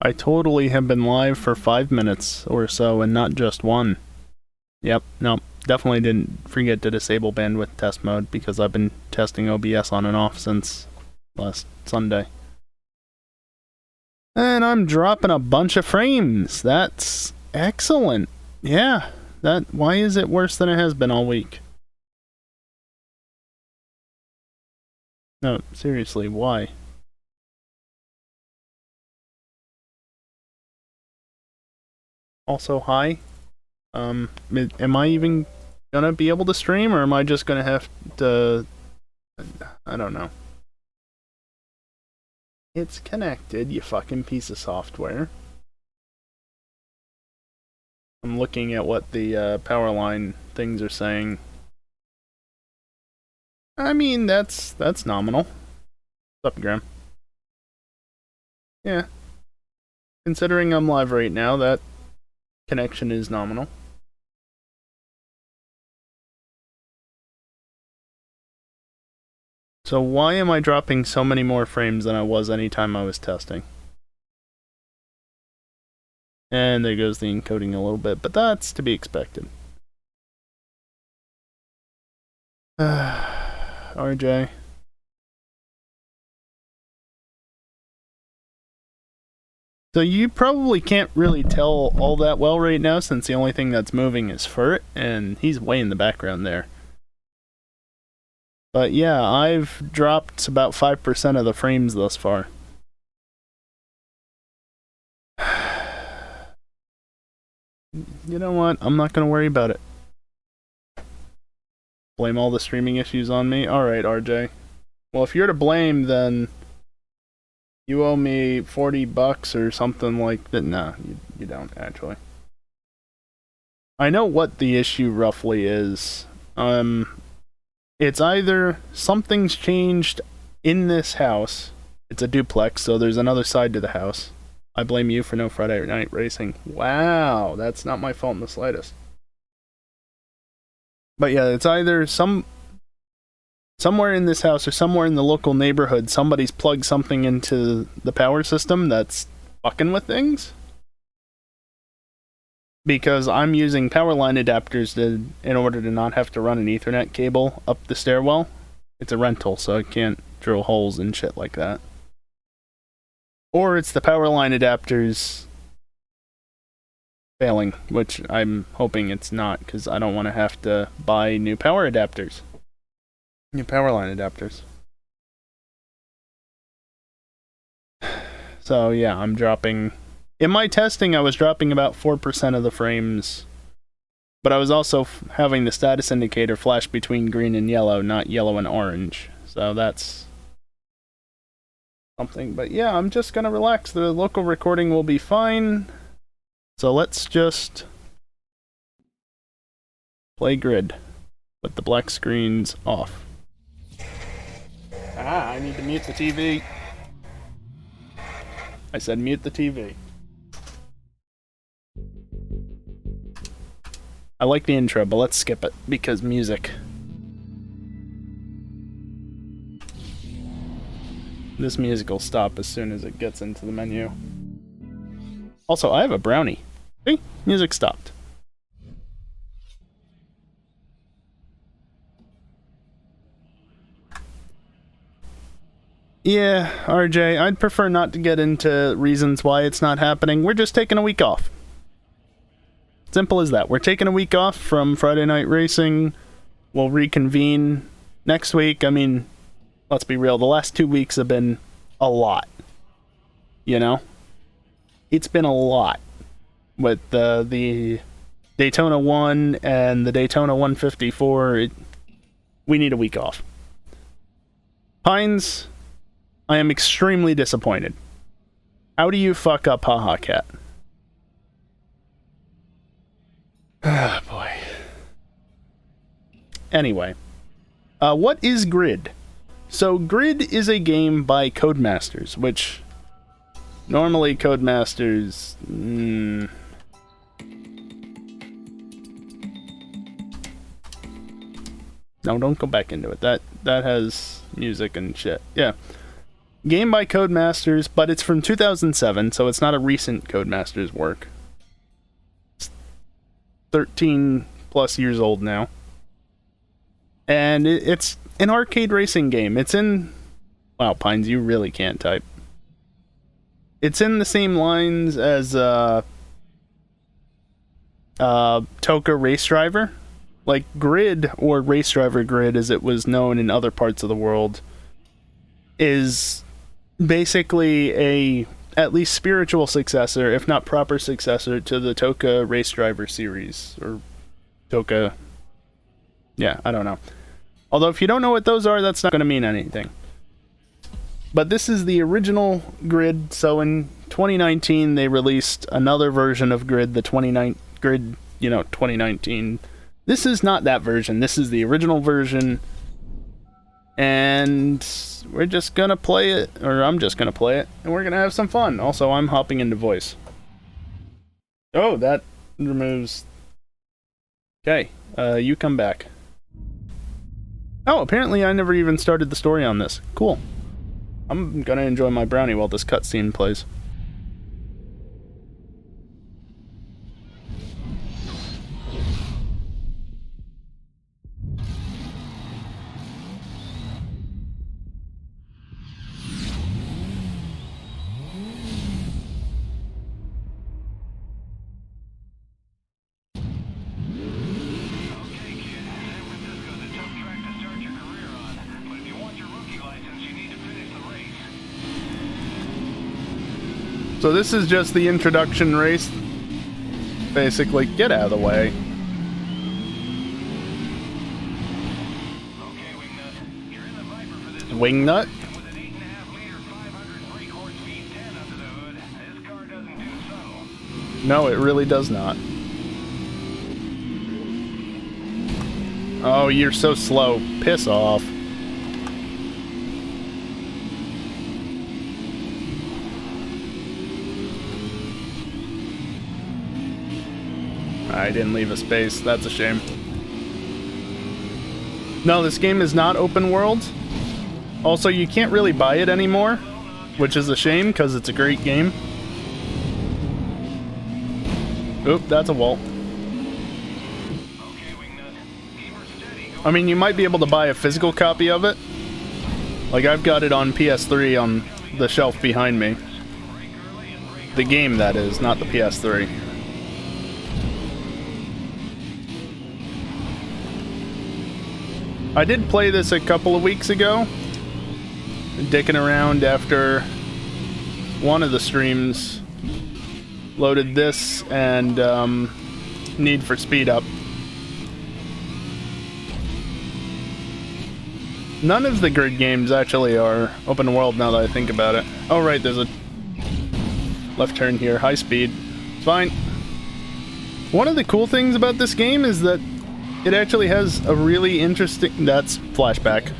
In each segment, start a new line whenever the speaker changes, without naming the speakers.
I totally have been live for 5 minutes or so and not just one. Yep, no, definitely didn't forget to disable bandwidth test mode because I've been testing OBS on and off since last Sunday. And I'm dropping a bunch of frames. That's excellent. Yeah, why is it worse than it has been all week? No, seriously, why? Also, hi. Am I even gonna be able to stream, or am I just gonna have to... I don't know. It's connected, you fucking piece of software. I'm looking at what the power line things are saying. I mean, that's nominal. What's up, Graham? Yeah. Considering I'm live right now, that connection is nominal. So why am I dropping so many more frames than I was anytime I was testing? And there goes the encoding a little bit, but that's to be expected. RJ. So you probably can't really tell all that well right now since the only thing that's moving is Furt, and he's way in the background there. But yeah, I've dropped about 5% of the frames thus far. You know what? I'm not going to worry about it. Blame all the streaming issues on me? Alright, RJ. Well, if you're to blame, then you owe me $40 or something like that. Nah, you don't, actually. I know what the issue roughly is. It's either something's changed in this house. It's a duplex, so there's another side to the house. I blame you for no Friday night racing. Wow, that's not my fault in the slightest. But yeah, it's either somewhere in this house or somewhere in the local neighborhood, somebody's plugged something into the power system that's fucking with things. Because I'm using power line adapters in order to not have to run an Ethernet cable up the stairwell. It's a rental, so I can't drill holes and shit like that. Or it's the power line adapters failing, which I'm hoping it's not, because I don't want to have to buy new power adapters. New power line adapters. So yeah, I'm dropping... In my testing, I was dropping about 4% of the frames, but I was also having the status indicator flash between green and yellow, not yellow and orange. So that's something. But yeah, I'm just gonna relax. The local recording will be fine. So let's just play Grid with the black screens off. I need to mute the TV. I said mute the TV. I like the intro, but let's skip it, because music. This music will stop as soon as it gets into the menu. Also, I have a brownie. See? Music stopped. Yeah, RJ, I'd prefer not to get into reasons why it's not happening. We're just taking a week off. Simple as that. We're taking a week off from Friday Night Racing. We'll reconvene next week. I mean, let's be real. The last 2 weeks have been a lot. You know? It's been a lot. With the Daytona 1 and the Daytona 154. We need a week off. Pines, I am extremely disappointed. How do you fuck up Haha Cat? Ah, boy. Anyway. What is Grid? So, Grid is a game by Codemasters, which... Normally, Codemasters... No, don't go back into it. That has music and shit. Yeah. Game by Codemasters, but it's from 2007, so it's not a recent Codemasters work. It's 13 plus years old now. And it's an arcade racing game. It's in... Wow, Pines, you really can't type. It's in the same lines as Toka Race Driver. Like Grid, or Race Driver Grid as it was known in other parts of the world, is basically a at least spiritual successor, if not proper successor, to the Toka Race Driver series. Or Toka... Yeah, I don't know. Although if you don't know what those are, that's not going to mean anything. But this is the original Grid, so in 2019 they released another version of Grid, the 2019. This is not that version, this is the original version. And we're just gonna play it, or I'm just gonna play it, and we're gonna have some fun. Also, I'm hopping into voice. Oh, that removes... Okay, you come back. Oh, apparently I never even started the story on this. Cool. I'm gonna enjoy my brownie while this cutscene plays. So this is just the introduction race. Basically, get out of the way. Wingnut? No, it really does not. Oh, you're so slow. Piss off. I didn't leave a space. That's a shame. No, this game is not open world. Also, you can't really buy it anymore, which is a shame because it's a great game. Oop, that's a wall. I mean, you might be able to buy a physical copy of it. Like, I've got it on PS3 on the shelf behind me. The game, that is, not the PS3. I did play this a couple of weeks ago, dicking around after one of the streams loaded this and Need for Speed up. None of the Grid games actually are open world now that I think about it. Oh right, there's a left turn here, high speed. It's fine. One of the cool things about this game is that it actually has a really interesting... That's flashback.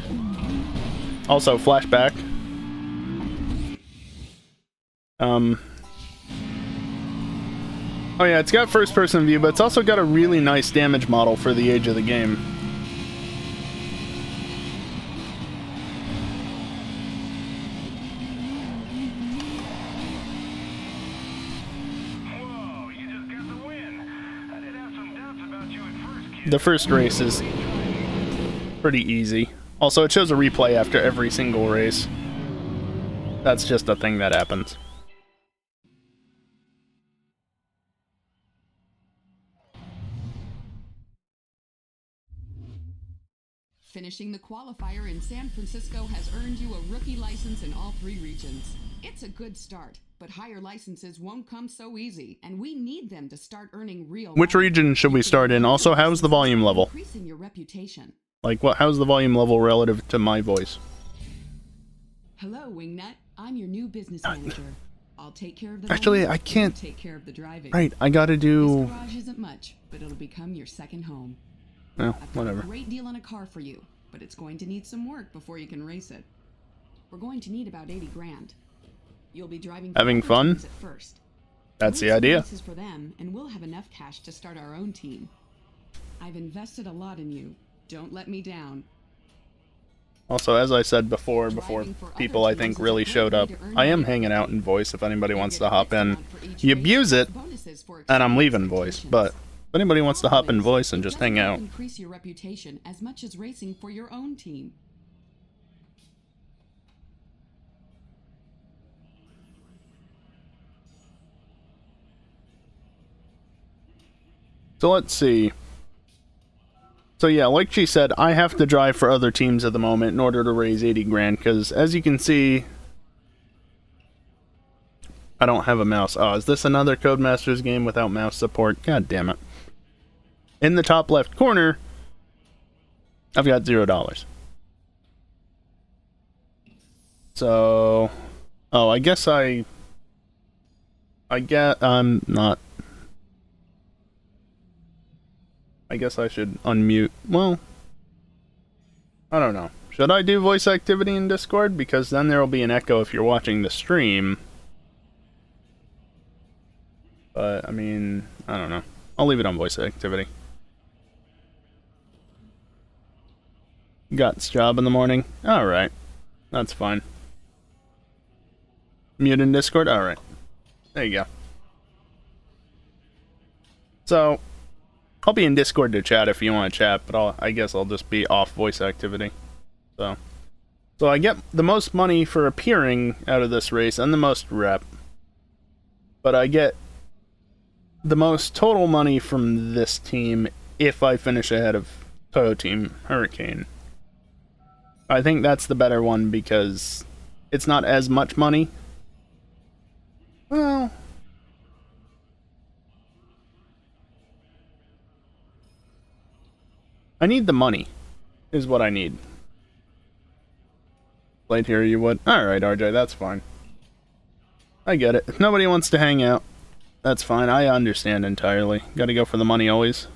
Also, flashback. Oh yeah, it's got first-person view, but it's also got a really nice damage model for the age of the game. The first race is pretty easy. Also, it shows a replay after every single race. That's just a thing that happens.
Finishing the qualifier in San Francisco has earned you a rookie license in all 3 regions. It's a good start, but higher licenses won't come so easy, and we need them to start earning real.
Which region should we start in? Also, how's the volume level?
Increasing your reputation.
Like, what? How's the volume level relative to my voice?
Hello, Wingnut. I'm your new business manager. I'll take care of the
Actually, I can't.
take care of the driving.
Right, I gotta do...
This garage isn't much, but it'll become your second home.
Oh,
I've got
whatever.
a great deal on a car for you, but it's going to need some work before you can race it. We're going to need about 80 grand. You'll be driving
Having fun?
at first.
That's the idea.
Races for them, and we'll have enough cash to start our own team. I've invested a lot in you. Don't let me down.
Also, as I said before people I think really showed up, I am hanging out in voice if anybody wants to hop in. You abuse it, and I'm leaving voice, but if anybody wants to hop in voice and just hang out.
Increase your reputation as much as racing for your own team.
So let's see. So yeah, like she said, I have to drive for other teams at the moment in order to raise 80 grand, because as you can see, I don't have a mouse. Oh, is this another Codemasters game without mouse support? God damn it. In the top left corner, I've got $0. So, oh, I guess I'm not. I guess I should unmute. Well, I don't know. Should I do voice activity in Discord? Because then there will be an echo if you're watching the stream. But, I mean, I don't know. I'll leave it on voice activity. Got's job in the morning. Alright. That's fine. Mute in Discord? Alright. There you go. So, I'll be in Discord to chat if you want to chat, but I guess I'll just be off voice activity. So I get the most money for appearing out of this race and the most rep. But I get the most total money from this team if I finish ahead of Toyo Team Hurricane. I think that's the better one because it's not as much money. Well, I need the money, is what I need. Late here, you would? Alright, RJ, that's fine. I get it. If nobody wants to hang out, that's fine. I understand entirely. Gotta go for the money always.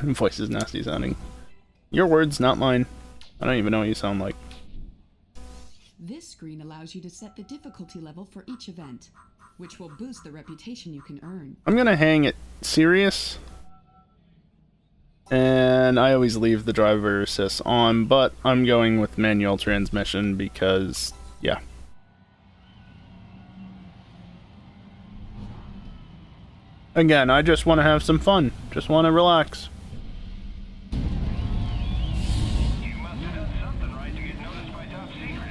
Voice is nasty sounding. Your words, not mine. I don't even know what you sound like.
This screen allows you to set the difficulty level for each event, which will boost the reputation you can earn.
I'm gonna hang it serious. And I always leave the driver assist on, but I'm going with manual transmission because, yeah. Again, I just want to have some fun. Just want to relax.
You must have done something right to get noticed by Top Secret,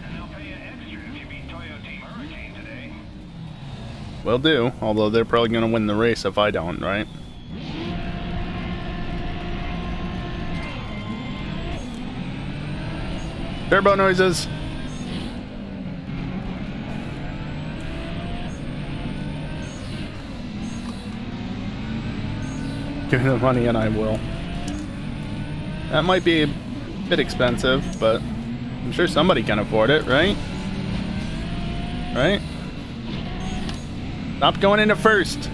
and they'll pay you extra if you beat Toyo Team Hurricane today.
Will do, although they're probably going to win the race if I don't, right? Turbo noises. Give me the money and I will. That might be a bit expensive, but I'm sure somebody can afford it, right? Right? Stop going into first.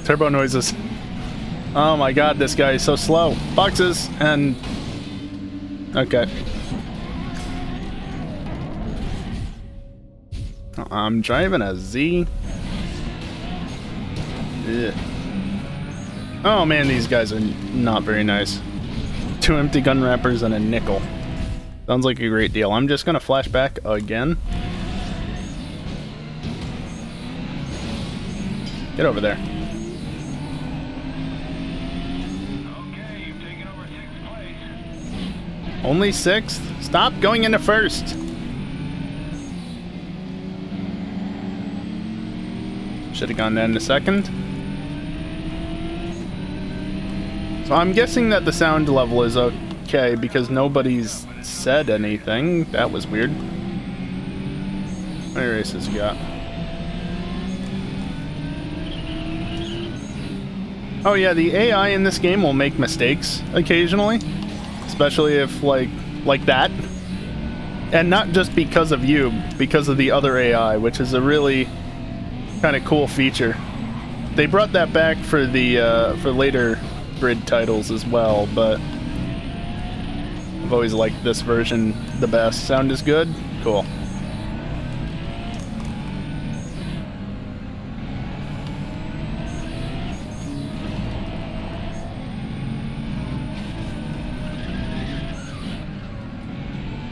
Turbo noises. Oh my god, this guy is so slow. Boxes and... Okay. I'm driving a Z. Ugh. Oh man, these guys are not very nice. 2 empty gun wrappers and a nickel. Sounds like a great deal. I'm just gonna flash back again. Get over there. Only 6th? Stop going into first! Should have gone down to 2nd. So I'm guessing that the sound level is okay because nobody's said anything. That was weird. How many races you got? Oh yeah, the AI in this game will make mistakes occasionally. Especially if, like that. And not just because of you, because of the other AI, which is a really kind of cool feature. They brought that back for the, for later grid titles as well, but I've always liked this version the best. Sound is good? Cool.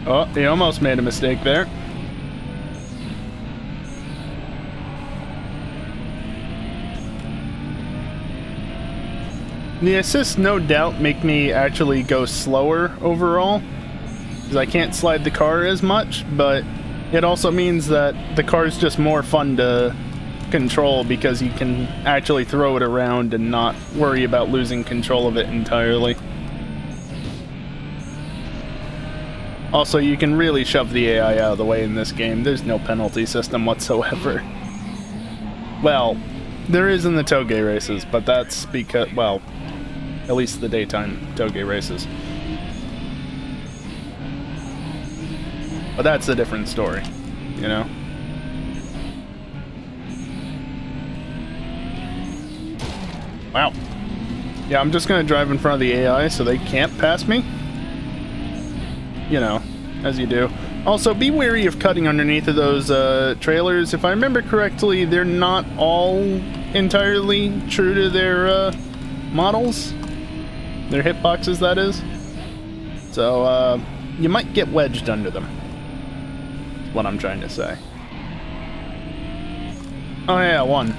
Oh, he almost made a mistake there. The assists no doubt make me actually go slower overall, because I can't slide the car as much, but it also means that the car's just more fun to control because you can actually throw it around and not worry about losing control of it entirely. Also, you can really shove the AI out of the way in this game. There's no penalty system whatsoever. Well, there is in the Toge races, but that's because, well, at least the daytime Toge races. But that's a different story, you know? Wow. Yeah, I'm just gonna drive in front of the AI so they can't pass me. You know, as you do. Also, be wary of cutting underneath of those trailers. If I remember correctly, they're not all entirely true to their models. Their hitboxes, that is. So, you might get wedged under them. That's what I'm trying to say. Oh yeah, I won.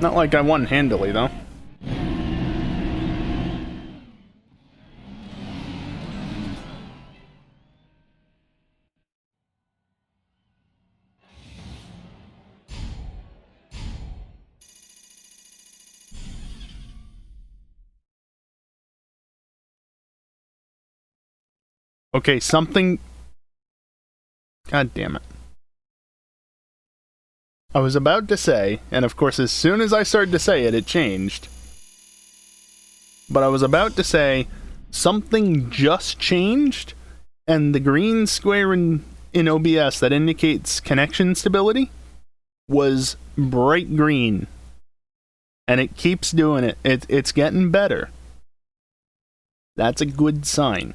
Not like I won handily, though. Okay, something... God damn it. I was about to say, and of course as soon as I started to say it, it changed. But I was about to say, something just changed, and the green square in OBS that indicates connection stability was bright green. And it keeps doing it. It's getting better. That's a good sign.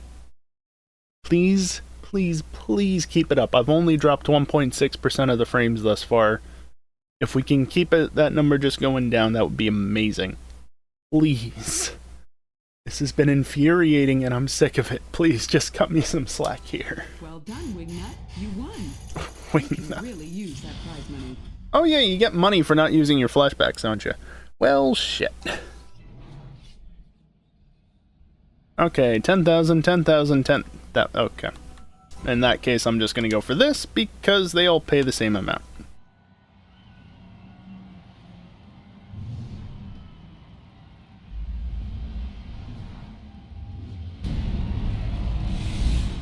Please, please, please keep it up. I've only dropped 1.6% of the frames thus far. If we can keep that number just going down, that would be amazing. Please. This has been infuriating and I'm sick of it. Please, just cut me some slack here.
Well done, Wingnut. You won.
Wingnut.
You really used that prize money.
Oh yeah, you get money for not using your flashbacks, don't you? Well, shit. Okay, 10,000, 10,000, 10... Okay. In that case, I'm just gonna go for this, because they all pay the same amount.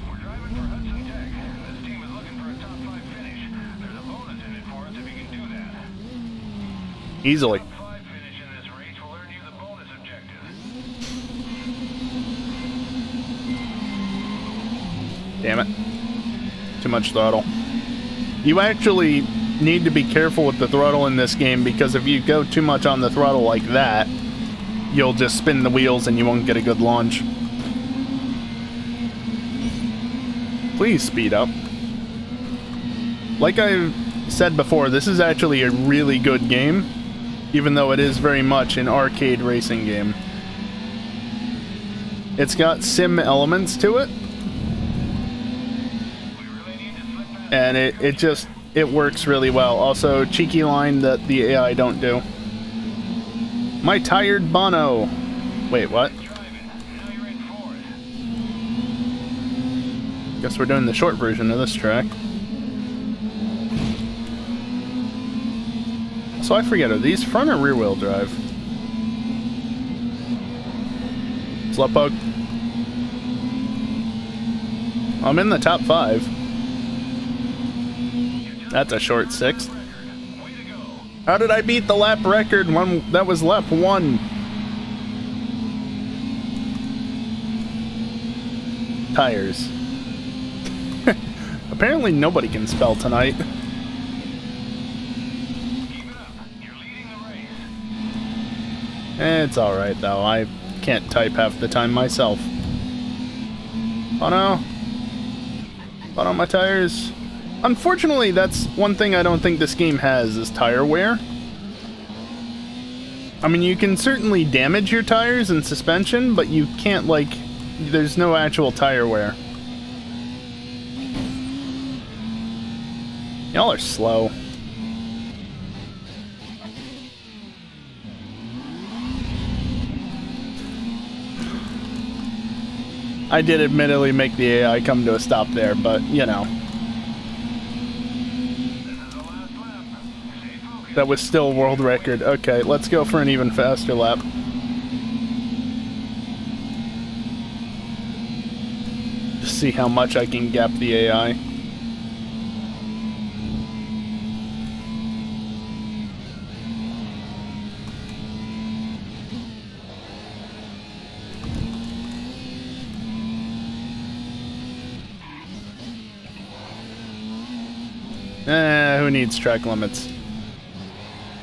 We're driving for Hudson Tech. This team is looking for a top 5 finish. There's a bonus in it for us if you can do that.
Easily.
Top 5 finish in this race will earn you the bonus objective.
Damn it. Too much throttle. You actually need to be careful with the throttle in this game, because if you go too much on the throttle like that, you'll just spin the wheels and you won't get a good launch. Please speed up. Like I said before, this is actually a really good game, even though it is very much an arcade racing game. It's got sim elements to it, and it works really well. Also, cheeky line that the AI don't do. My tired Bono. Wait, what? Guess we're doing the short version of this track. So I forget, are these front or rear wheel drive? Slowpoke. I'm in the top 5. That's a short 6th. How did I beat the lap record? That was lap 1. Tires. Apparently nobody can spell tonight.
Keep it up. You're leading the race.
It's alright though, I can't type half the time myself. Oh no. Put on my tires. Unfortunately, that's one thing I don't think this game has, is tire wear. I mean, you can certainly damage your tires and suspension, but you can't, like, there's no actual tire wear. Y'all are slow. I did admittedly make the AI come to a stop there, but, you know. That was still world record. Okay, let's go for an even faster lap. Just see how much I can gap the AI. Who needs track limits?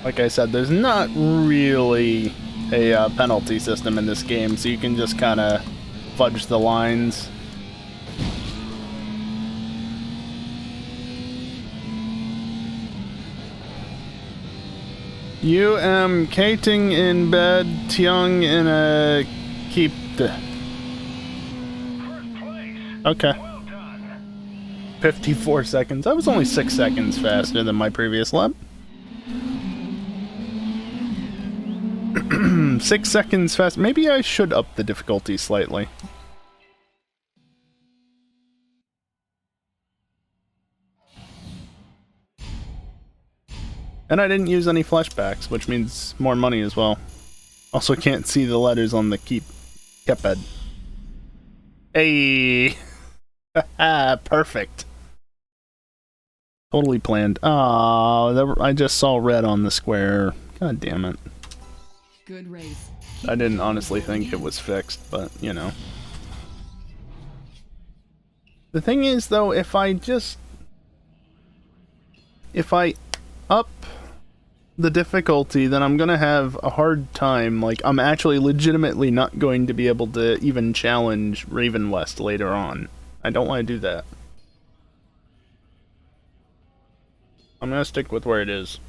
Like I said, there's not really a penalty system in this game, so you can just kind of fudge the lines. You am Kating in bed, Tiang in a keep the. Okay. 54 seconds. I was only 6 seconds faster than my previous lap. 6 seconds fast. Maybe I should up the difficulty slightly. And I didn't use any flashbacks, which means more money as well. Also can't see the letters on the keypad. Hey! Perfect. Totally planned. Oh, I just saw red on the square. God damn it.
Good race.
I didn't honestly think it was fixed, but, you know. The thing is, though, if I up the difficulty, then I'm gonna have a hard time. Like, I'm actually legitimately not going to be able to even challenge Raven West later on. I don't want to do that. I'm gonna stick with where it is.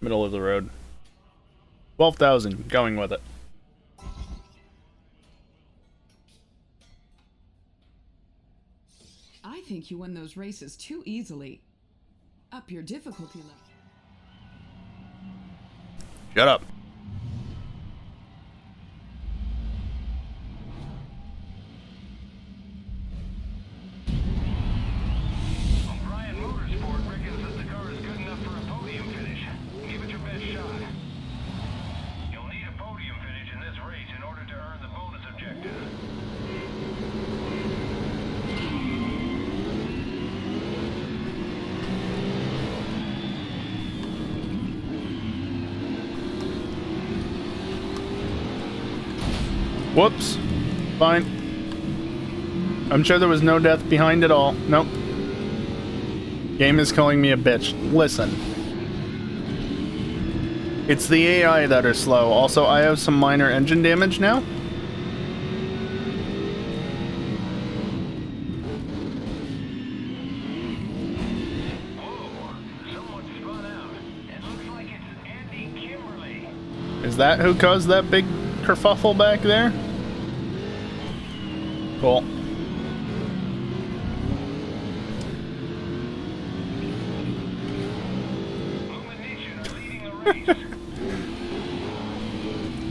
Middle of the road. 12,000, going with it.
I think you won those races too easily. Up your difficulty level.
Shut up.
O'Brien Motorsport reckons that the car is good enough for a podium finish. Give it your best shot. You'll need a podium finish in this race in order to earn the bonus objective.
Whoops. Fine. I'm sure there was no death behind it all. Nope. Game is calling me a bitch. Listen. It's the AI that are slow. Also, I have some minor engine damage now.
Whoa, someone spun out. It looks like it's Andy Kimberly.
Is that who caused that big kerfuffle back there? Cool.
Lumination are leading the race.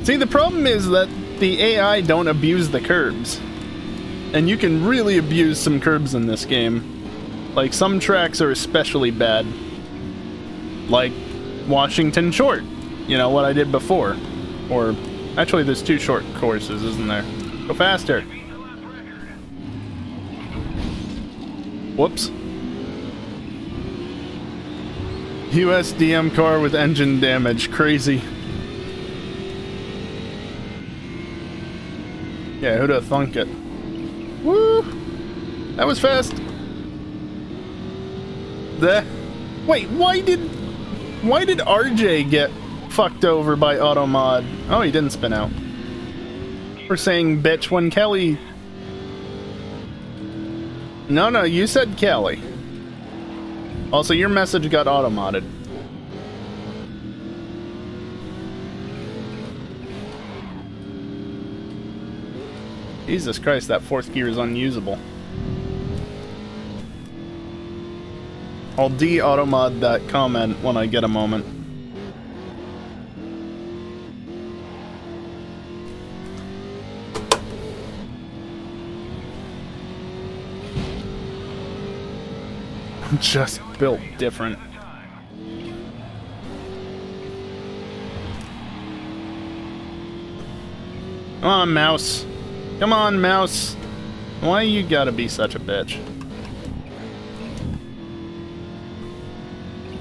See, the problem is that the AI don't abuse the curbs. And you can really abuse some curbs in this game. Like, some tracks are especially bad. Like Washington Short. You know, what I did before. Or, actually there's two short courses, isn't there? Go faster. Whoops. USDM car with engine damage. Crazy. Yeah, who'd have thunk it? Woo! That was fast. Wait, why did RJ get fucked over by Automod? Oh, he didn't spin out. We're saying bitch when Kelly... No, you said Kelly. Also, your message got auto-modded. Jesus Christ, that fourth gear is unusable. I'll de-automod that comment when I get a moment. I'm just built different. Come on, mouse. Come on, mouse. Why you gotta be such a bitch?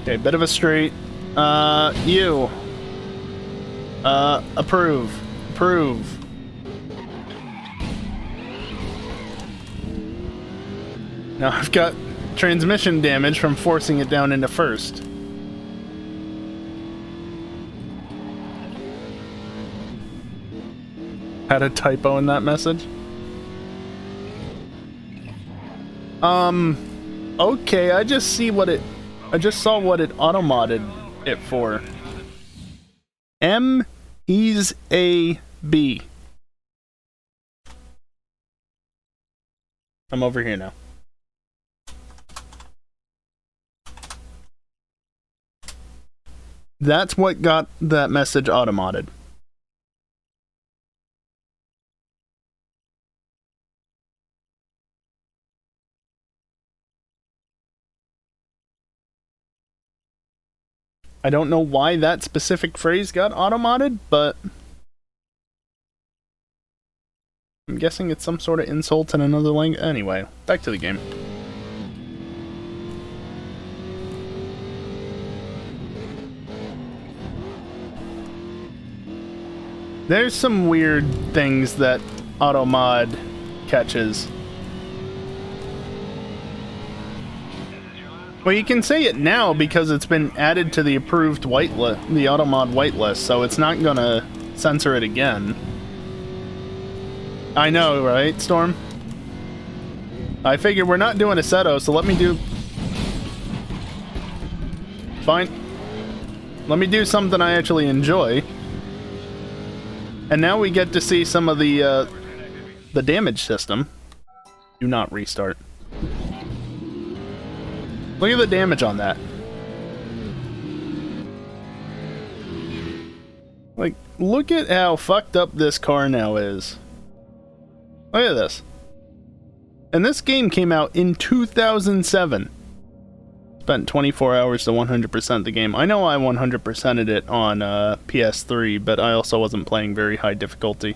Okay, bit of a straight. You. Approve. Approve. Now I've got transmission damage from forcing it down into first. Had a typo in that message? Okay, I just saw what it auto-modded it for. He's a B. I'm over here now. That's what got that message auto-modded. I don't know why that specific phrase got auto-modded, but I'm guessing it's some sort of insult in another language. Anyway, back to the game. There's some weird things that auto-mod catches. Well, you can say it now because it's been added to the approved whitelist, the auto-mod whitelist, so it's not gonna censor it again. I know, right, Storm? I figured we're not doing a Seto, so let me do... Fine. Let me do something I actually enjoy. And now we get to see some of the damage system. Do not restart. Look at the damage on that. Like, look at how fucked up this car now is. Look at this. And this game came out in 2007. Spent 24 hours to 100% the game. I know I 100%ed it on PS3, but I also wasn't playing very high difficulty.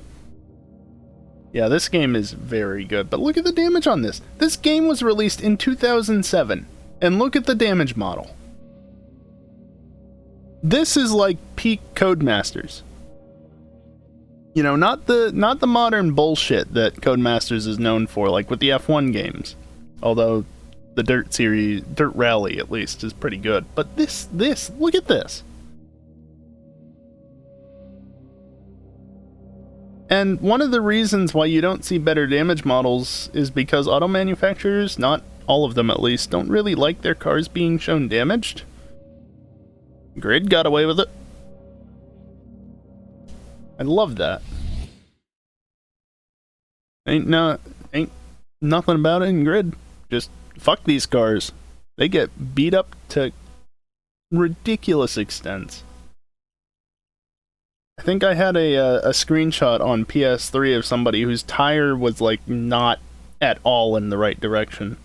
Yeah, this game is very good, but look at the damage on this. This game was released in 2007. And look at the damage model. This is like peak Codemasters. You know, not the modern bullshit that Codemasters is known for, like with the F1 games. Although the Dirt Rally at least is pretty good. But this, look at this. And one of the reasons why you don't see better damage models is because auto manufacturers, not all of them at least, don't really like their cars being shown damaged. Grid got away with it. I love that. Ain't nothing about it in Grid. Just fuck these cars. They get beat up to ridiculous extents. I think I had a screenshot on PS3 of somebody whose tire was like not at all in the right direction.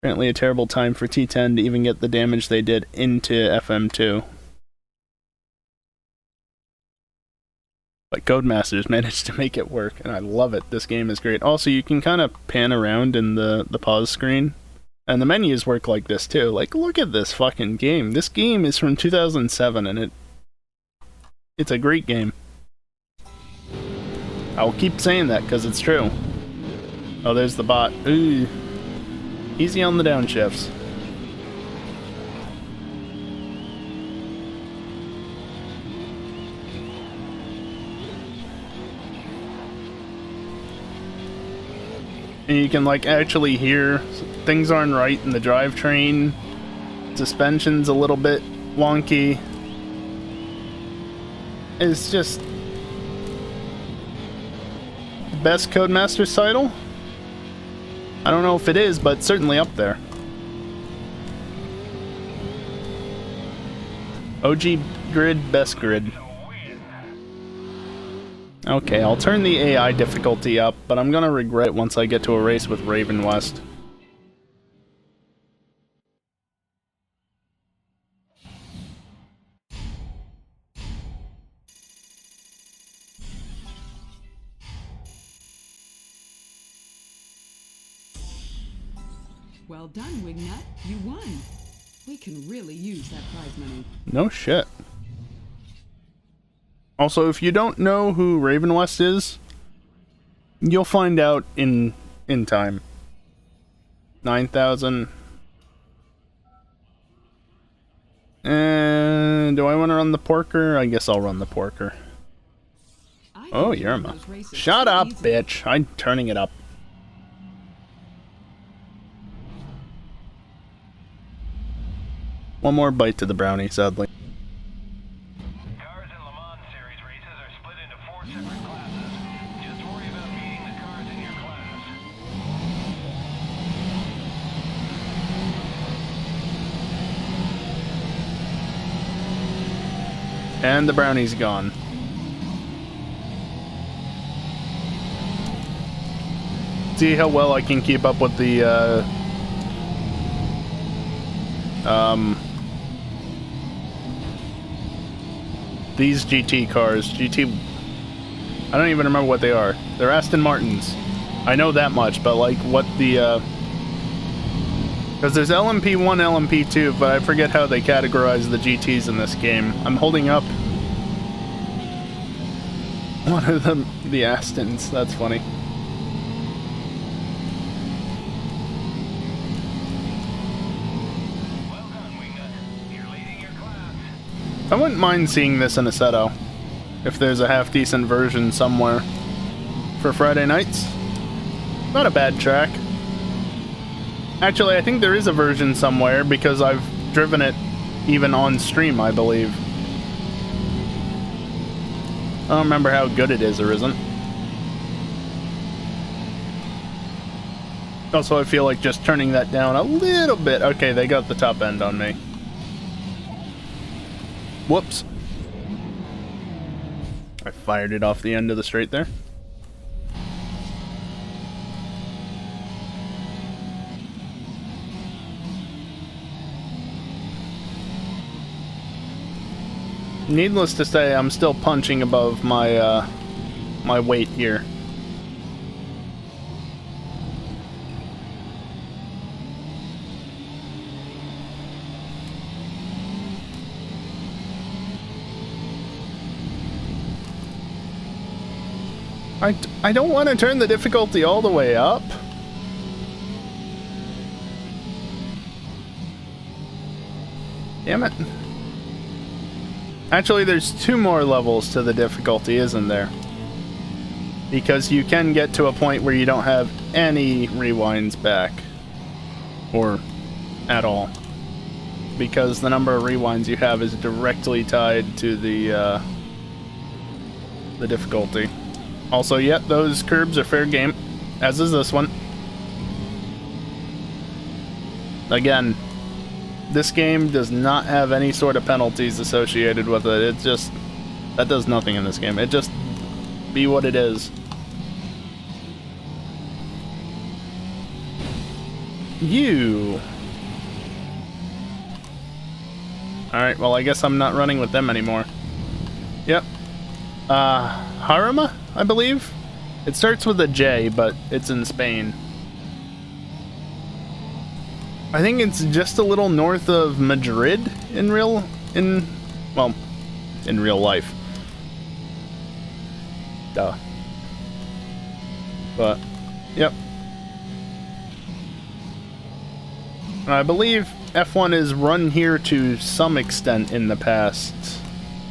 Apparently a terrible time for T10 to even get the damage they did into FM2. But Codemasters managed to make it work, and I love it. This game is great. Also, you can kind of pan around in the pause screen, and the menus work like this too. Like, look at this fucking game. This game is from 2007, and it's a great game. I'll keep saying that because it's true. Oh, there's the bot. Ooh. Easy on the downshifts. And you can like actually hear things aren't right in the drivetrain. Suspension's a little bit wonky. It's just... best Codemaster's title? I don't know if it is, but certainly up there. OG grid, best grid. Okay, I'll turn the AI difficulty up, but I'm gonna regret it once I get to a race with Raven West.
Well done, Wignut. You won. We can really use that prize money.
No shit. Also, if you don't know who Raven West is, you'll find out in time. 9,000. And do I want to run the Porker? I guess I'll run the Porker. Oh, Yerma. Shut up, bitch. I'm turning it up. One more bite to the brownie, sadly.
Cars in Le Mans Series races are split into 4 separate classes. Just worry about beating the cars in your class.
And the brownie's gone. See how well I can keep up with the, these GT cars. I don't even remember what they are. They're Aston Martins. I know that much, but like what the, because there's LMP1, LMP2, but I forget how they categorize the GTs in this game. I'm holding up one of them, the Astons. That's funny.
Well done, Wingnut. You're leading your class.
I wouldn't mind seeing this in Assetto, if there's a half-decent version somewhere for Friday nights. Not a bad track. Actually, I think there is a version somewhere, because I've driven it even on stream, I believe. I don't remember how good it is or isn't. Also, I feel like just turning that down a little bit. Okay, they got the top end on me. Whoops. I fired it off the end of the straight there. Needless to say, I'm still punching above my my weight here. I don't want to turn the difficulty all the way up. Damn it. Actually, there's 2 more levels to the difficulty, isn't there? Because you can get to a point where you don't have any rewinds back. Or at all. Because the number of rewinds you have is directly tied to the difficulty. Also, yet those curbs are fair game, as is this one. Again, this game does not have any sort of penalties associated with it. It just... that does nothing in this game. It just be what it is. You! Alright, well I guess I'm not running with them anymore. Yep. Harima, I believe? It starts with a J, but it's in Spain. I think it's just a little north of Madrid in real life. Duh. But, yep. I believe F1 is run here to some extent in the past.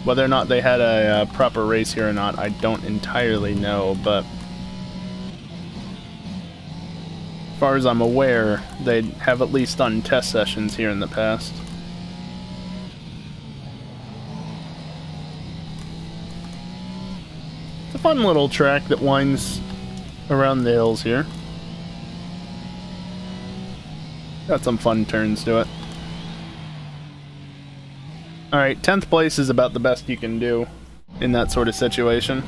Whether or not they had a proper race here or not, I don't entirely know, but as far as I'm aware, they have at least done test sessions here in the past. It's a fun little track that winds around the hills here. Got some fun turns to it. Alright, 10th place is about the best you can do in that sort of situation.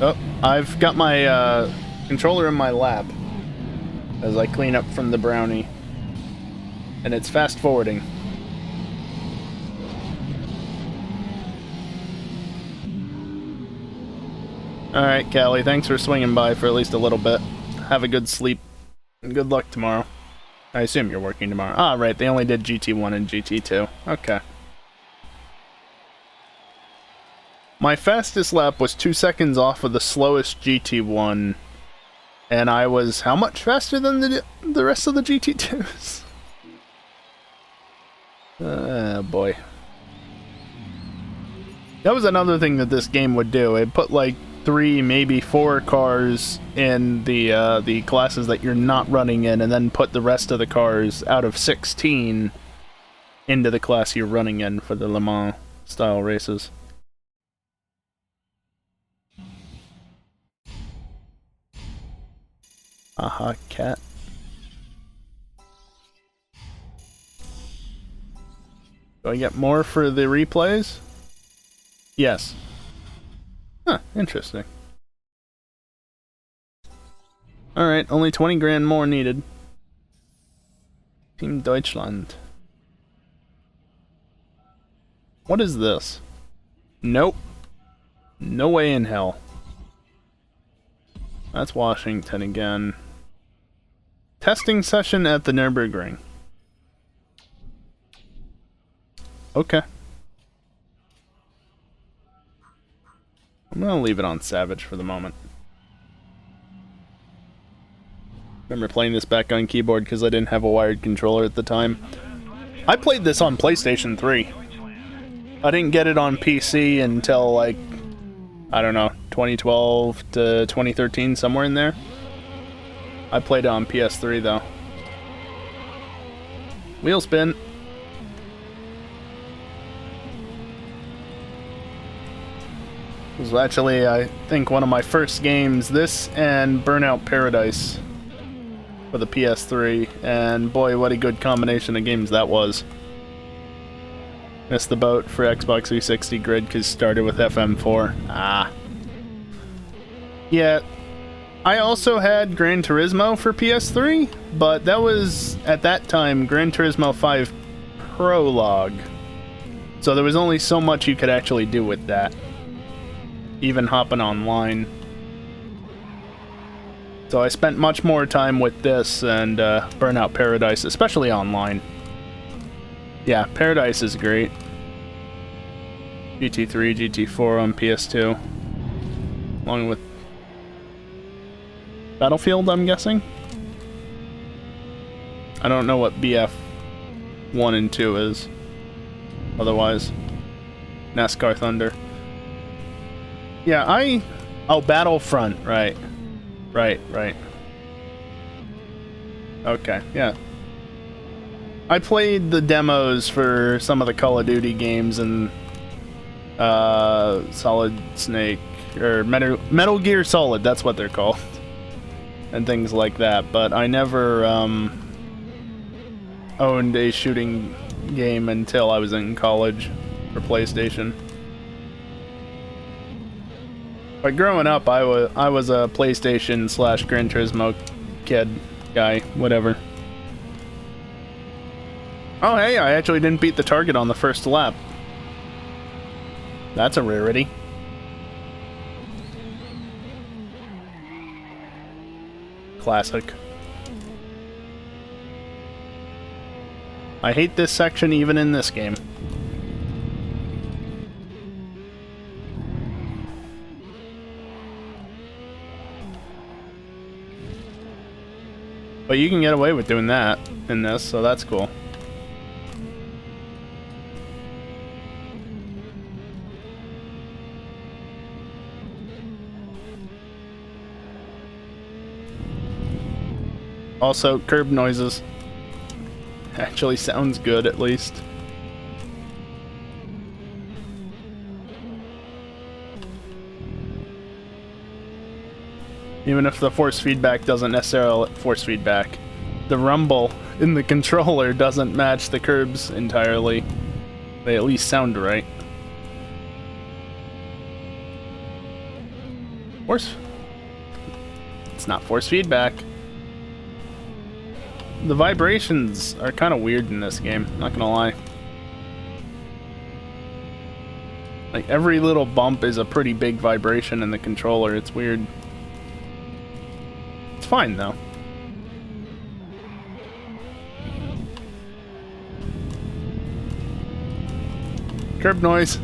Oh, I've got my controller in my lap as I clean up from the brownie. And it's fast forwarding. Alright, Callie, thanks for swinging by for at least a little bit. Have a good sleep. And good luck tomorrow. I assume you're working tomorrow. Ah, right, they only did GT1 and GT2. Okay. My fastest lap was 2 seconds off of the slowest GT1. And I was how much faster than the rest of the GT2s? Oh boy. That was another thing that this game would do. It put like 3, maybe 4 cars in the classes that you're not running in, and then put the rest of the cars out of 16 into the class you're running in for the Le Mans style races. Aha, cat. Do I get more for the replays? Yes. Huh, interesting. Alright, only 20 grand more needed. Team Deutschland. What is this? Nope. No way in hell. That's Washington again. Testing session at the Nürburgring. Okay. I'm gonna leave it on Savage for the moment. Remember playing this back on keyboard because I didn't have a wired controller at the time. I played this on PlayStation 3. I didn't get it on PC until like, I don't know, 2012 to 2013, somewhere in there. I played it on PS3 though. Wheel spin. It was actually, I think, one of my first games. This and Burnout Paradise for the PS3. And boy, what a good combination of games that was. Missed the boat for Xbox 360 Grid because started with FM4. Ah. Yeah. I also had Gran Turismo for PS3, but that was, at that time, Gran Turismo 5 Prologue. So there was only so much you could actually do with that. Even hopping online. So I spent much more time with this and Burnout Paradise, especially online. Yeah, Paradise is great. GT3, GT4 on PS2. Along with Battlefield, I'm guessing? I don't know what BF 1 and 2 is. Otherwise, NASCAR Thunder. Yeah, oh, Battlefront, right. Right. Okay, yeah. I played the demos for some of the Call of Duty games and Solid Snake, or Metal Gear Solid, that's what they're called. And things like that, but I never owned a shooting game until I was in college for PlayStation. But growing up, I was a PlayStation / Gran Turismo kid, guy, whatever. Oh hey, I actually didn't beat the target on the first lap. That's a rarity. Classic. I hate this section even in this game. But you can get away with doing that in this, so that's cool. Also, curb noises. Actually sounds good, at least. Even if the force feedback doesn't necessarily... Force feedback. The rumble in the controller doesn't match the curbs entirely. They at least sound right. Force... It's not force feedback. The vibrations are kind of weird in this game, not gonna lie. Like, every little bump is a pretty big vibration in the controller. It's weird. It's fine, though. Curb noise.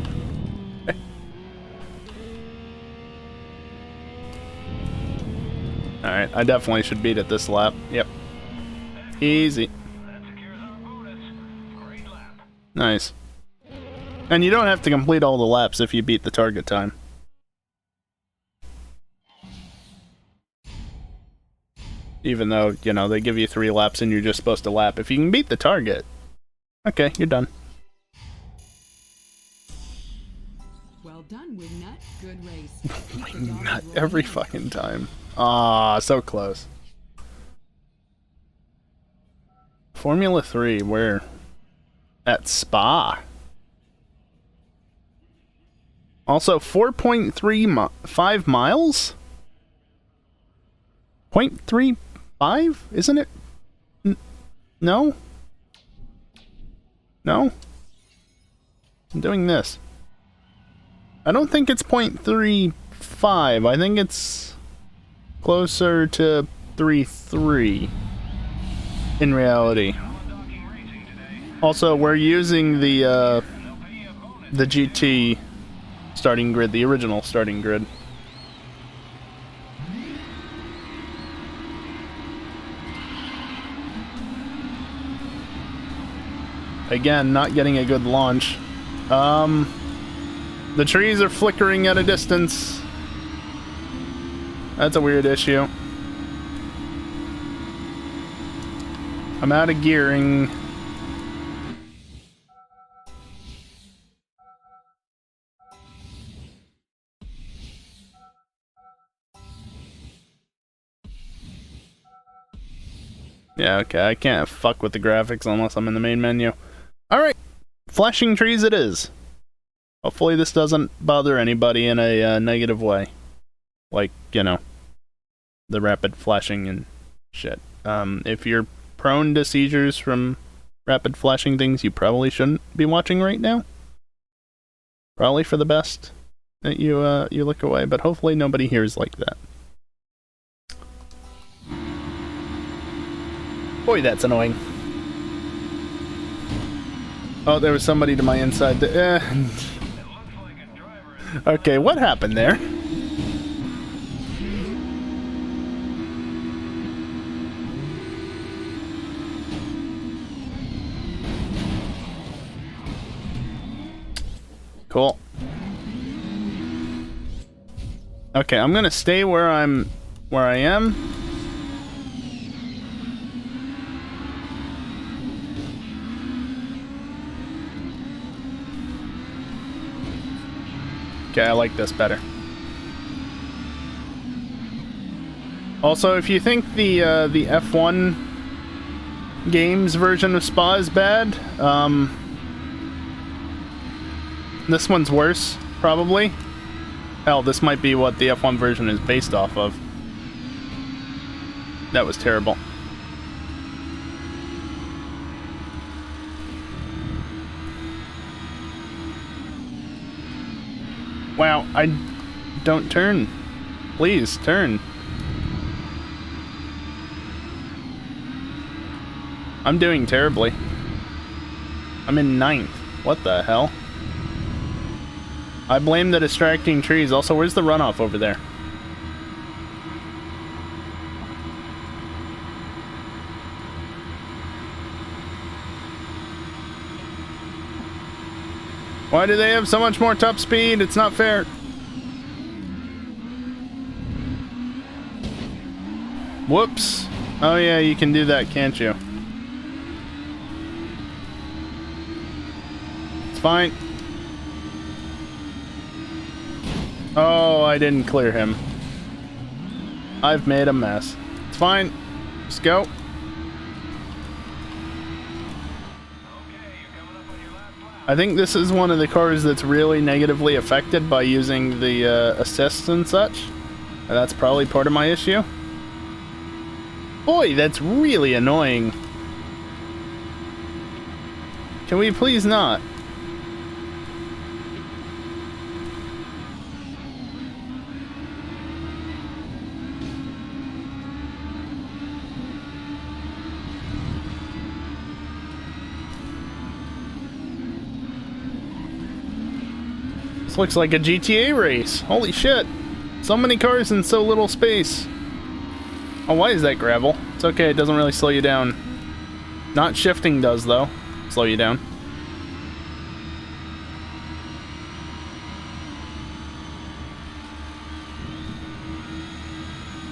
Alright, I definitely should beat it this lap. Yep. Easy. Nice. And you don't have to complete all the laps if you beat the target time. Even though, you know, they give you 3 laps and you're just supposed to lap. If you can beat the target, okay, you're done.
Well done, Wingnut. Good race.
Not every fucking time. Ah, so close. Formula 3, where? At Spa. Also, 4.35 miles? 0.35? Isn't it? No? No? I'm doing this. I don't think it's 0.35. I think it's closer to 3.3 in reality. Also, we're using the GT starting grid, the original starting grid. Again, not getting a good launch. The trees are flickering at a distance. That's a weird issue. I'm out of gearing. Yeah, okay, I can't fuck with the graphics unless I'm in the main menu. Alright, flashing trees it is. Hopefully this doesn't bother anybody in a negative way. Like, you know, the rapid flashing and shit. If you're prone to seizures from rapid flashing things, you probably shouldn't be watching right now. Probably for the best that you look away, but hopefully nobody hears like that. Boy, that's annoying. Oh, there was somebody to my inside. Okay, what happened there? Cool. Okay, I'm gonna stay where I am. Okay, I like this better. Also, if you think the F1 games version of Spa is bad, this one's worse, probably. Hell, this might be what the F1 version is based off of. That was terrible. Wow, don't turn. Please, turn. I'm doing terribly. I'm in 9th. What the hell? I blame the distracting trees. Also, where's the runoff over there? Why do they have so much more top speed? It's not fair. Whoops. Oh yeah, you can do that, can't you? It's fine. Oh, I didn't clear him. I've made a mess. It's fine. Just go.
Okay, you're coming up on your last lap.
I think this is one of the cars that's really negatively affected by using the assists and such. That's probably part of my issue. Boy, that's really annoying. Can we please not? This looks like a GTA race. Holy shit. So many cars in so little space. Oh, why is that gravel? It's okay, it doesn't really slow you down. Not shifting does, though. Slow you down.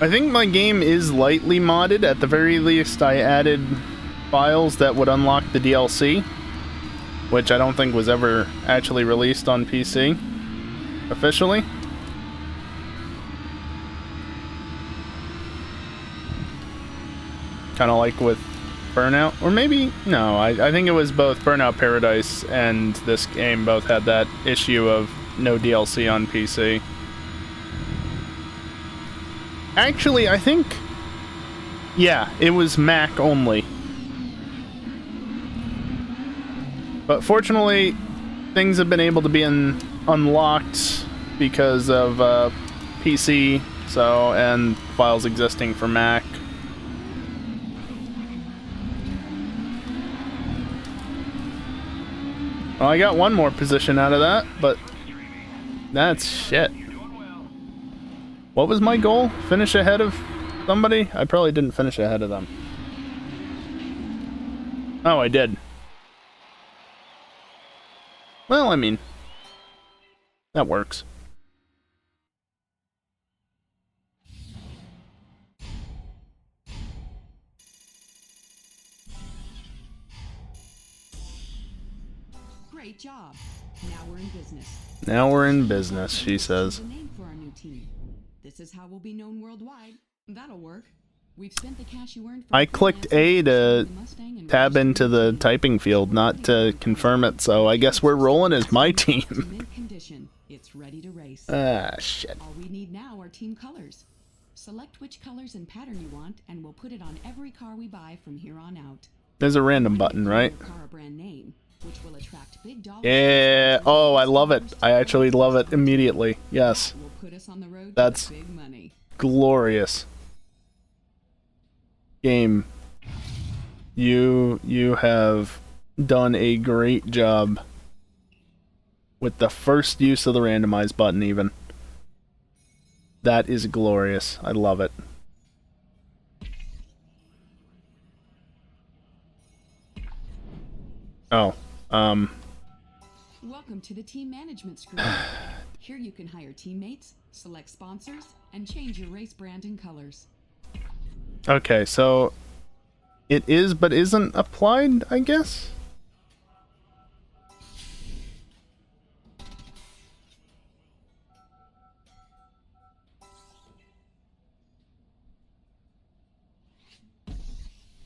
I think my game is lightly modded. At the very least, I added files that would unlock the DLC, which I don't think was ever actually released on PC officially. Kind of like with Burnout, or maybe no, I think it was both Burnout Paradise and this game both had that issue of no DLC on PC. Actually, I think, yeah, it was Mac only. But fortunately, things have been able to be unlocked because of PC, so, and files existing for Mac. Well, I got one more position out of that, but that's shit. What was my goal? Finish ahead of somebody? I probably didn't finish ahead of them. Oh, I did. Well, I mean, that works.
Great job. Now we're in business.
Now we're in business, she says.
The name for our new team. This is how we'll be known worldwide. That'll work. We've spent the cash you earned.
I clicked A to tab into the typing field, not to confirm it, so I guess we're rolling as my team.
It's ready to race.
Ah, shit.
All we need now are team colors. Select which colors and pattern you want, and we'll put it on every car we buy from here on out.
There's a random button, right?
Car brand name, which will attract big dollars.
Yeah. Oh, I love it. I actually love it immediately. Yes.
Will put us on the road
That's
to big money.
Glorious. Game. You have done a great job with the first use of the randomize button even. That is glorious. I love it. Oh,
Welcome to the team management screen. Here you can hire teammates, select sponsors, and change your race brand and colors.
okay, so it is but isn't applied, I guess?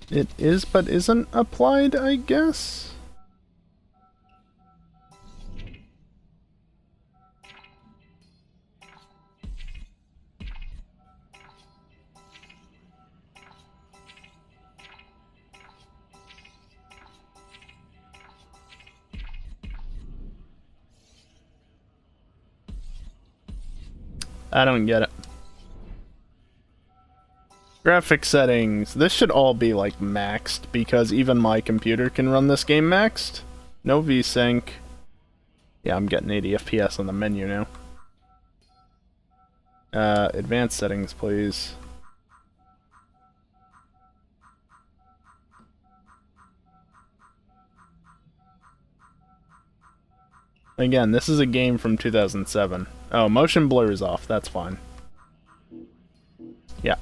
It is but isn't applied, I guess? I don't get it. Graphic settings. This should all be like maxed because even my computer can run this game maxed. No VSync. Yeah, I'm getting 80 FPS on the menu now. Advanced settings, please. Again, this is a game from 2007. Oh, motion blur is off. That's fine. Yeah.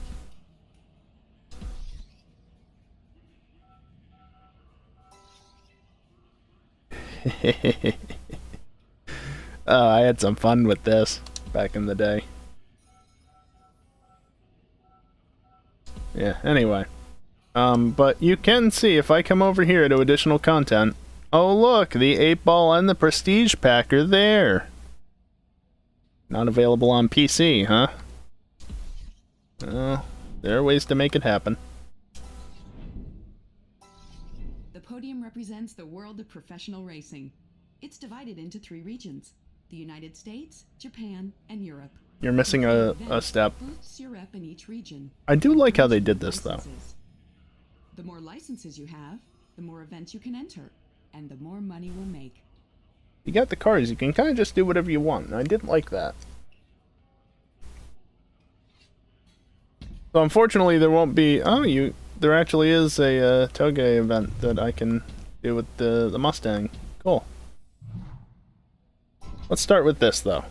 I had some fun with this back in the day. Yeah, anyway. But you can see if I come over here to additional content. Oh look, the 8-ball and the Prestige pack are there. Not available on PC, huh? Well, there are ways to make it happen.
The podium represents the world of professional racing. It's divided into 3 regions: the United States, Japan, and Europe.
You're missing a step.
Boosts your rep in each region.
I do like how they did this, though.
The more licenses you have, the more events you can enter, and the more money we'll make.
You got the cars, you can kind of just do whatever you want. I did like that. So unfortunately there won't be... Oh, there actually is a Toge event that I can do with the Mustang. Cool. Let's start with this, though.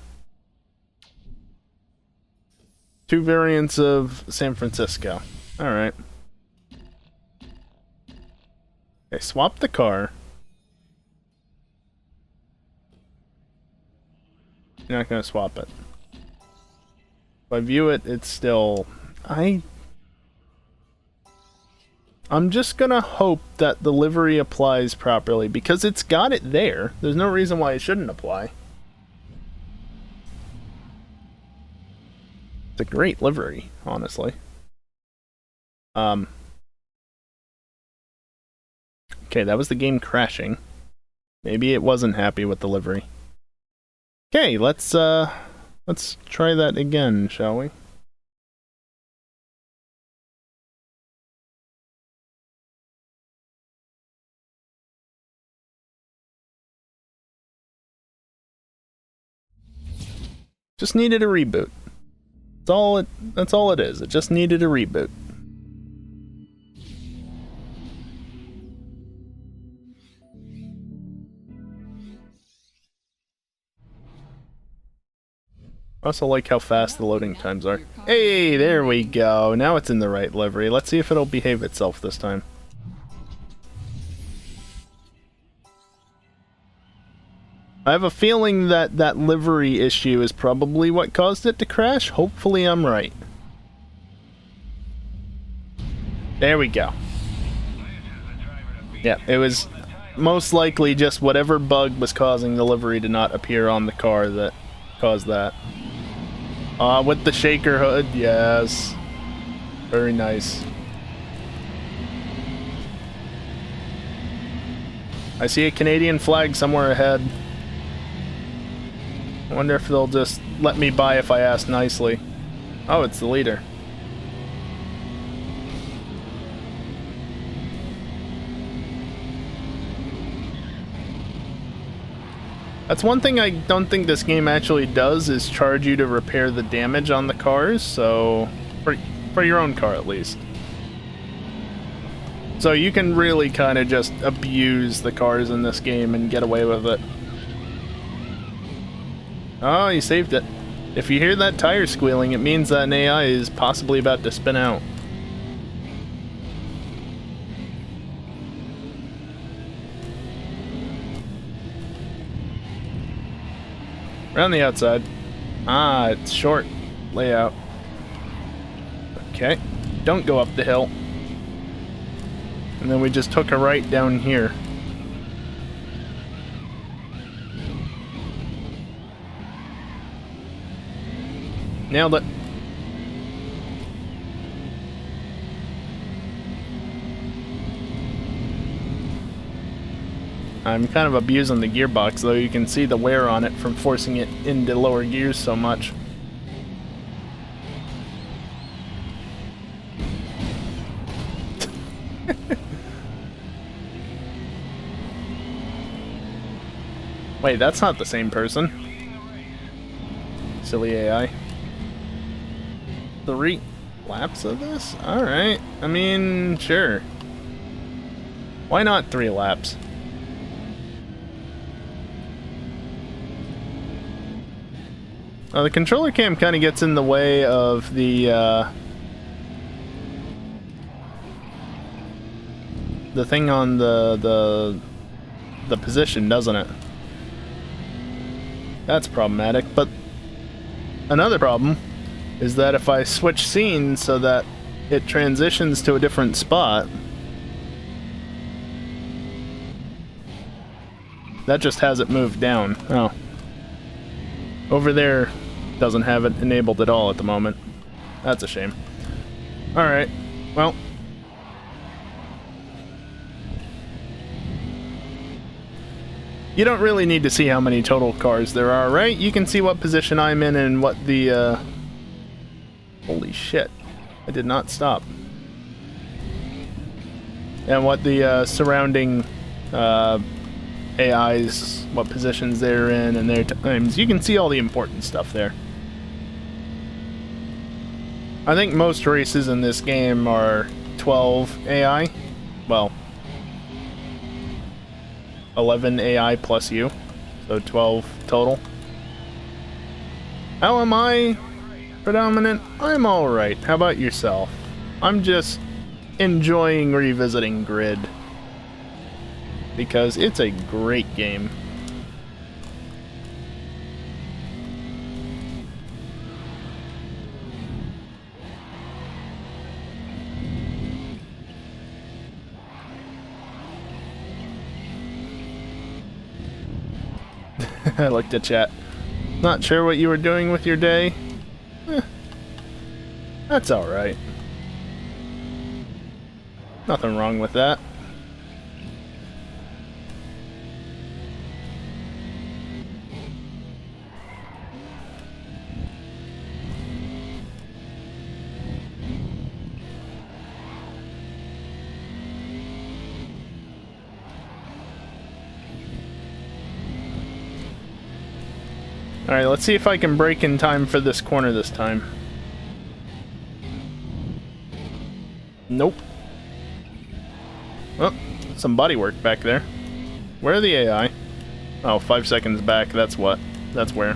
2 variants of San Francisco. Alright. Okay, swap the car. You're not gonna swap it. If I view it, it's still... I'm just gonna hope that the livery applies properly, because it's got it there. There's no reason why it shouldn't apply. It's a great livery, honestly. Okay, that was the game crashing. Maybe it wasn't happy with the livery. Okay, let's try that again, shall we? Just needed a reboot. That's all it is. It just needed a reboot. I also like how fast the loading times are. Hey, there we go. Now it's in the right livery. Let's see if it'll behave itself this time. I have a feeling that that livery issue is probably what caused it to crash. Hopefully I'm right. There we go. Yeah, it was most likely just whatever bug was causing the livery to not appear on the car that caused that. With the shaker hood, yes. Very nice. I see a Canadian flag somewhere ahead. I wonder if they'll just let me by if I ask nicely. Oh, it's the leader. That's one thing I don't think this game actually does, is charge you to repair the damage on the cars, so... For your own car, at least. So you can really kind of just abuse the cars in this game and get away with it. Oh, you saved it. If you hear that tire squealing, it means that an AI is possibly about to spin out. Around the outside. Ah, it's short layout. Okay, don't go up the hill. And then we just took a right down here. Nailed it. I'm kind of abusing the gearbox, though. You can see the wear on it from forcing it into lower gears so much. Wait, that's not the same person. Silly AI. 3 laps of this? Alright. I mean, sure. Why not 3 laps? The controller cam kind of gets in the way of the thing on the position, doesn't it? That's problematic, but another problem is that if I switch scenes so that it transitions to a different spot. That just has it moved down. Oh. Over there doesn't have it enabled at all at the moment. That's a shame. Alright, well. You don't really need to see how many total cars there are, right? You can see what position I'm in and what the, holy shit. I did not stop. And what the, surrounding, AIs, what positions they're in and their times. You can see all the important stuff there. I think most races in this game are 12 AI. Well, 11 AI plus you. So 12 total. How am I predominant? I'm alright. How about yourself? I'm just enjoying revisiting Grid. Because it's a great game. I looked at chat. Not sure what you were doing with your day? That's alright. Nothing wrong with that. Alright, let's see if I can brake in time for this corner this time. Nope. Oh, some body work back there. Where are the AI? Oh, 5 seconds back, that's what. That's where.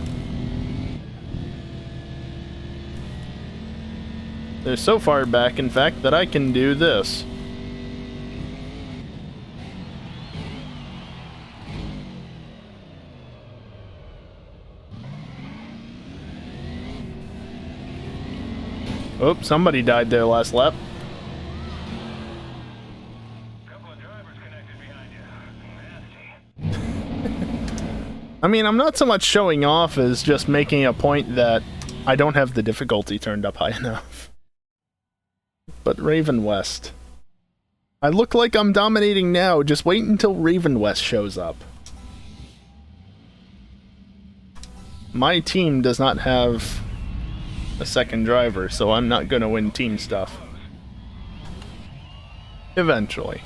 They're so far back, in fact, that I can do this. Oh, somebody died there last lap.
Couple of drivers connected behind you.
I mean, I'm not so much showing off as just making a point that I don't have the difficulty turned up high enough. But Raven West. I look like I'm dominating now, just wait until Raven West shows up. My team does not have a second driver, so I'm not gonna win team stuff. Eventually.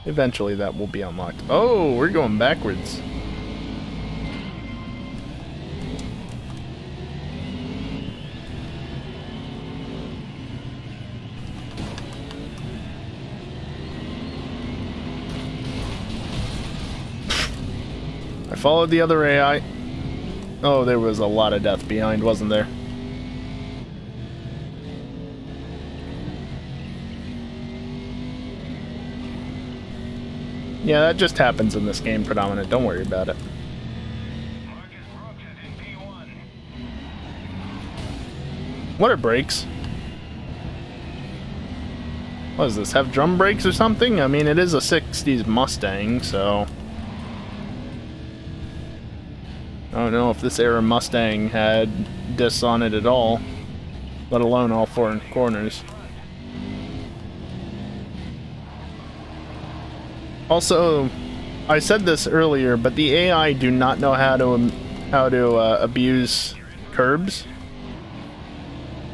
Eventually that will be unlocked. Oh, we're going backwards. I followed the other AI. Oh, there was a lot of death behind, wasn't there? Yeah, that just happens in this game, Predominant. Don't worry about it.
Marcus Brooks is in P1.
What are brakes? What does this have, drum brakes or something? I mean, it is a 60s Mustang, so I don't know if this era Mustang had discs on it at all, let alone all four corners. Also, I said this earlier, but the AI do not know how to abuse curbs.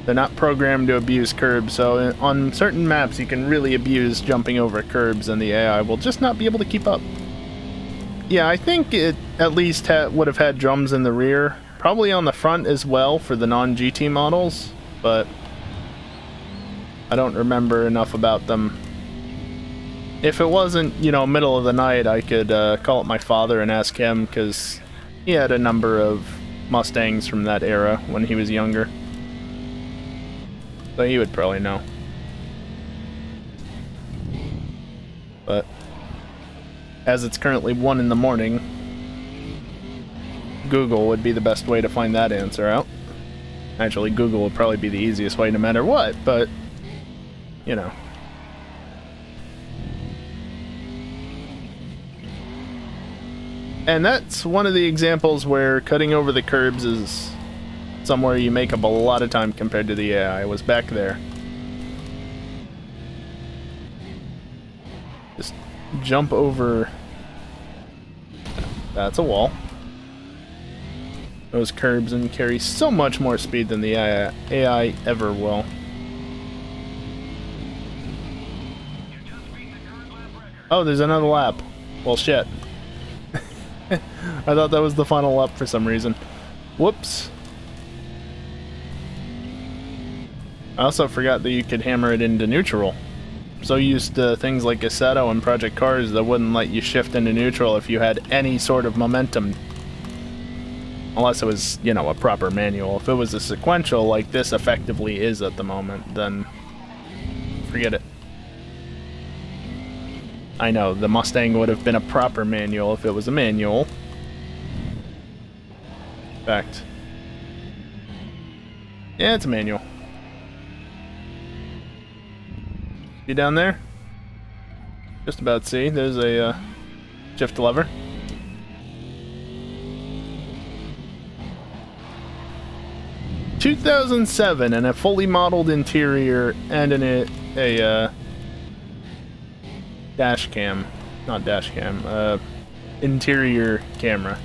They're not programmed to abuse curbs, so on certain maps you can really abuse jumping over curbs, and the AI will just not be able to keep up. Yeah, I think it at least would have had drums in the rear, probably on the front as well for the non-GT models, but I don't remember enough about them. If it wasn't, you know, middle of the night, I could call up my father and ask him, because he had a number of Mustangs from that era when he was younger. So he would probably know. But as it's currently 1 in the morning, Google would be the best way to find that answer out. Actually, Google would probably be the easiest way no matter what, but you know. And that's one of the examples where cutting over the curbs is somewhere you make up a lot of time compared to the AI. Was back there. Just jump over. That's a wall. Those curbs and carry so much more speed than the AI ever will. Oh, there's another lap. Well, shit. I thought that was the final lap for some reason. Whoops. I also forgot that you could hammer it into neutral. So used to things like Assetto and Project Cars that wouldn't let you shift into neutral if you had any sort of momentum. Unless it was, you know, a proper manual. If it was a sequential like this effectively is at the moment, then forget it. I know, the Mustang would have been a proper manual if it was a manual. In fact. Yeah, it's a manual. See down there? Just about see. There's a shift lever. ...2007 and a fully modeled interior and a dash cam. Not dash cam. Interior camera.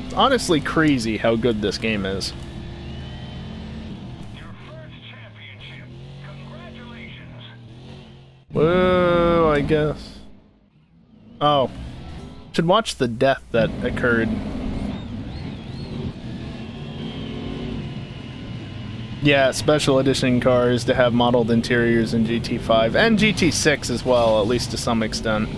It's honestly crazy how good this game is.
Your first championship. Congratulations.
Whoa, I guess. Oh. Should watch the death that occurred. Yeah, special edition cars to have modeled interiors in GT5 and GT6 as well, at least to some extent.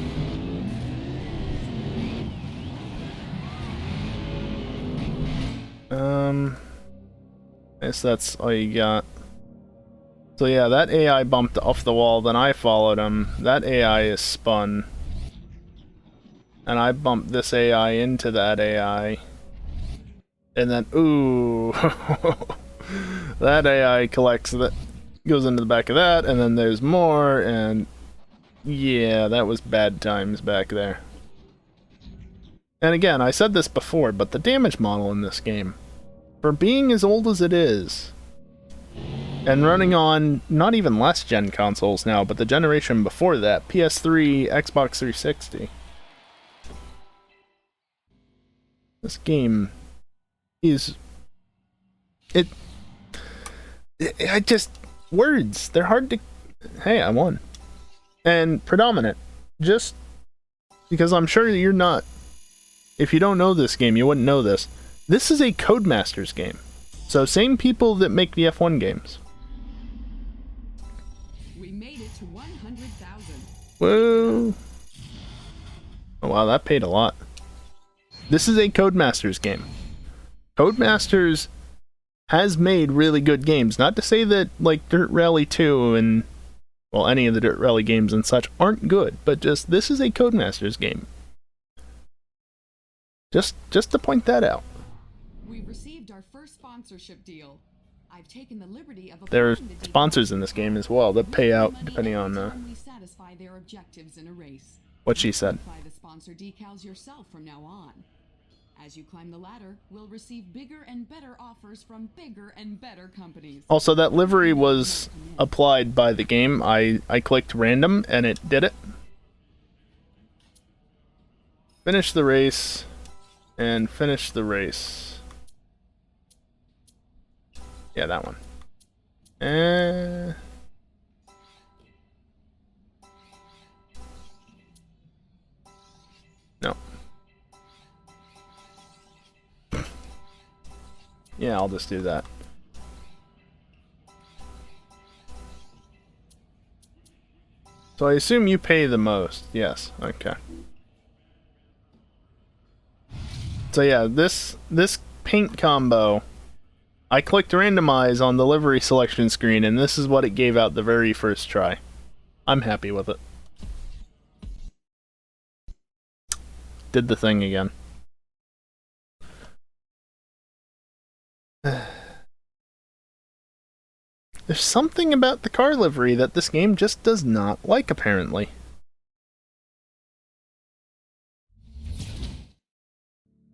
I guess that's all you got. So yeah, that AI bumped off the wall, then I followed him. That AI is spun. And I bumped this AI into that AI. And then, ooh. That AI collects that, goes into the back of that, and then there's more, and yeah, that was bad times back there. And again, I said this before, but the damage model in this game, for being as old as it is, and running on not even less gen consoles now, but the generation before that, PS3, Xbox 360, this game is... I just... words. They're hard to... Hey, I won. And predominant. Just because I'm sure you're not... If you don't know this game, you wouldn't know this. This is a Codemasters game. So same people that make the F1 games.
We made it to 100,000.
Whoa. Oh wow, that paid a lot. This is a Codemasters game. Codemasters has made really good games. Not to say that, like, Dirt Rally 2 and, well, any of the Dirt Rally games and such aren't good, but just, this is a Codemasters game. Just to point that out.
We've received our first sponsorship deal. I've taken the liberty of
There are sponsors in this game as well that pay out depending on
we satisfy their objectives in a race.
what she said.
Apply the sponsor decals yourself from now on. As you climb the ladder, we'll receive bigger and better offers from bigger and better companies.
Also, that livery was applied by the game. I clicked random and it did it. Finish the race. And finish the race. Yeah, that one. No. Yeah, I'll just do that. So I assume you pay the most. Yes, okay. So yeah, this paint combo, I clicked randomize on the livery selection screen and this is what it gave out the very first try. I'm happy with it. Did the thing again. There's something about the car livery that this game just does not like, apparently.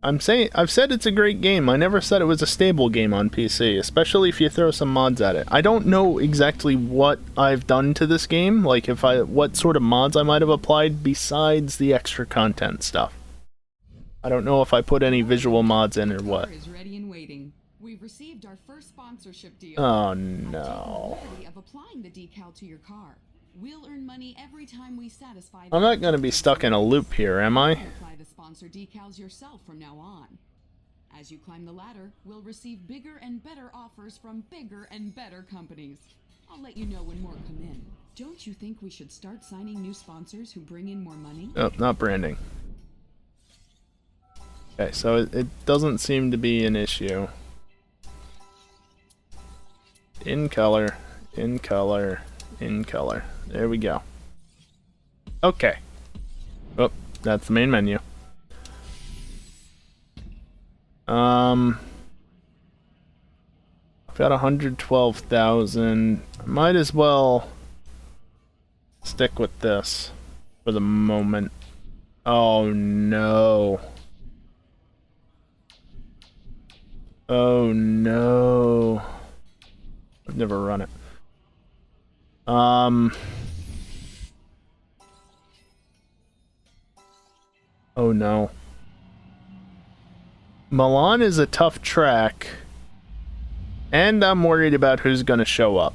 I've said it's a great game. I never said it was a stable game on PC, especially if you throw some mods at it. I don't know exactly what I've done to this game, like what sort of mods I might have applied besides the extra content stuff. I don't know if I put any visual mods in or what.
Is ready and waiting. We've received our first sponsorship deal.
Oh no.
Of applying the decal to your car. We'll earn money every time we satisfy.
I'm not going to be stuck in a loop here, am I?
Apply the sponsor decals yourself from now on. As you climb the ladder, we'll receive bigger and better offers from bigger and better companies. I'll let you know when more come in. Don't you think we should start signing new sponsors who bring in more money?
Oh, not branding. Okay, so it doesn't seem to be an issue. In color, in color, in color. There we go. Okay. Oh, that's the main menu. I've got 112,000. Might as well stick with this for the moment. Oh no. Oh no. I've never run it. Oh no. Milan is a tough track, and I'm worried about who's gonna show up.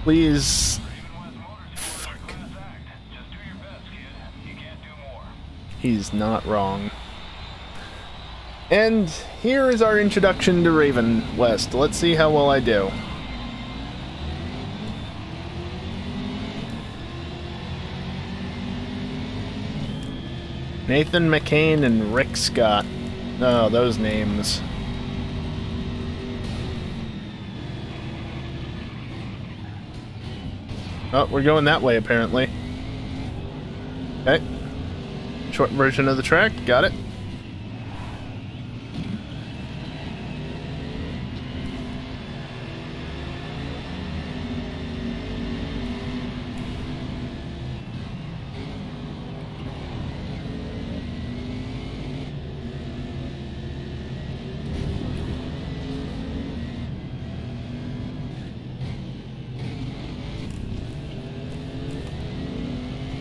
Please. Fuck. He's not wrong. And here is our introduction to Raven West. Let's see how well I do. Nathan McCain and Rick Scott. Oh, those names. Oh, we're going that way, apparently. Okay. Short version of the track. Got it.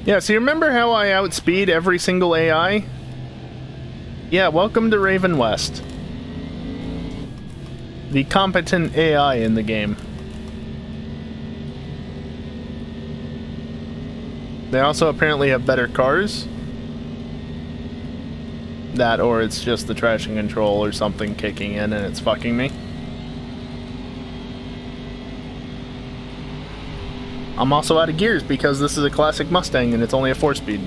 Yeah, so you remember how I outspeed every single AI? Yeah, welcome to Raven West. The competent AI in the game. They also apparently have better cars. That, or it's just the traction control or something kicking in and it's fucking me. I'm also out of gears because this is a classic Mustang and it's only a 4-speed.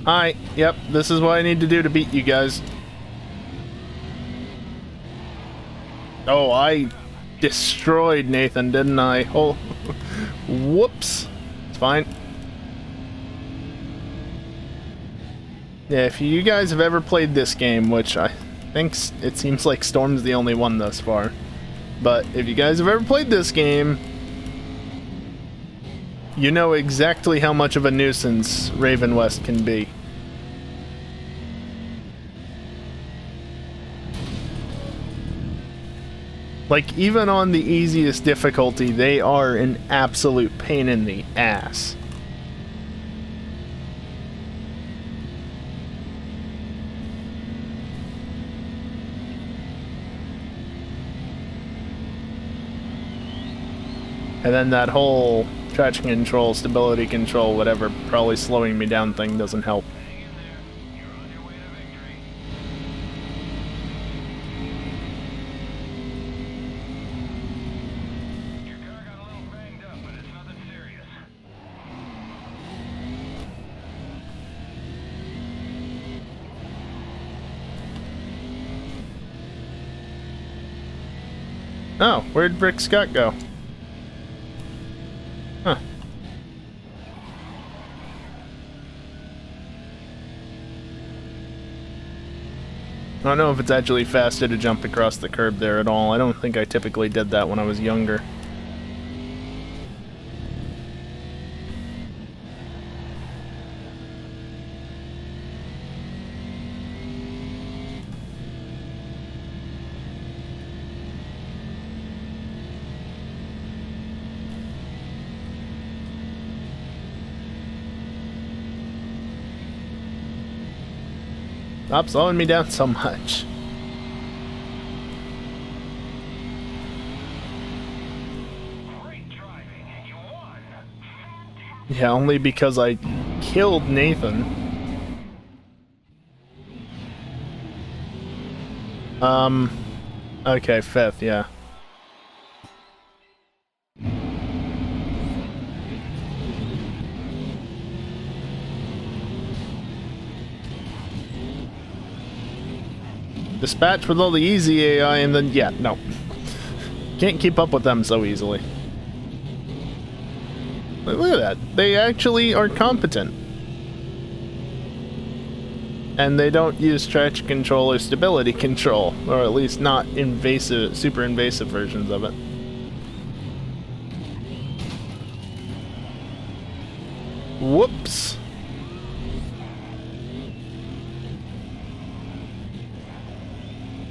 Hi, yep, this is what I need to do to beat you guys. Oh, I destroyed Nathan, didn't I? Oh, whoops. It's fine. Yeah, if you guys have ever played this game, which I think it seems like Storm's the only one thus far, but if you guys have ever played this game, you know exactly how much of a nuisance Raven West can be. Like, even on the easiest difficulty, they are an absolute pain in the ass. And then that whole traction control, stability control, whatever, probably slowing me down thing doesn't help.
Hang in there. You're on your way to victory. Your car got a little banged up, but it's nothing serious.
Oh, where'd Rick Scott go? Huh. don't know if it's actually faster to jump across the curb there at all. I don't think I typically did that when I was younger. Stop slowing me down so much.
Great driving. You won.
Yeah, only because I killed Nathan. Okay, 5th, yeah. Dispatch with all the easy AI and then, yeah, no. Can't keep up with them so easily. Look at that. They actually are competent. And they don't use traction control or stability control, or at least not invasive, super invasive versions of it. Whoops.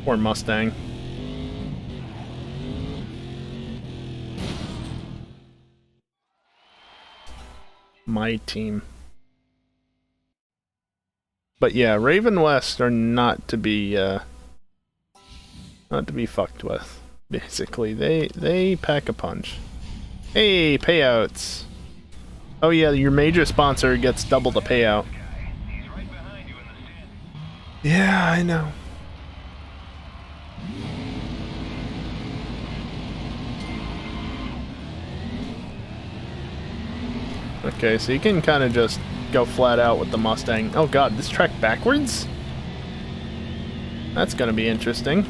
Poor Mustang. My team. But yeah, Raven West are not to be fucked with. Basically, they pack a punch. Hey, payouts. Oh yeah, your major sponsor gets double the payout.
He's right behind you in the stand.
Yeah, I know. Okay, so you can kind of just go flat out with the Mustang. Oh god, this track backwards? That's gonna be interesting.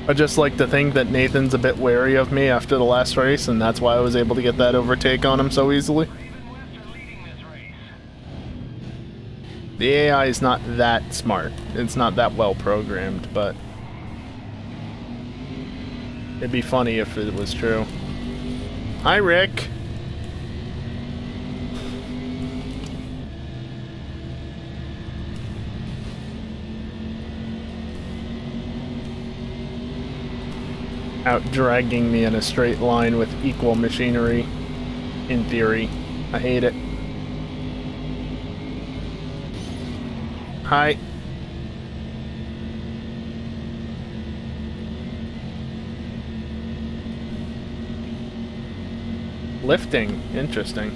I just like to think that Nathan's a bit wary of me after the last race, and that's why I was able to get that overtake on him so easily.
Raven West are leading this race.
The AI is not that smart. It's not that well programmed, but it'd be funny if it was true. Hi, Rick. Out dragging me in a straight line with equal machinery, in theory. I hate it. Hi. Lifting, interesting.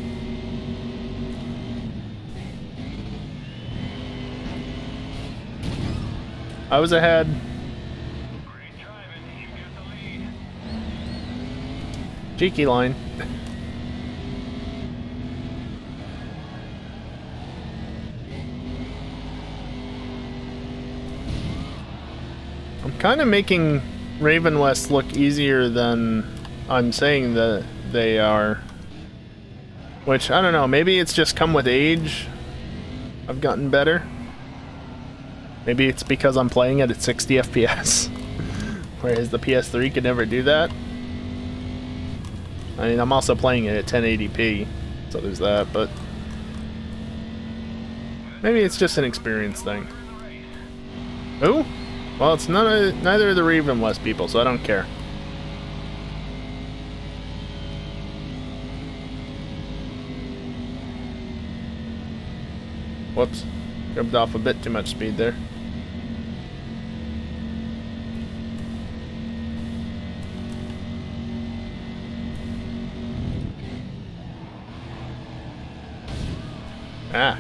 I was ahead.
Great driving. You've got the lead.
Cheeky line. I'm kind of making Raven West look easier than I'm saying that they are. Which, I don't know, maybe it's just come with age. I've gotten better. Maybe it's because I'm playing it at 60 FPS. Whereas the PS3 could never do that. I mean, I'm also playing it at 1080p, so there's that, but maybe it's just an experience thing. Who? Well, it's neither of the Raven West people, so I don't care. Whoops. Rubbed off a bit too much speed there. Ah.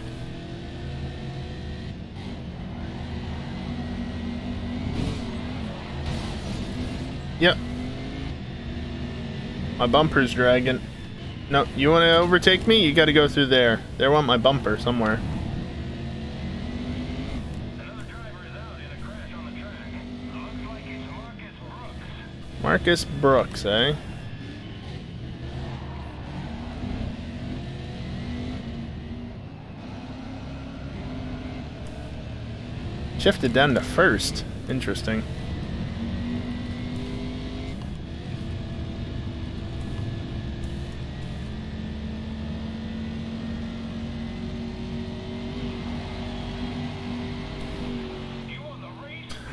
Yep. My bumper's dragging. No, you want to overtake me? You got to go through there. There went my bumper somewhere.
Another driver is out in a crash on the track. Looks like it's Marcus Brooks.
Marcus Brooks, eh? Shifted down to first. Interesting.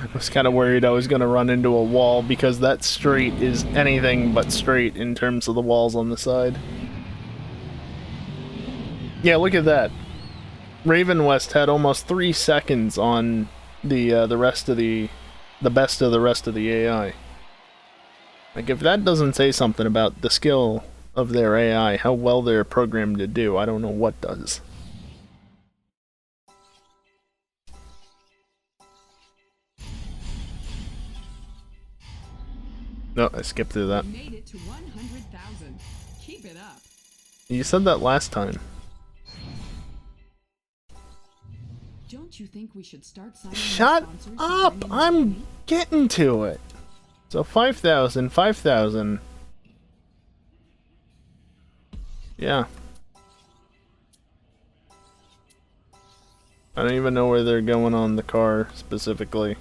I was kind of worried I was going to run into a wall because that straight is anything but straight in terms of the walls on the side. Yeah, look at that. Raven West had almost 3 seconds on the rest of the best of the rest of the AI. Like, if that doesn't say something about the skill of their AI, how well they're programmed to do, I don't know what does. No, I skipped through that.
You made it to 100,000. Keep it up.
You said that last time.
Don't you think we should start signing
Shut
sponsors
up!
for
I'm getting to it. So 5,000, 5,000. Yeah. I don't even know where they're going on the car specifically.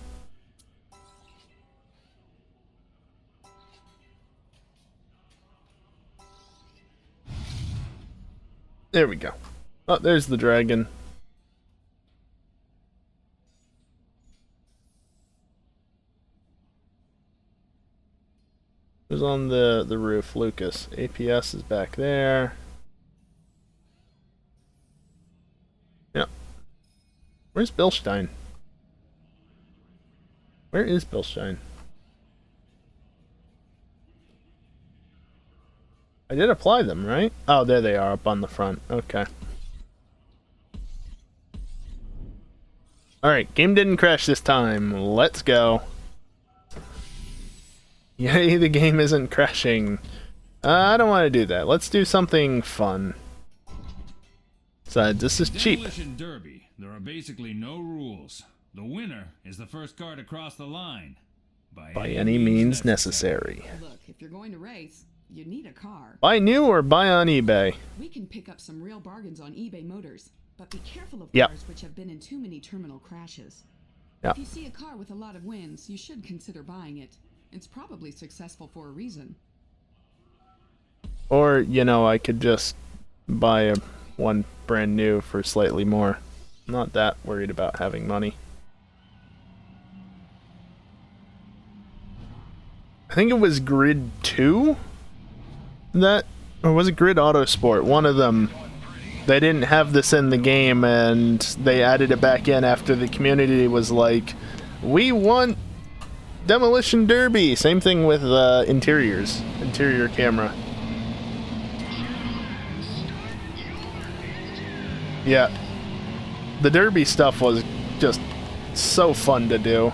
There we go. Oh, there's the dragon. Who's on the roof? Lucas. APS is back there. Yeah. Where's Bilstein? Where is Bilstein? I did apply them, right? Oh, there they are up on the front. Okay. Alright, game didn't crash this time. Let's go. Yay, the game isn't crashing. I don't want to do that. Let's do something fun. Besides, this is cheap.
Demolition Derby. There are basically no rules. The winner is the first car to cross the line.
By any means necessary.
Look, if you're going to race, you need a car.
Buy new or buy on eBay?
We can pick up some real bargains on eBay Motors, but be careful of
Yep.
cars which have been in too many terminal crashes.
Yep.
If you see a car with a lot of wins, you should consider buying it. It's probably successful for a reason.
Or, you know, I could just buy one brand new for slightly more. I'm not that worried about having money. I think it was Grid 2? That, or was it Grid Autosport? One of them. They didn't have this in the game and they added it back in after the community was like, we want Demolition Derby. Same thing with interiors. Interior camera. Yeah. The Derby stuff was just so fun to do.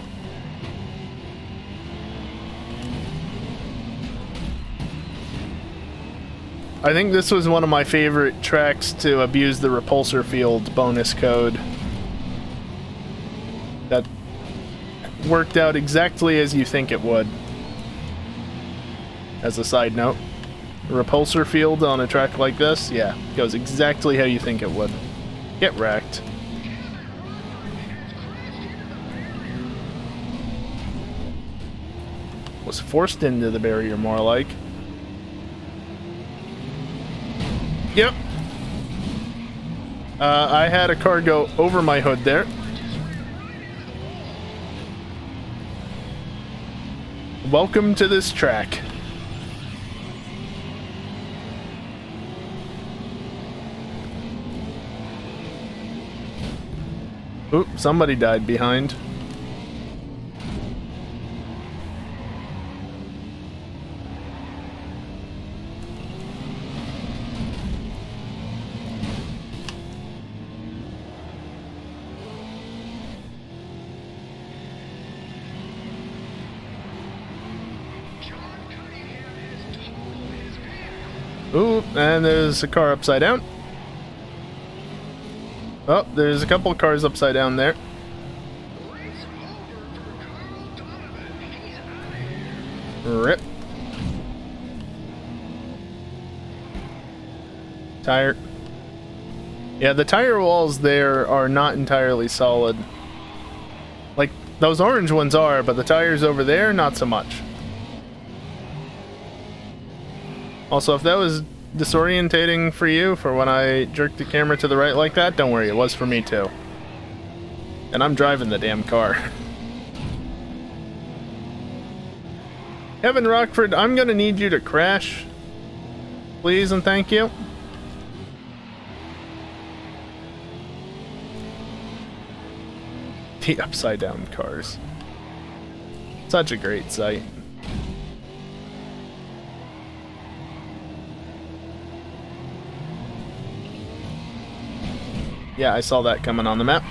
I think this was one of my favorite tracks to abuse the repulsor field bonus code. That worked out exactly as you think it would. As a side note, a repulsor field on a track like this, yeah, goes exactly how you think it would. Get wrecked. Was forced into the barrier, more like. Yep. I had a car go over my hood there. Welcome to this track. Oop, somebody died behind. Ooh, and there's a car upside down. Oh, there's a couple of cars upside down there. Rip. Tire. Yeah, the tire walls there are not entirely solid. Like, those orange ones are, but the tires over there, not so much. Also, if that was disorientating for you for when I jerked the camera to the right like that, don't worry, it was for me too. And I'm driving the damn car. Kevin Rockford, I'm gonna need you to crash. Please and thank you. The upside down cars. Such a great sight. Yeah, I saw that coming on the map.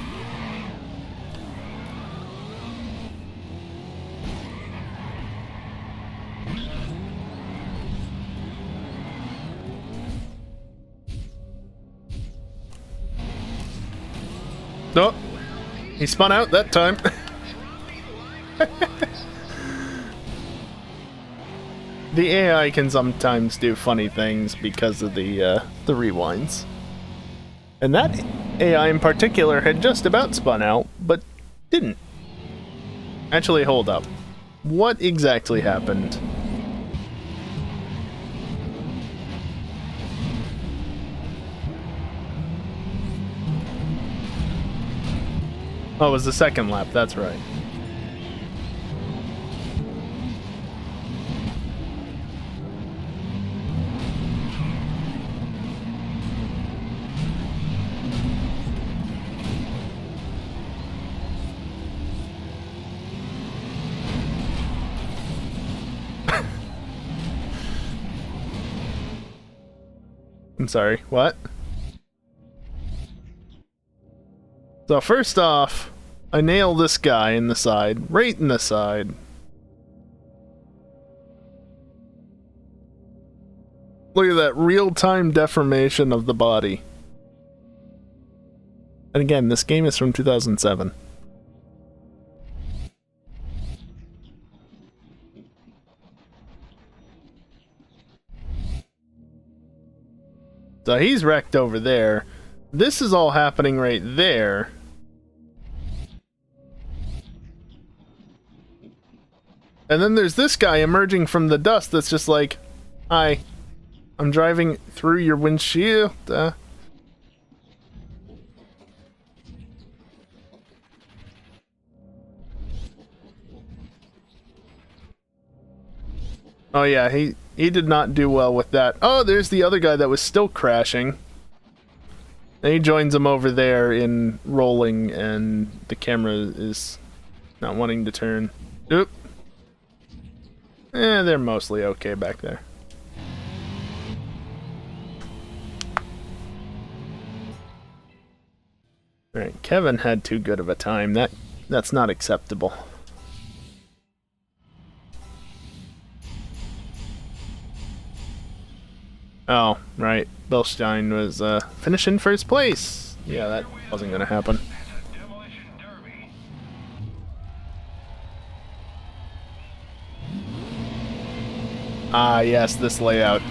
Oh, he spun out that time. The AI can sometimes do funny things because of the rewinds. And that AI in particular had just about spun out, but didn't. Actually, hold up. What exactly happened? Oh, it was the second lap, that's right. I'm sorry, what? So first off, I nail this guy in the side, right in the side. Look at that real-time deformation of the body. And again, this game is from 2007. So he's wrecked over there. This is all happening right there. And then there's this guy emerging from the dust that's just like, hi, I'm driving through your windshield. Oh yeah, he did not do well with that. Oh, there's the other guy that was still crashing. And he joins him over there in rolling, and the camera is not wanting to turn. Oop. They're mostly okay back there. Alright, Kevin had too good of a time. That's not acceptable. Oh, right. Belstein was finishing first place. Yeah, that wasn't gonna happen. Ah, yes, this layout.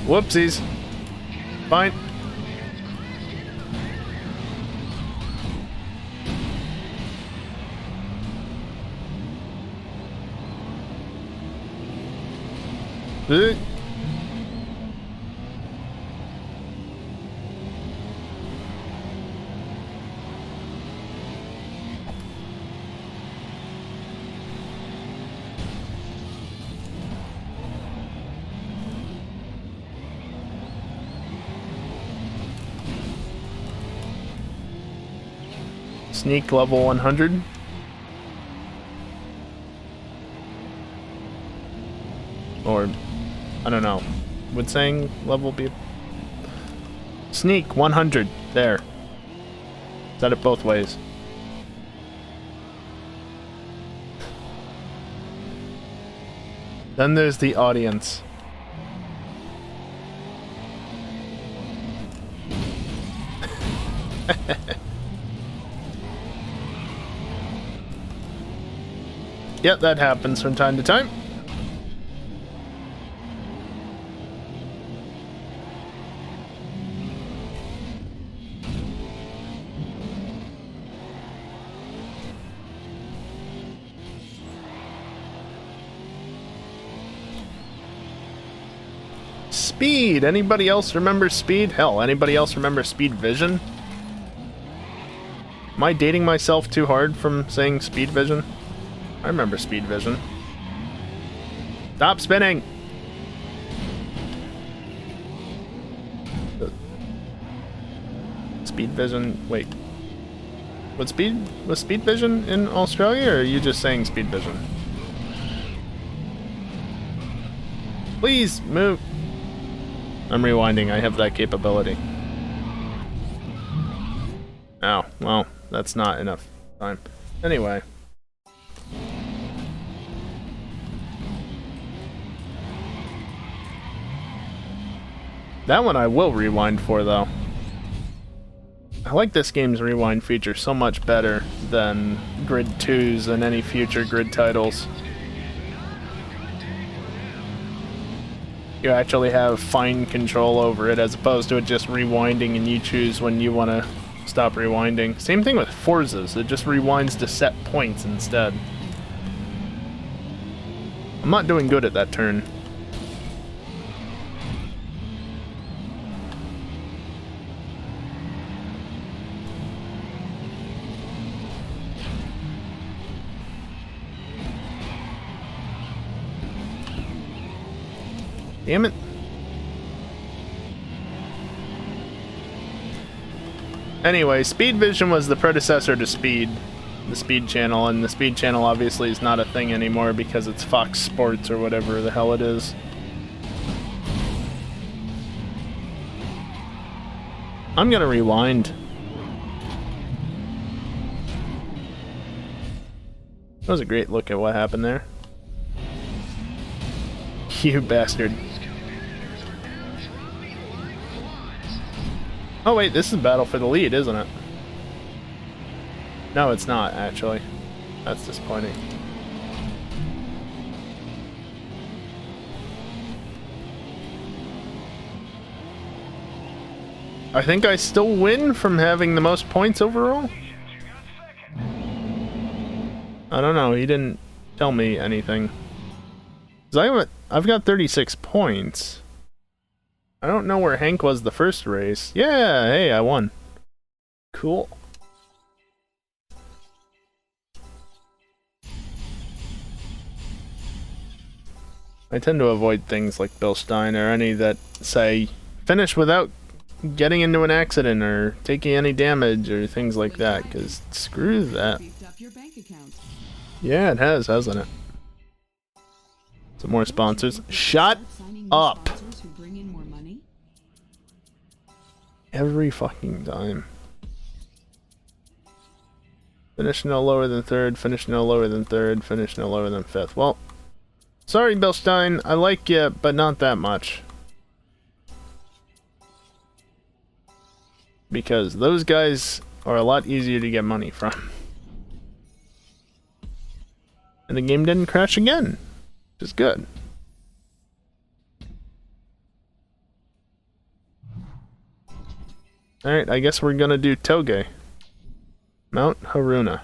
Whoopsies. Fine. Sneak level 100. Or, I don't know. Would saying level be... Sneak 100. There. Set it both ways. Then there's the audience. Yep, that happens from time to time. Speed! Anybody else remember Speed? Hell, anybody else remember Speed Vision? Am I dating myself too hard from saying Speed Vision? I remember Speed Vision. Stop spinning! Speed Vision, wait. Was Speed Vision in Australia, or are you just saying Speed Vision? Please, move! I'm rewinding, I have that capability. Oh, well, that's not enough time. Anyway. That one I will rewind for, though. I like this game's rewind feature so much better than Grid 2's and any future Grid titles. You actually have fine control over it as opposed to it just rewinding and you choose when you want to stop rewinding. Same thing with Forza's, it just rewinds to set points instead. I'm not doing good at that turn. Damn it. Anyway, Speed Vision was the predecessor to Speed, the Speed Channel, and the Speed Channel obviously is not a thing anymore because it's Fox Sports or whatever the hell it is. I'm gonna rewind. That was a great look at what happened there. You bastard. Oh wait, this is Battle for the Lead, isn't it? No, it's not, actually. That's disappointing. I think I still win from having the most points overall? I don't know, he didn't tell me anything. 'Cause I've got 36 points. I don't know where Hank was the first race. Yeah, hey, I won. Cool. I tend to avoid things like Bill Stein or any that say finish without getting into an accident or taking any damage or things like that, because screw that. Yeah, it has, hasn't it? Some more sponsors. Shut up! Every fucking time. Finish no lower than third, finish no lower than third, finish no lower than fifth. Well, sorry Bill Stein, I like you, but not that much. Because those guys are a lot easier to get money from. And the game didn't crash again, which is good. Alright, I guess we're gonna do Toge. Mount Haruna.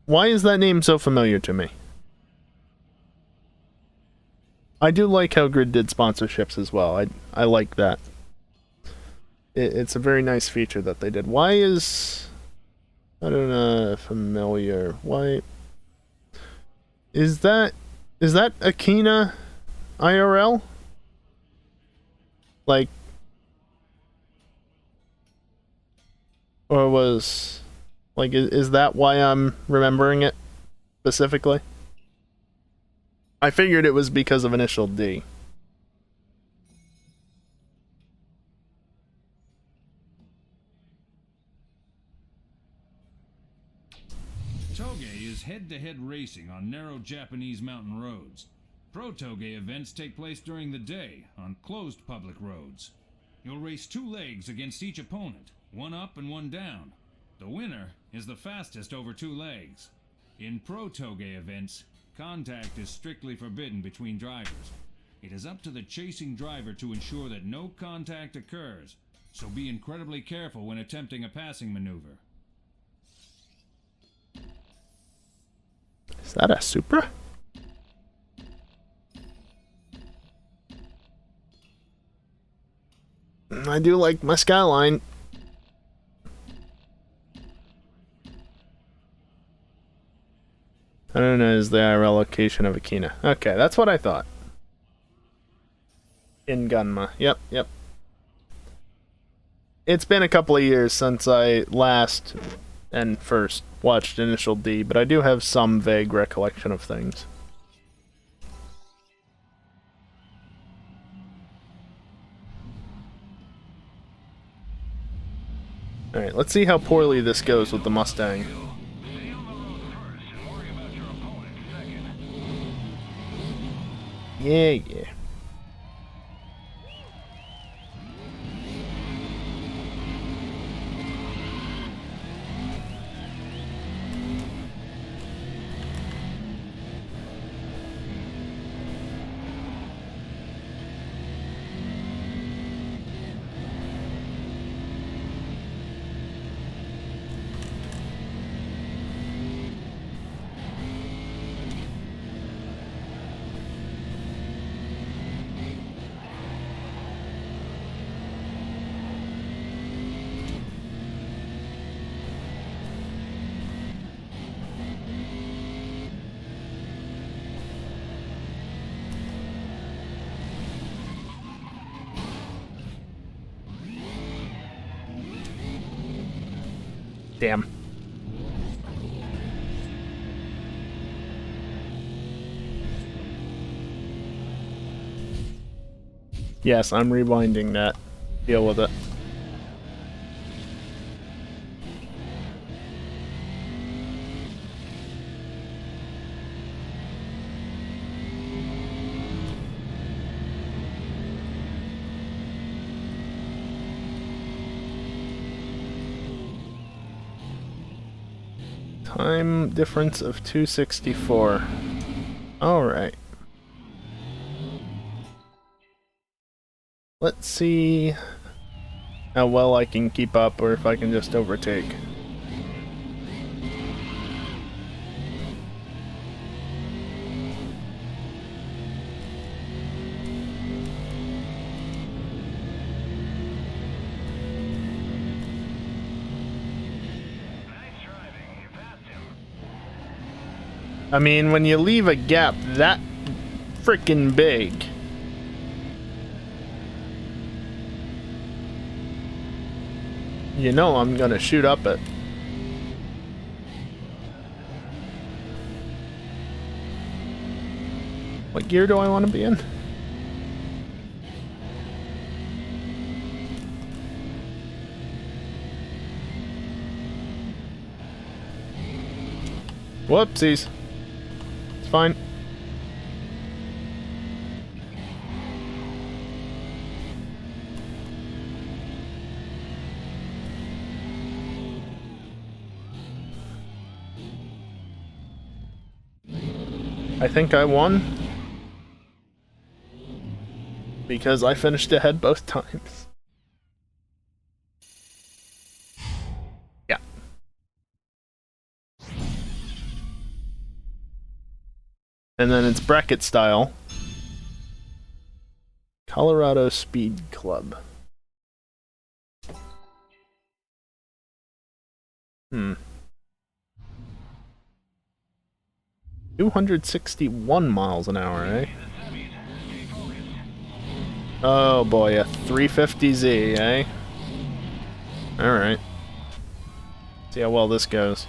Why is that name so familiar to me? I do like how Grid did sponsorships as well. I like that. It's a very nice feature that they did. Why is... I don't know, familiar. Why... Is that Akina IRL? Like... Or was... Like, is that why I'm remembering it specifically? I figured it was because of initial D.
Toge is head-to-head racing on narrow Japanese mountain roads. Pro Toge events take place during the day on closed public roads. You'll race 2 legs against each opponent, one up and one down. The winner is the fastest over 2 legs. In Pro Toge events, contact is strictly forbidden between drivers. It is up to the chasing driver to ensure that no contact occurs, so be incredibly careful when attempting a passing maneuver.
Is that a Supra? I do like my Skyline. I don't know, is the IRL location of Akina. Okay, that's what I thought. In Gunma. Yep. It's been a couple of years since I last and first watched Initial D, but I do have some vague recollection of things. Alright, let's see how poorly this goes with the Mustang.
Stay on the road first and worry about your opponent second.
Yeah. Damn. Yes, I'm rewinding that. Deal with it. Time difference of 264. Alright. Let's see how well I can keep up or if I can just overtake. I mean, when you leave a gap that freaking big, you know I'm gonna shoot up it. What gear do I want to be in? Whoopsies. It's fine. I think I won because I finished ahead both times. Yeah. And then it's bracket style. Colorado Speed Club. 261 miles an hour, eh? Oh boy, a 350Z, eh? Alright. See how well this goes.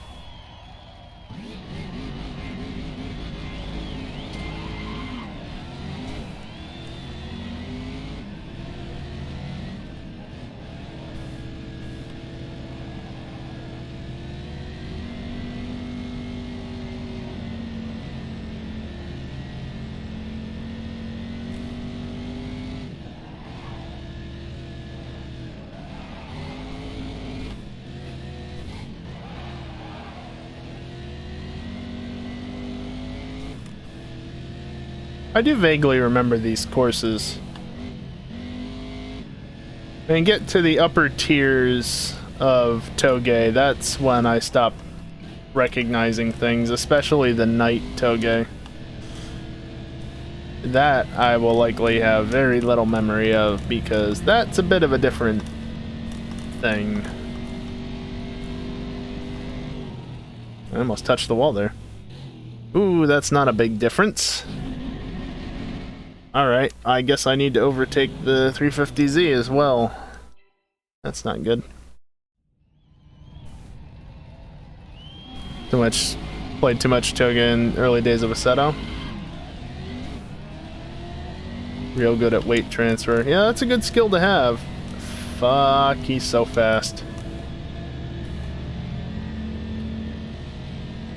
I do vaguely remember these courses. When you get to the upper tiers of Toge, that's when I stop recognizing things, especially the night Toge. That I will likely have very little memory of because that's a bit of a different thing. I almost touched the wall there. Ooh, that's not a big difference. Alright, I guess I need to overtake the 350Z as well. That's not good. Played too much Toga in early days of Assetto. Real good at weight transfer. Yeah, that's a good skill to have. Fuck, he's so fast.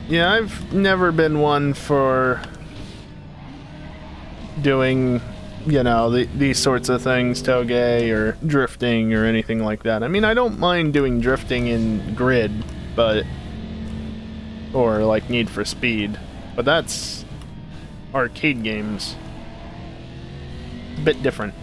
Yeah, I've never been one for doing, you know, these sorts of things, Toge or drifting or anything like that. I mean, I don't mind doing drifting in Grid, but or like Need for Speed, but that's arcade games. A bit different.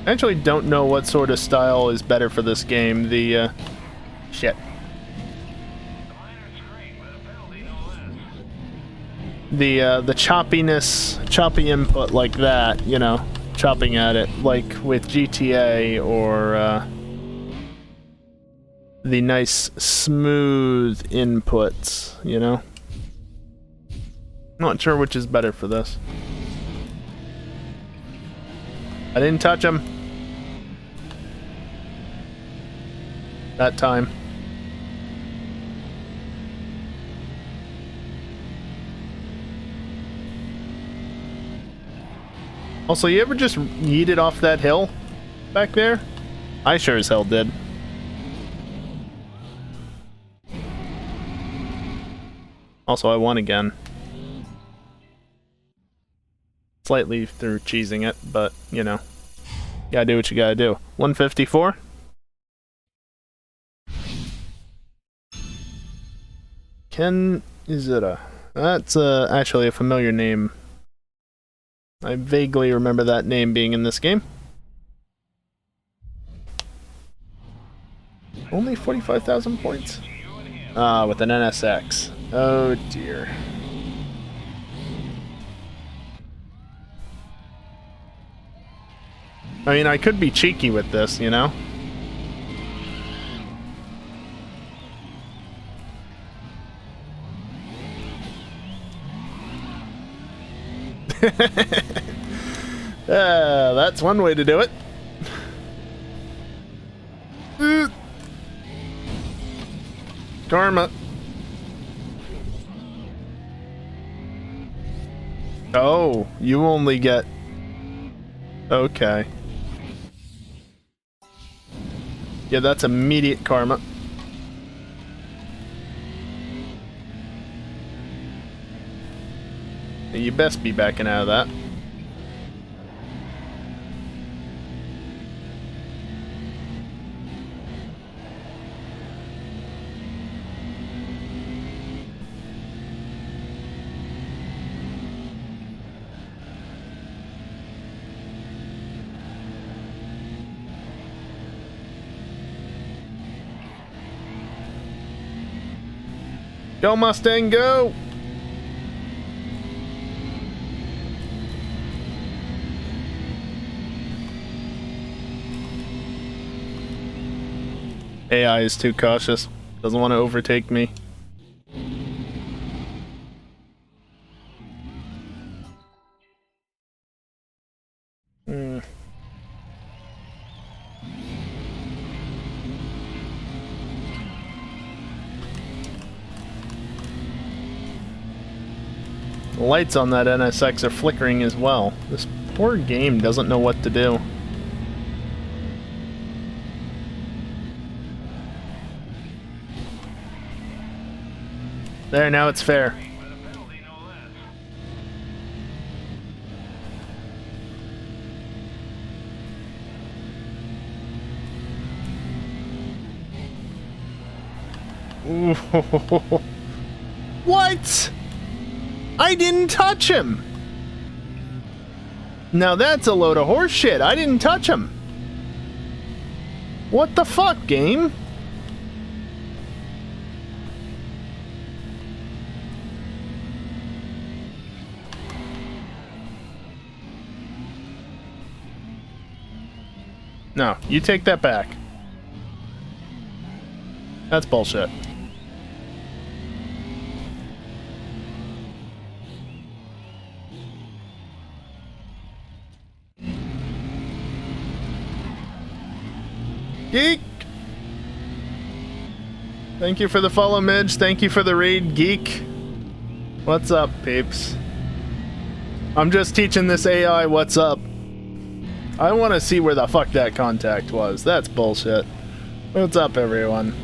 I actually don't know what sort of style is better for this game. The, shit. The choppiness, choppy input like that, you know, chopping at it, like with GTA, or, the nice, smooth inputs, you know? Not sure which is better for this. I didn't touch him. That time. Also, you ever just yeeted off that hill back there? I sure as hell did. Also, I won again. Slightly through cheesing it, but, you know. Gotta do what you gotta do. 154? Ken Izura. That's actually a familiar name. I vaguely remember that name being in this game. Only 45,000 points? Ah, with an NSX. Oh dear. I mean, I could be cheeky with this, you know? That's one way to do it. Karma. Oh, you only get... Okay. Yeah, that's immediate karma. You best be backing out of that. Go Mustang, go! AI is too cautious. Doesn't want to overtake me. The lights on that NSX are flickering as well. This poor game doesn't know what to do. There, now it's fair. What? I didn't touch him. Now that's a load of horse shit. I didn't touch him. What the fuck, game? No, you take that back. That's bullshit. Geek! Thank you for the follow, Midge. Thank you for the raid, Geek. What's up, peeps? I'm just teaching this AI what's up. I want to see where the fuck that contact was. That's bullshit. What's up, everyone?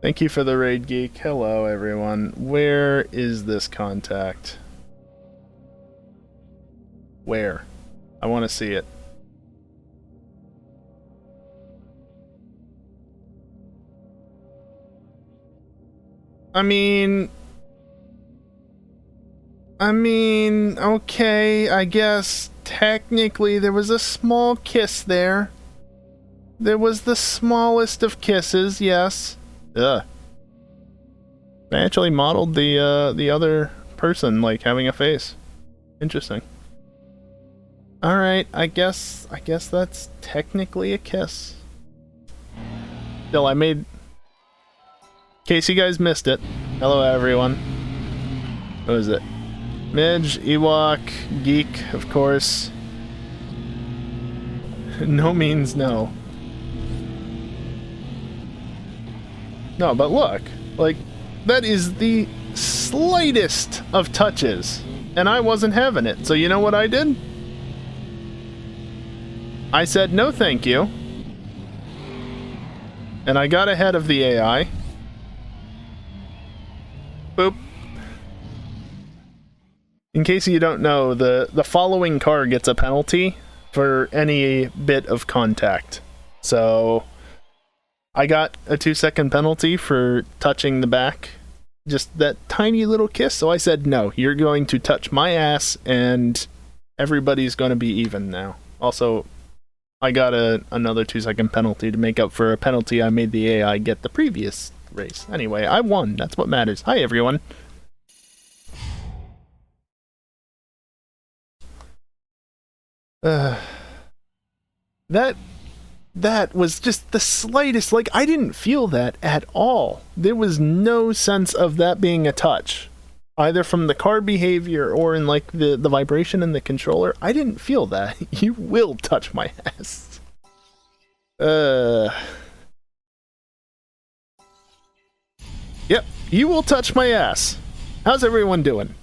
Thank you for the raid, Geek. Hello, everyone. Where is this contact? Where? I want to see it. I mean, okay, I guess technically there was a small kiss there. There was the smallest of kisses, yes. Ugh. I actually modeled the other person, like, having a face. Interesting. Alright, I guess that's technically a kiss. Still, I made... In case you guys missed it. Hello, everyone. What is it? Midge, Ewok, Geek, of course. No means no. No, but look. Like, that is the slightest of touches. And I wasn't having it. So you know what I did? I said no thank you. And I got ahead of the AI. Boop. In case you don't know, the following car gets a penalty for any bit of contact. So I got a 2-second penalty for touching the back. Just that tiny little kiss. So I said, no, you're going to touch my ass and everybody's going to be even now. Also, I got another 2-second penalty to make up for a penalty I made the AI get the previous race. Anyway, I won. That's what matters. Hi, everyone. That was just the slightest, like, I didn't feel that at all. There was no sense of that being a touch. Either from the car behavior or in, like, the vibration in the controller. I didn't feel that. You will touch my ass. Yep, you will touch my ass. How's everyone doing?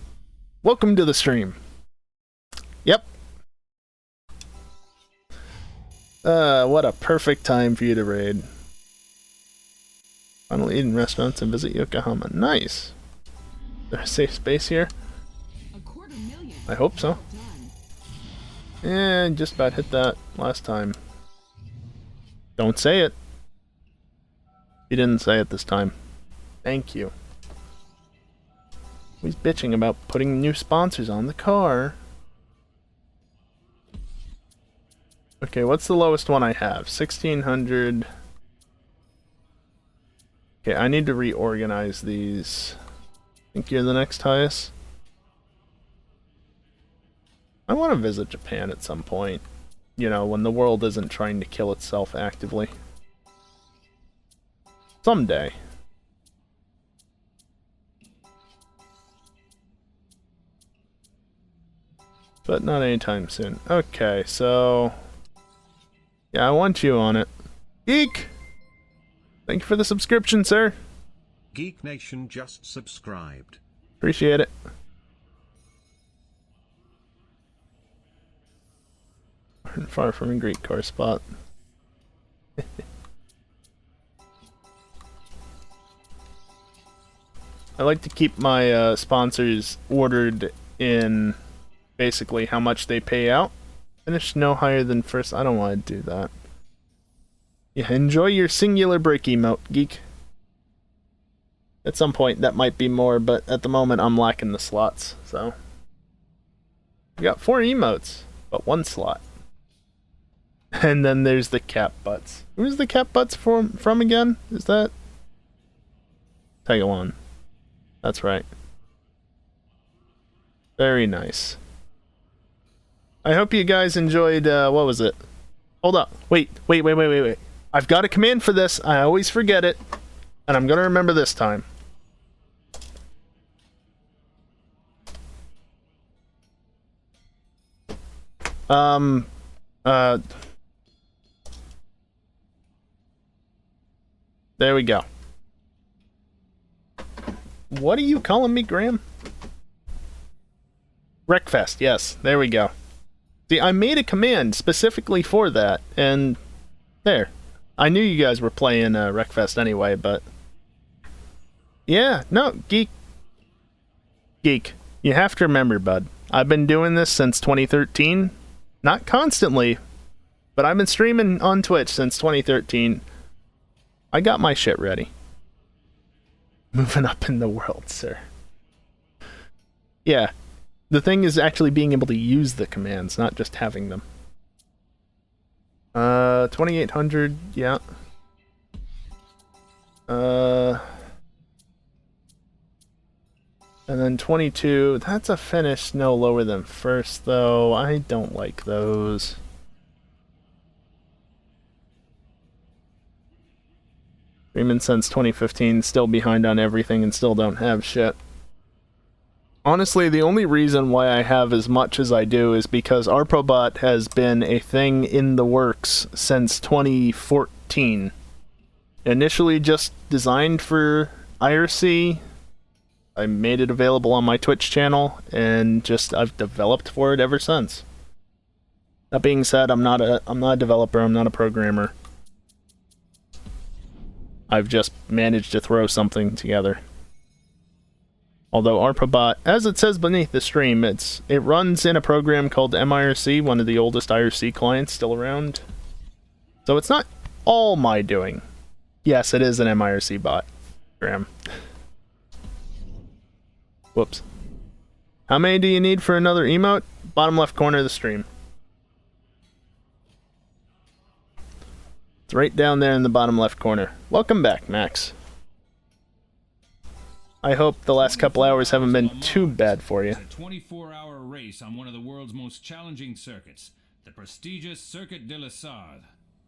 Welcome to the stream. Yep. What a perfect time for you to raid. Finally eat in restaurants and visit Yokohama. Nice. Is there a safe space here? I hope so. And just about hit that last time. Don't say it. You didn't say it this time. Thank you. He's bitching about putting new sponsors on the car. Okay, what's the lowest one I have? 1600. Okay, I need to reorganize these. Think you're the next highest? I want to visit Japan at some point. You know, when the world isn't trying to kill itself actively. Someday. But not anytime soon. Okay, so... yeah, I want you on it. Geek! Thank you for the subscription, sir.
Geek Nation just subscribed.
Appreciate it. Far from a Greek car spot. I like to keep my sponsors ordered in basically how much they pay out. Finish no higher than first. I don't want to do that. Yeah, enjoy your singular break emote, geek. At some point that might be more, but at the moment I'm lacking the slots, so. We got 4 emotes, but 1 slot. And then there's the cap butts. Who's the cap butts from again? Is that Taiwan? That's right. Very nice. I hope you guys enjoyed, what was it? Hold up. Wait. I've got a command for this. I always forget it. And I'm gonna remember this time. There we go. What are you calling me, Graham? Wreckfest, yes. There we go. See, I made a command specifically for that, and there. I knew you guys were playing Wreckfest anyway, but... Yeah, no, Geek. You have to remember, bud. I've been doing this since 2013. Not constantly, but I've been streaming on Twitch since 2013. I got my shit ready. Moving up in the world, sir. Yeah. The thing is actually being able to use the commands, not just having them. 2800, yeah. And then 22, that's a finish no lower than first, though. I don't like those. Streaming since 2015, still behind on everything and still don't have shit. Honestly, the only reason why I have as much as I do is because ArproBot has been a thing in the works since 2014. Initially just designed for IRC. I made it available on my Twitch channel, and just I've developed for it ever since. That being said, I'm not a developer, I'm not a programmer. I've just managed to throw something together. Although ArproBot, as it says beneath the stream, it runs in a program called MIRC, one of the oldest IRC clients still around. So it's not all my doing. Yes, it is an MIRC bot, Graham. Whoops. How many do you need for another emote? Bottom left corner of the stream. It's right down there in the bottom left corner. Welcome back, Max. I hope the last couple hours haven't been too bad for you.
It's a 24-hour race on one of the world's most challenging circuits, the prestigious Circuit de la Sarthe.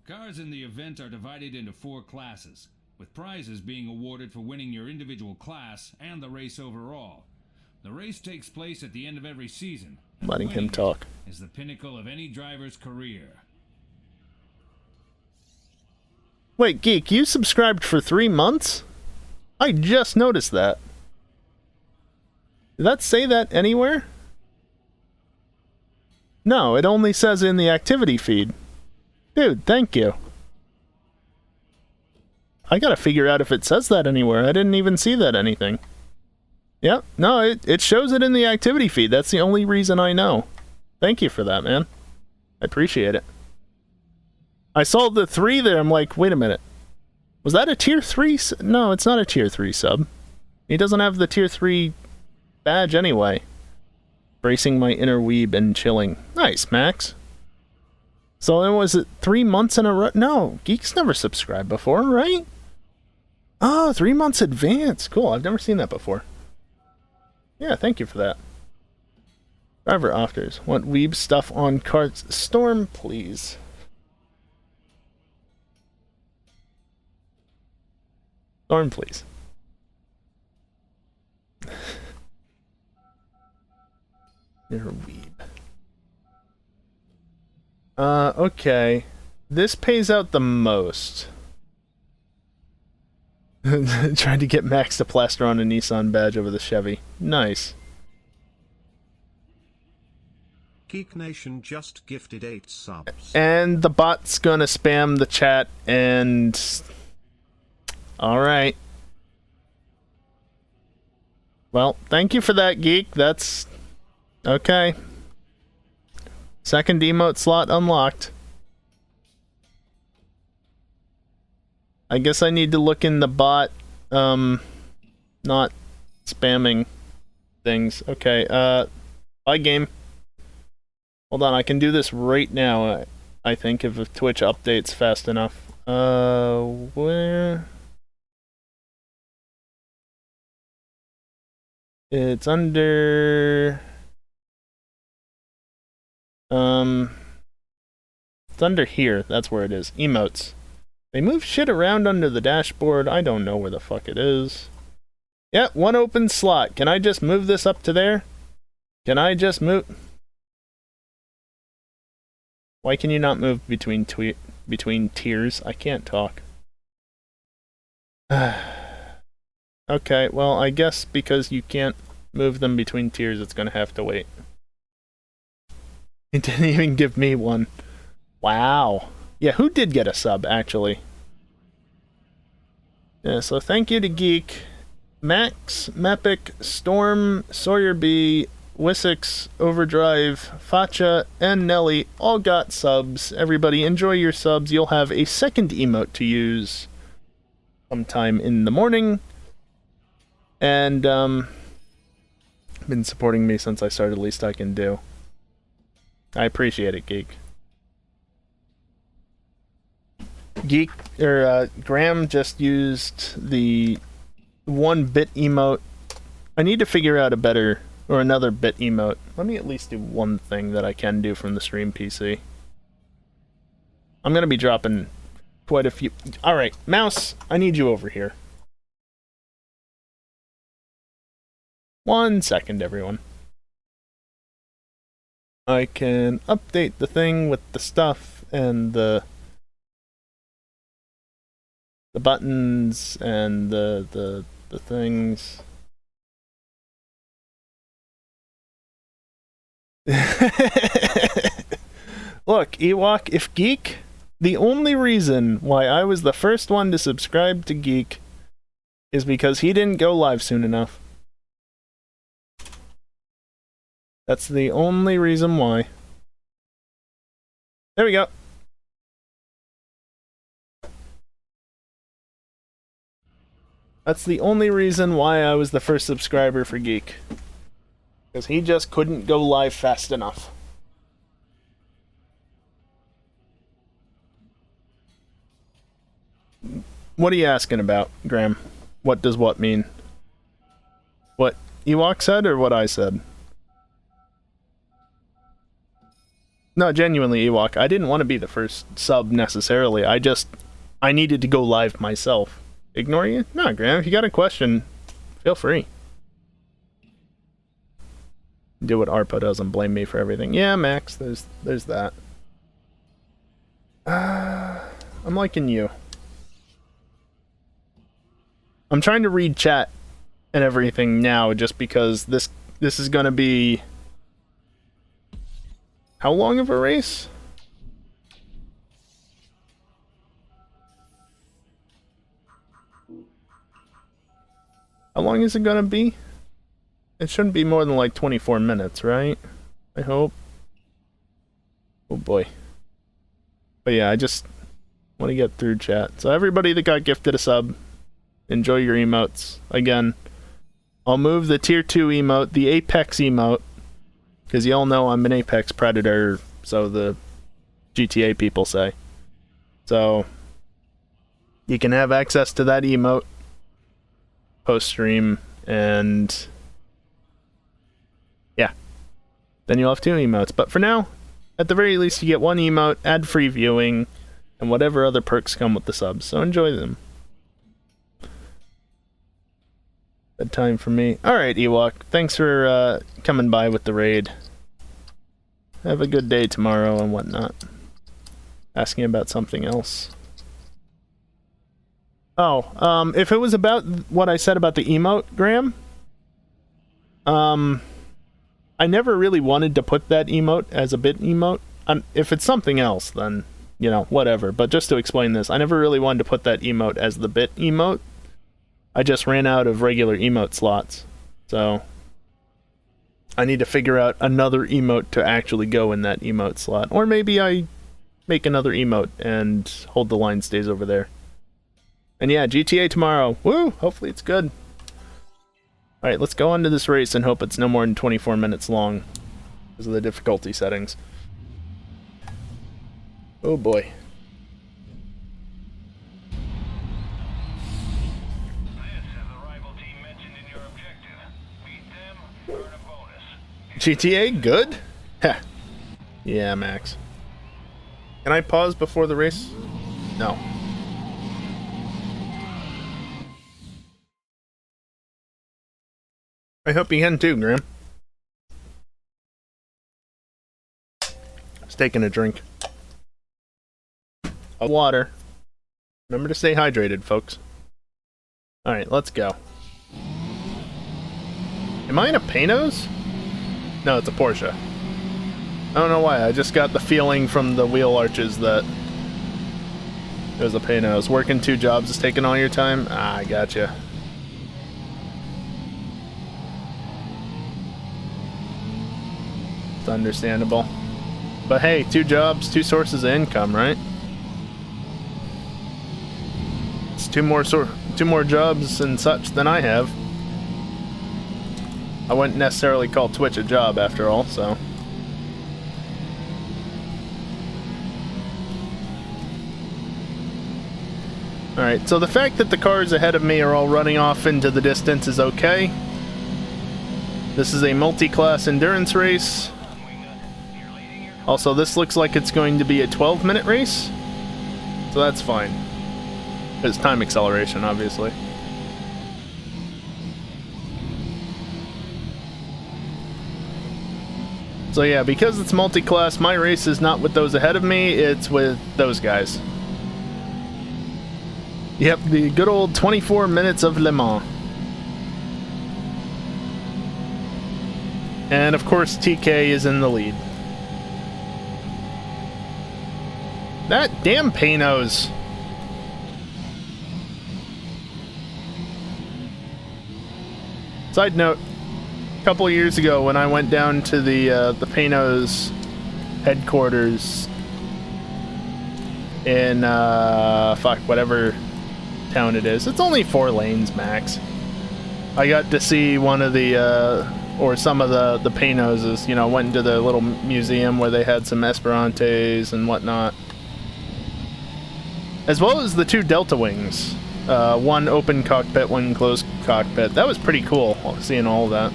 Cars in the event are divided into 4 classes, with prizes being awarded for winning your individual class and the race overall. The race takes place at the end of every season.
Letting him talk.
Is the pinnacle of any driver's career.
Wait, Geek, you subscribed for 3 months? I just noticed that. Did that say that anywhere? No, it only says in the activity feed. Dude, thank you. I gotta figure out if it says that anywhere. I didn't even see that anything. Yep, no, it shows it in the activity feed. That's the only reason I know. Thank you for that, man. I appreciate it. I saw the 3 there, I'm like, wait a minute. Was that a tier 3? No, it's not a tier 3 sub. He doesn't have the tier 3 badge anyway. Bracing my inner weeb and chilling. Nice, Max. So then was it 3 months in a row? No, Geek's never subscribed before, right? Oh, 3 months advance. Cool, I've never seen that before. Yeah, thank you for that. Driver offers. Want weeb stuff on carts? Storm, please. Storm, please. You're a weeb. Okay. This pays out the most. Trying to get Max to plaster on a Nissan badge over the Chevy. Nice.
Geek Nation just gifted 8 subs.
And the bot's gonna spam the chat and... Alright. Well, thank you for that, Geek. That's... okay. Second emote slot unlocked. I guess I need to look in the bot, not spamming things. Okay, bye game. Hold on, I can do this right now, I think, if Twitch updates fast enough. Where? It's under... It's under here, that's where it is. Emotes. They move shit around under the dashboard. I don't know where the fuck it is. Yeah, one open slot. Can I just move this up to there? Can I just move... Why can you not move between tiers? I can't talk. Okay, well, I guess because you can't move them between tiers, it's gonna have to wait. It didn't even give me one. Wow. Yeah, who did get a sub, actually? Yeah, so thank you to Geek, Max, Mepic, Storm, Sawyer B, Wissix, Overdrive, Facha, and Nelly all got subs. Everybody enjoy your subs. You'll have a second emote to use sometime in the morning. And, been supporting me since I started, least I can do. I appreciate it, Geek. Graham just used the 1-bit emote. I need to figure out a better, or another bit emote. Let me at least do one thing that I can do from the stream PC. I'm gonna be dropping quite a few... Alright, Mouse, I need you over here. 1 second, everyone. I can update the thing with the stuff and the buttons and the things. Look, Ewok, if Geek, the only reason why I was the first one to subscribe to Geek is because he didn't go live soon enough. That's the only reason why. There we go. That's the only reason why I was the first subscriber for Geek. Because he just couldn't go live fast enough. What are you asking about, Graham? What does what mean? What Ewok said or what I said? No, genuinely, Ewok, I didn't want to be the first sub necessarily. I needed to go live myself. Ignore you? No, Graham, if you got a question, feel free. Do what Arpa does and blame me for everything. Yeah, Max, there's that. I'm liking you. I'm trying to read chat and everything now just because this is gonna be... How long of a race? How long is it gonna be? It shouldn't be more than like 24 minutes, right? I hope. Oh boy. But yeah, I just want to get through chat. So everybody that got gifted a sub, enjoy your emotes. Again, I'll move the tier 2 emote, the Apex emote, because you all know I'm an Apex Predator, so the GTA people say. So, you can have access to that emote post-stream, and yeah. Then you'll have 2 emotes. But for now, at the very least, you get 1 emote, ad-free viewing, and whatever other perks come with the subs. So enjoy them. Good time for me. Alright, Ewok. Thanks for coming by with the raid. Have a good day tomorrow and whatnot. Asking about something else. Oh, if it was about what I said about the emote, Graham, I never really wanted to put that emote as a bit emote. If it's something else, then, you know, whatever. But just to explain this, I never really wanted to put that emote as the bit emote. I just ran out of regular emote slots. So, I need to figure out another emote to actually go in that emote slot. Or maybe I make another emote and hold the line stays over there. And yeah, GTA tomorrow. Woo! Hopefully it's good. Alright, let's go on to this race and hope it's no more than 24 minutes long because of the difficulty settings. Oh boy. GTA, good? Heh. Yeah, Max. Can I pause before the race? No. I hope you can too, Graham. Just taking a drink of water. Remember to stay hydrated, folks. Alright, let's go. Am I in a Panos? No, it's a Porsche. I don't know why, I just got the feeling from the wheel arches that it was a Panos. Working 2 jobs is taking all your time? Ah, I gotcha. It's understandable. But hey, 2 jobs, 2 sources of income, right? It's 2 more jobs and such than I have. I wouldn't necessarily call Twitch a job after all, so. Alright, so the fact that the cars ahead of me are all running off into the distance is okay. This is a multi-class endurance race. Also, this looks like it's going to be a 12-minute race. So that's fine. It's time acceleration, obviously. So yeah, because it's multi-class, my race is not with those ahead of me, it's with those guys. Yep, the good old 24 minutes of Le Mans. And of course TK is in the lead. That damn Panos. Side note, a couple of years ago when I went down to the Panos headquarters in whatever town it is. It's only 4 lanes max. I got to see one of the or some of the Panoses, you know, went into the little museum where they had some Esperantes and whatnot. As well as the 2 Delta Wings. One open cockpit, one closed cockpit. That was pretty cool, seeing all of that.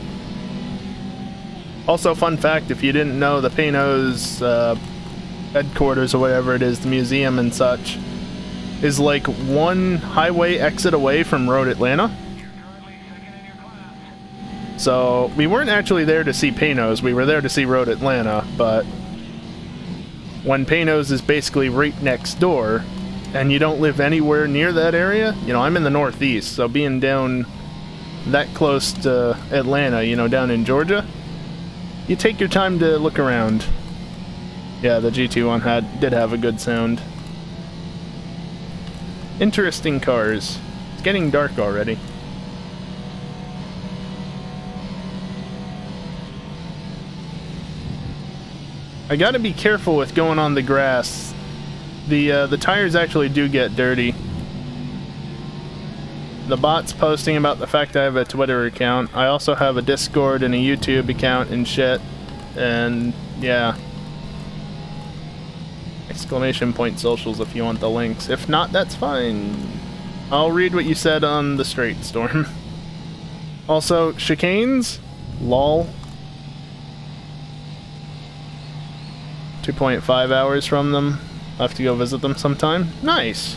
Also, fun fact, if you didn't know, the Panos headquarters or whatever it is, the museum and such, is like 1 highway exit away from Road Atlanta. So, we weren't actually there to see Panos, we were there to see Road Atlanta, but when Panos is basically right next door, and you don't live anywhere near that area, you know, I'm in the Northeast, so being down that close to Atlanta, you know, down in Georgia, you take your time to look around. Yeah, the GT1 did have a good sound. Interesting cars. It's getting dark already. I gotta be careful with going on the grass. The tires actually do get dirty. The bot's posting about the fact I have a Twitter account. I also have a Discord and a YouTube account and shit. And yeah. Exclamation point socials if you want the links. If not, that's fine. I'll read what you said on the straight, Storm. Also, chicanes? Lol. 2.5 hours from them. I'll have to go visit them sometime. Nice.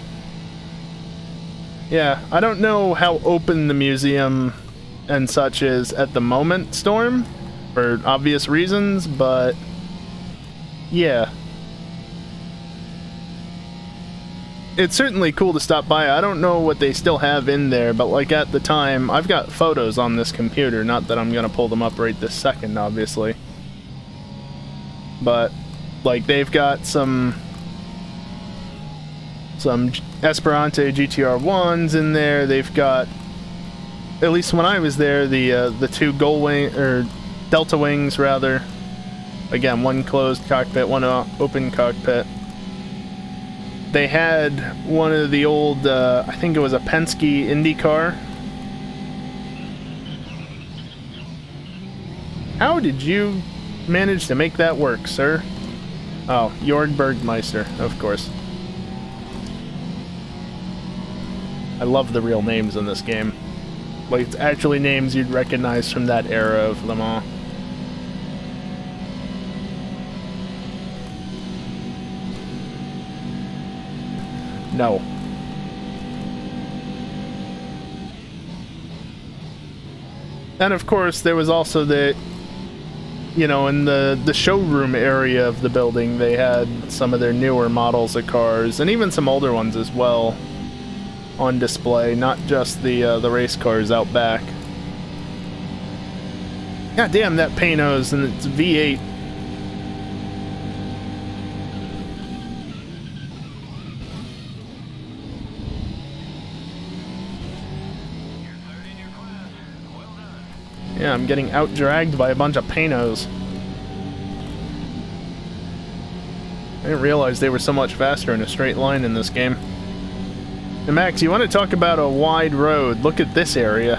Yeah, I don't know how open the museum and such is at the moment, Storm, for obvious reasons, but yeah. It's certainly cool to stop by. I don't know what they still have in there, but like at the time, I've got photos on this computer, not that I'm gonna pull them up right this second, obviously. But, like, they've got some Esperante GTR 1s in there. They've got, at least when I was there, the 2 Gullwing, or Delta Wings, rather. Again, one closed cockpit, one open cockpit. They had one of the old, I think it was a Penske Indy car. How did you manage to make that work, sir? Oh, Jorg Bergmeister, of course. I love the real names in this game. Like, it's actually names you'd recognize from that era of Le Mans. No. And of course, there was also the, you know, in the showroom area of the building, they had some of their newer models of cars, and even some older ones as well, on display, not just the race cars out back. God damn, that Panos, and it's V8. Yeah, I'm getting out-dragged by a bunch of Panos. I didn't realize they were so much faster in a straight line in this game. And Max, you want to talk about a wide road? Look at this area.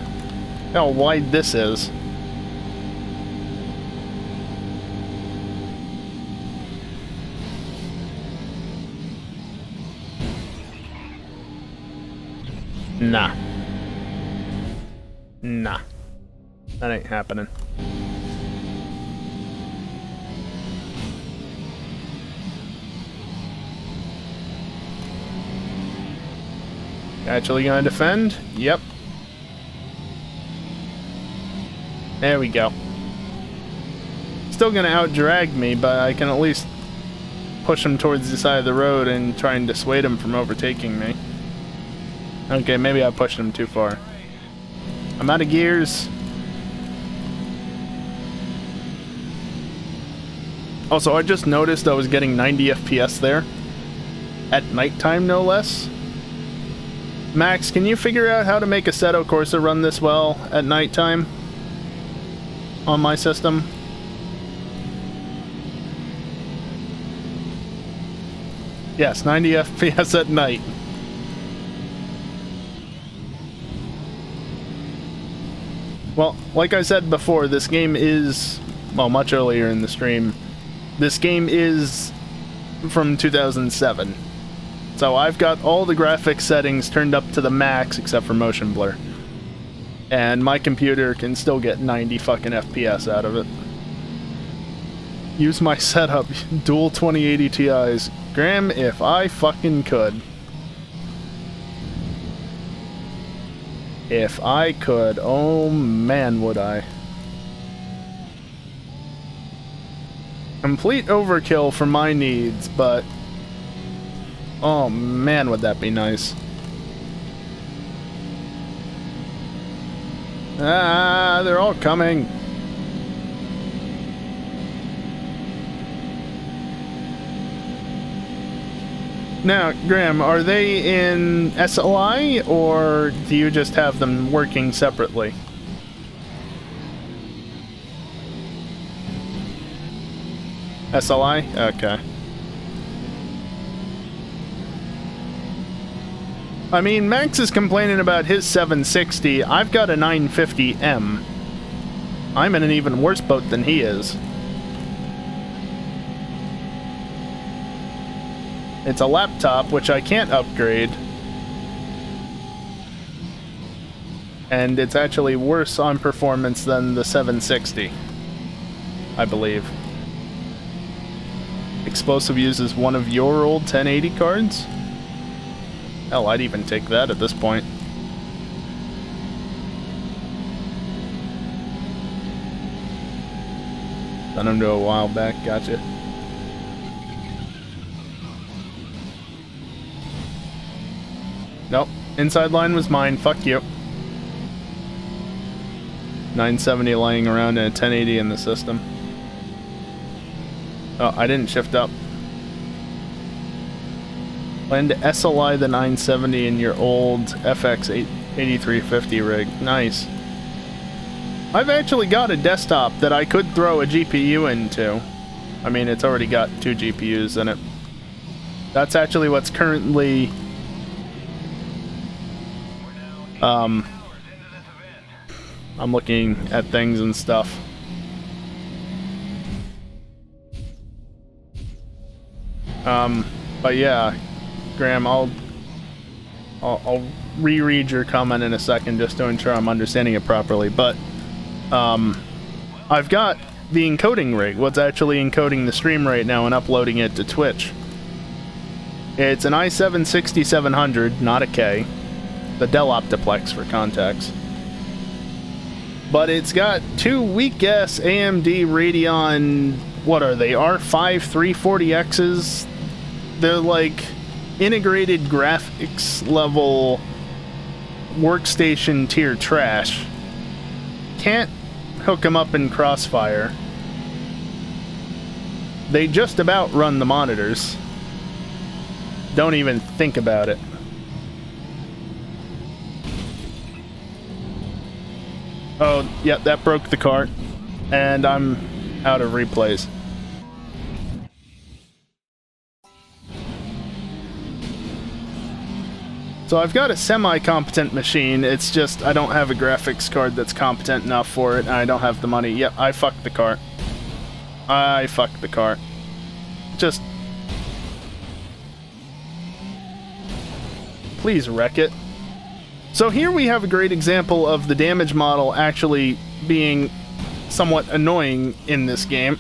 How wide this is. Nah. Nah. That ain't happening. Actually gonna defend? Yep. There we go. Still gonna out-drag me, but I can at least push him towards the side of the road and try and dissuade him from overtaking me. Okay, maybe I pushed him too far. I'm out of gears. Also, I just noticed I was getting 90 FPS there. At nighttime, no less. Max, can you figure out how to make Assetto Corsa run this well at nighttime? On my system? Yes, 90 FPS at night. Well, like I said before, this game is, well, much earlier in the stream, this game is from 2007. So I've got all the graphics settings turned up to the max except for motion blur. And my computer can still get 90 fucking FPS out of it. Use my setup, dual 2080 Ti's. Graham, if I fucking could. If I could, oh man would I. Complete overkill for my needs, but oh man would that be nice. Ah, they're all coming. Now, Graham, are they in SLI, or do you just have them working separately? SLI? Okay. I mean, Max is complaining about his 760. I've got a 950M. I'm in an even worse boat than he is. It's a laptop, which I can't upgrade. And it's actually worse on performance than the 760, I believe. Explosive uses one of your old 1080 cards? Hell, I'd even take that at this point. Done him to a while back, gotcha. Nope, inside line was mine, fuck you. 970 lying around and a 1080 in the system. Oh, I didn't shift up. Plan to SLI the 970 in your old FX 8350 rig. Nice. I've actually got a desktop that I could throw a GPU into. I mean, it's already got 2 GPUs in it. That's actually what's currently... I'm looking at things and stuff. But yeah, Graham, I'll reread your comment in a second just to ensure I'm understanding it properly. But I've got the encoding rig, what's actually encoding the stream right now and uploading it to Twitch. It's an i7-6700, not a K, the Dell Optiplex for context. But it's got 2 weak-ass AMD Radeon, what are they, R5 340Xs? They're like integrated graphics level workstation tier trash. Can't hook them up in Crossfire. They just about run the monitors. Don't even think about it. Oh, yep, that broke the cart. And I'm out of replays. So I've got a semi-competent machine, it's just I don't have a graphics card that's competent enough for it, and I don't have the money. Yep, I fucked the cart. I fucked the cart. Just... please wreck it. So here we have a great example of the damage model actually being somewhat annoying in this game.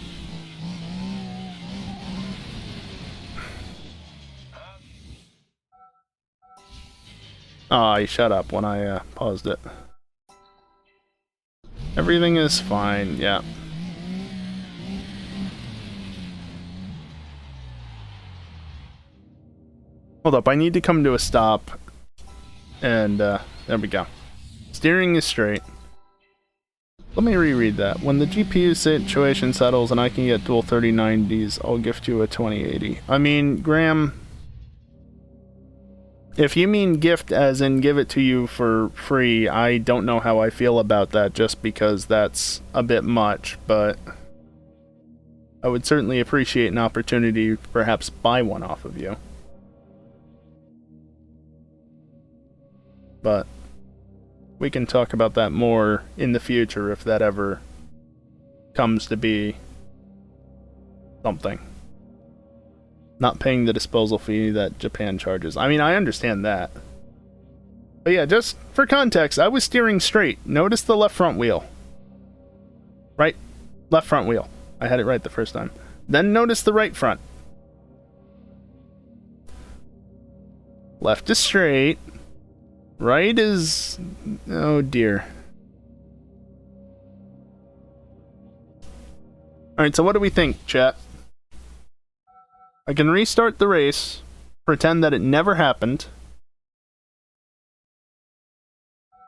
Aw, he shut up when I paused it. Everything is fine, yeah. Hold up, I need to come to a stop. And, there we go. Steering is straight. Let me reread that. When the GPU situation settles and I can get dual 3090s, I'll gift you a 2080. I mean, Graham... if you mean gift as in give it to you for free, I don't know how I feel about that just because that's a bit much, but I would certainly appreciate an opportunity to perhaps buy one off of you. But we can talk about that more in the future if that ever comes to be something. Not paying the disposal fee that Japan charges. I mean, I understand that. But yeah, just for context, I was steering straight. Notice the left front wheel. Right? Left front wheel. I had it right the first time. Then notice the right front. Left is straight. Right is... oh dear. Alright, so what do we think, chat? I can restart the race, pretend that it never happened,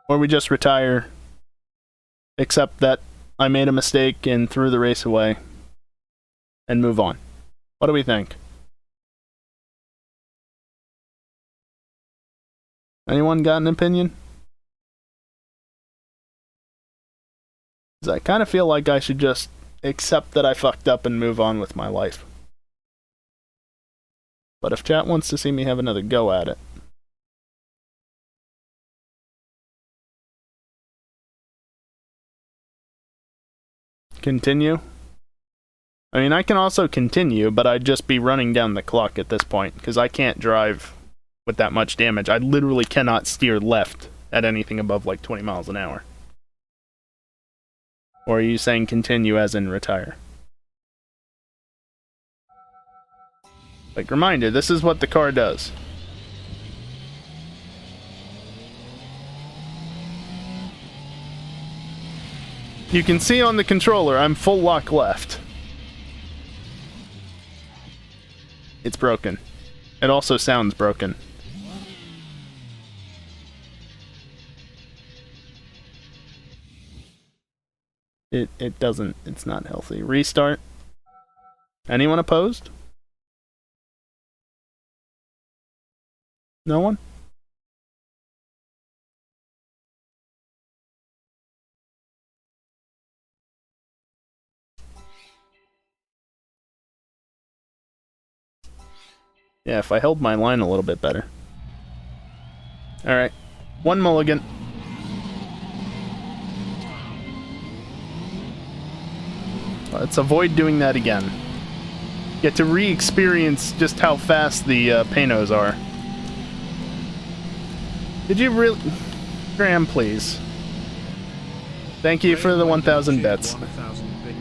or we just retire, accept that I made a mistake and threw the race away, and move on. What do we think? Anyone got an opinion? 'Cause I kind of feel like I should just accept that I fucked up and move on with my life. But if chat wants to see me have another go at it... continue? I mean, I can also continue, but I'd just be running down the clock at this point, because I can't drive with that much damage. I literally cannot steer left at anything above like 20 miles an hour. Or are you saying continue as in retire? Like, reminder, this is what the car does. You can see on the controller, I'm full lock left. It's broken. It also sounds broken. It doesn't, it's not healthy. Restart. Anyone opposed? No one? Yeah, if I held my line a little bit better. Alright. One mulligan. Let's avoid doing that again. Get to re-experience just how fast the Panos are. Did you really... Graham, please. Thank you for the 1,000 bits.
1,000 bits.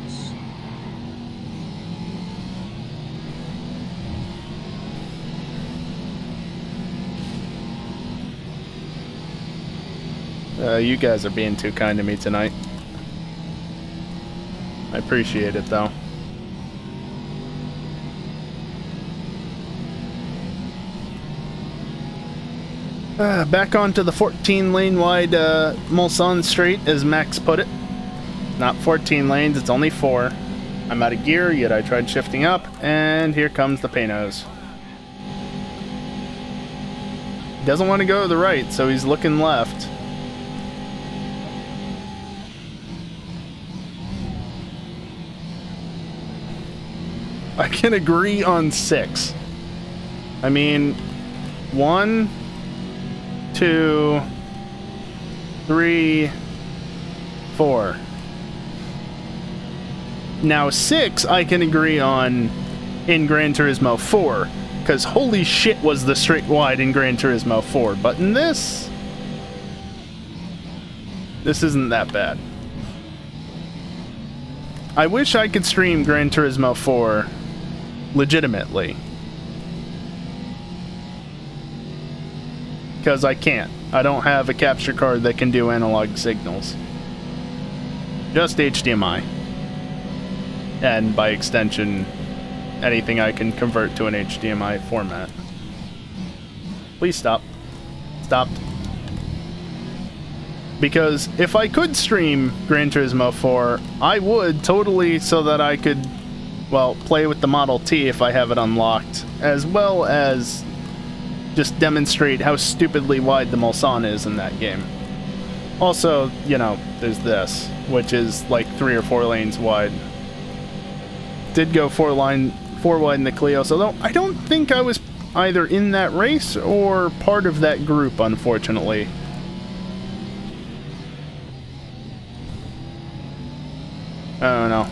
You guys are being too kind to me tonight. I appreciate it, though. Back onto the 14-lane wide Mulsanne Straight, as Max put it. Not 14 lanes, it's only 4. I'm out of gear, yet I tried shifting up, and here comes the Panos. Doesn't want to go to the right, so he's looking left. I can agree on 6. I mean, 1, 2, 3, 4. Now 6 I can agree on in Gran Turismo 4, because holy shit was the straight wide in Gran Turismo 4, but in this isn't that bad. I wish I could stream Gran Turismo 4 legitimately. Because I can't. I don't have a capture card that can do analog signals. Just HDMI. And by extension, anything I can convert to an HDMI format. Please stop. Stopped. Because if I could stream Gran Turismo 4, I would totally, so that I could, well, play with the Model T if I have it unlocked, as well as just demonstrate how stupidly wide the Mulsanne is in that game. Also, you know, there's this, which is like 3 or 4 lanes wide. Did go 4 wide in the Clio, so I don't think I was either in that race or part of that group, unfortunately. I don't know.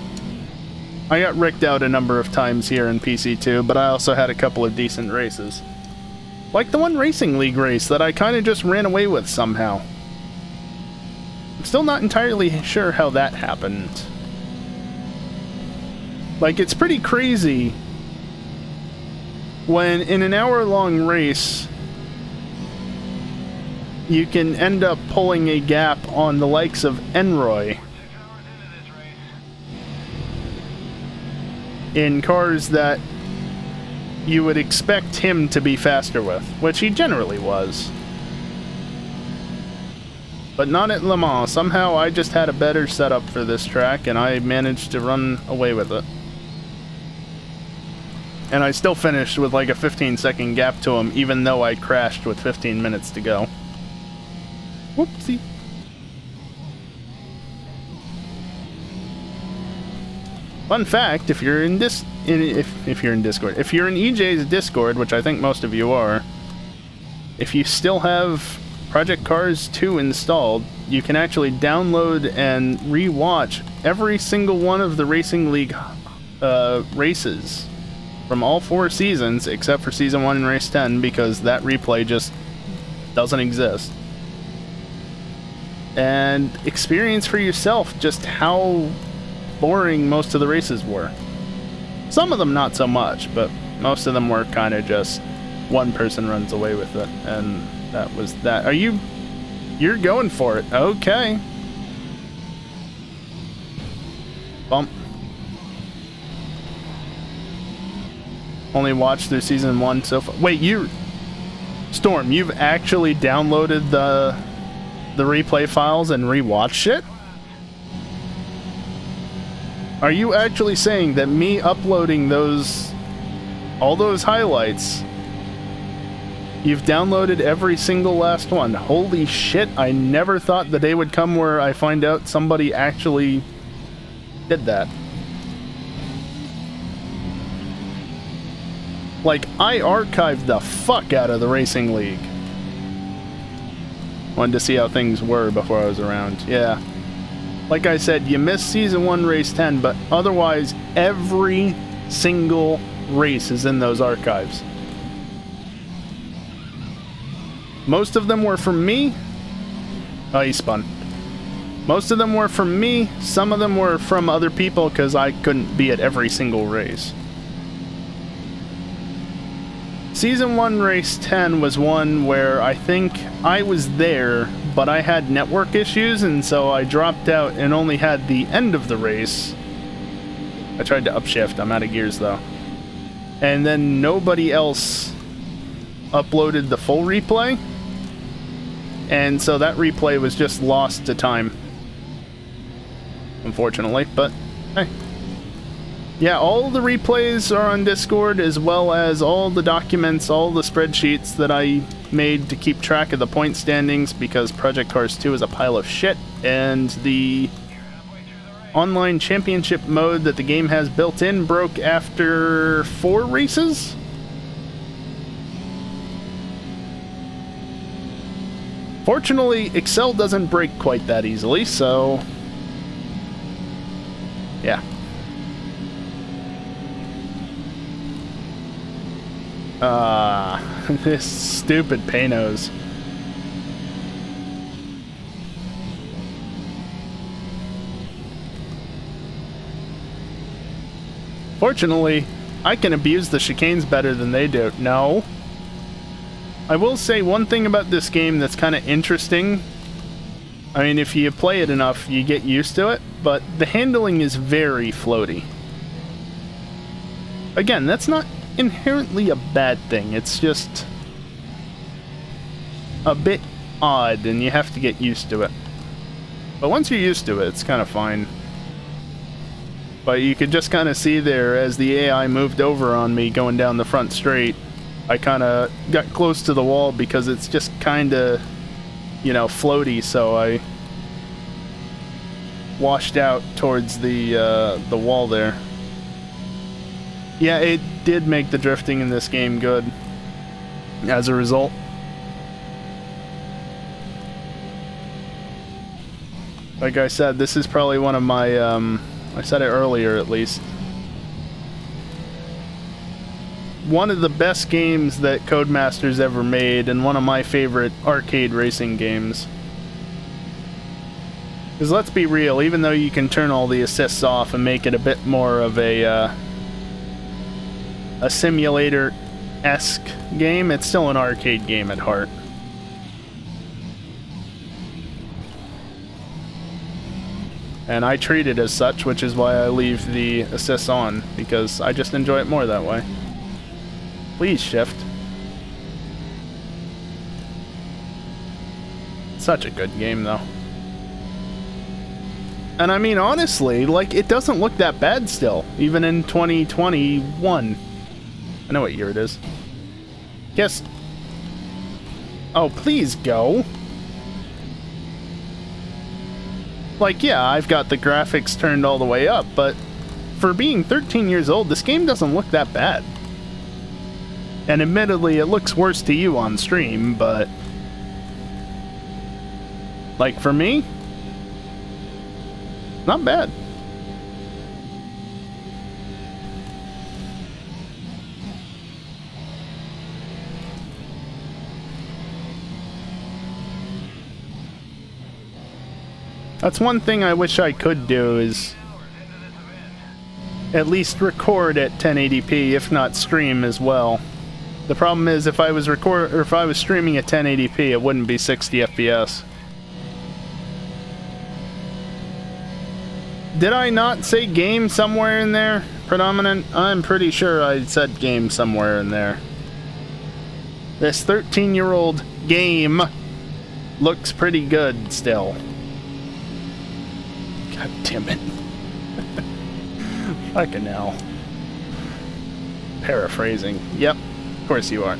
I got ricked out a number of times here in PC2, but I also had a couple of decent races. Like the one Racing League race that I kind of just ran away with somehow. I'm still not entirely sure how that happened. Like, it's pretty crazy when in an hour-long race you can end up pulling a gap on the likes of Enroy in cars that you would expect him to be faster with, which he generally was. But not at Le Mans. Somehow I just had a better setup for this track and I managed to run away with it. And I still finished with like a 15-second gap to him, even though I crashed with 15 minutes to go. Whoopsie. Fun fact, if you're in Discord, if you're in EJ's Discord, which I think most of you are, if you still have Project Cars 2 installed, you can actually download and re-watch every single one of the Racing League races from all 4 seasons, except for Season 1 and Race 10, because that replay just doesn't exist. And experience for yourself just how boring most of the races were. Some of them not so much, but most of them were kind of just one person runs away with it, and that was that. You're going for it. Okay. Bump. Only watched through Season 1 so far. Wait, Storm, you've actually downloaded the replay files and rewatched it? Are you actually saying that me uploading all those highlights, you've downloaded every single last one? Holy shit, I never thought the day would come where I find out somebody actually did that. Like, I archived the fuck out of the Racing League. Wanted to see how things were before I was around. Yeah. Like I said, you missed Season 1, Race 10, but otherwise, every single race is in those archives. Most of them were from me. Oh, he spun. Most of them were from me. Some of them were from other people because I couldn't be at every single race. Season 1, Race 10 was one where I think I was there, but I had network issues, and so I dropped out and only had the end of the race. I tried to upshift. I'm out of gears, though. And then nobody else uploaded the full replay, and so that replay was just lost to time. Unfortunately, but hey. Yeah, all the replays are on Discord, as well as all the documents, all the spreadsheets that I made to keep track of the point standings, because Project Cars 2 is a pile of shit, and the online championship mode that the game has built in broke after 4 races? Fortunately, Excel doesn't break quite that easily, so yeah. This stupid Panos. Fortunately, I can abuse the chicanes better than they do. No. I will say one thing about this game that's kind of interesting. I mean, if you play it enough, you get used to it, but the handling is very floaty. Again, that's not inherently a bad thing. It's just a bit odd, and you have to get used to it. But once you're used to it, it's kind of fine. But you could just kind of see there, as the AI moved over on me going down the front straight, I kind of got close to the wall because it's just kind of, you know, floaty, so I washed out towards the wall there. Yeah, it did make the drifting in this game good as a result. Like I said, this is probably one of my, I said it earlier at least, one of the best games that Codemasters ever made, and one of my favorite arcade racing games. Because let's be real, even though you can turn all the assists off and make it a bit more of a simulator-esque game, it's still an arcade game at heart. And I treat it as such, which is why I leave the assists on, because I just enjoy it more that way. Please shift. Such a good game, though. And I mean, honestly, like, it doesn't look that bad still, even in 2021. I know what year it is. Yes. Oh, please go. Like, yeah, I've got the graphics turned all the way up, but for being 13 years old, this game doesn't look that bad. And admittedly, it looks worse to you on stream, but like, for me, not bad. That's one thing I wish I could do, is at least record at 1080p, if not stream as well. The problem is, if I was streaming at 1080p, it wouldn't be 60 FPS. Did I not say game somewhere in there? Predominant? I'm pretty sure I said game somewhere in there. This 13-year-old game looks pretty good still. God damn it. Fucking hell. Paraphrasing. Yep, of course you are.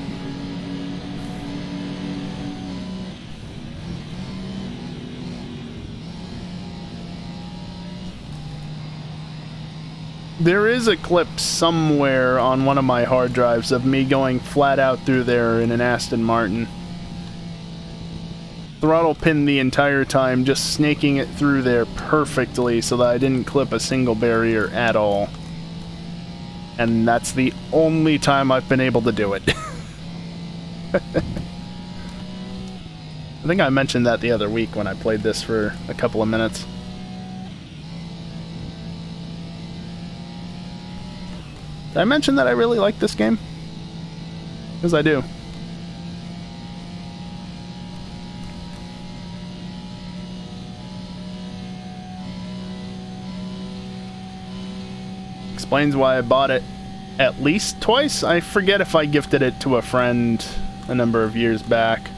There is a clip somewhere on one of my hard drives of me going flat out through there in an Aston Martin. Throttle pinned the entire time, just snaking it through there perfectly so that I didn't clip a single barrier at all. And that's the only time I've been able to do it. I think I mentioned that the other week when I played this for a couple of minutes. Did I mention that I really like this game? Because I do. Explains why I bought it at least twice. I forget if I gifted it to a friend a number of years back.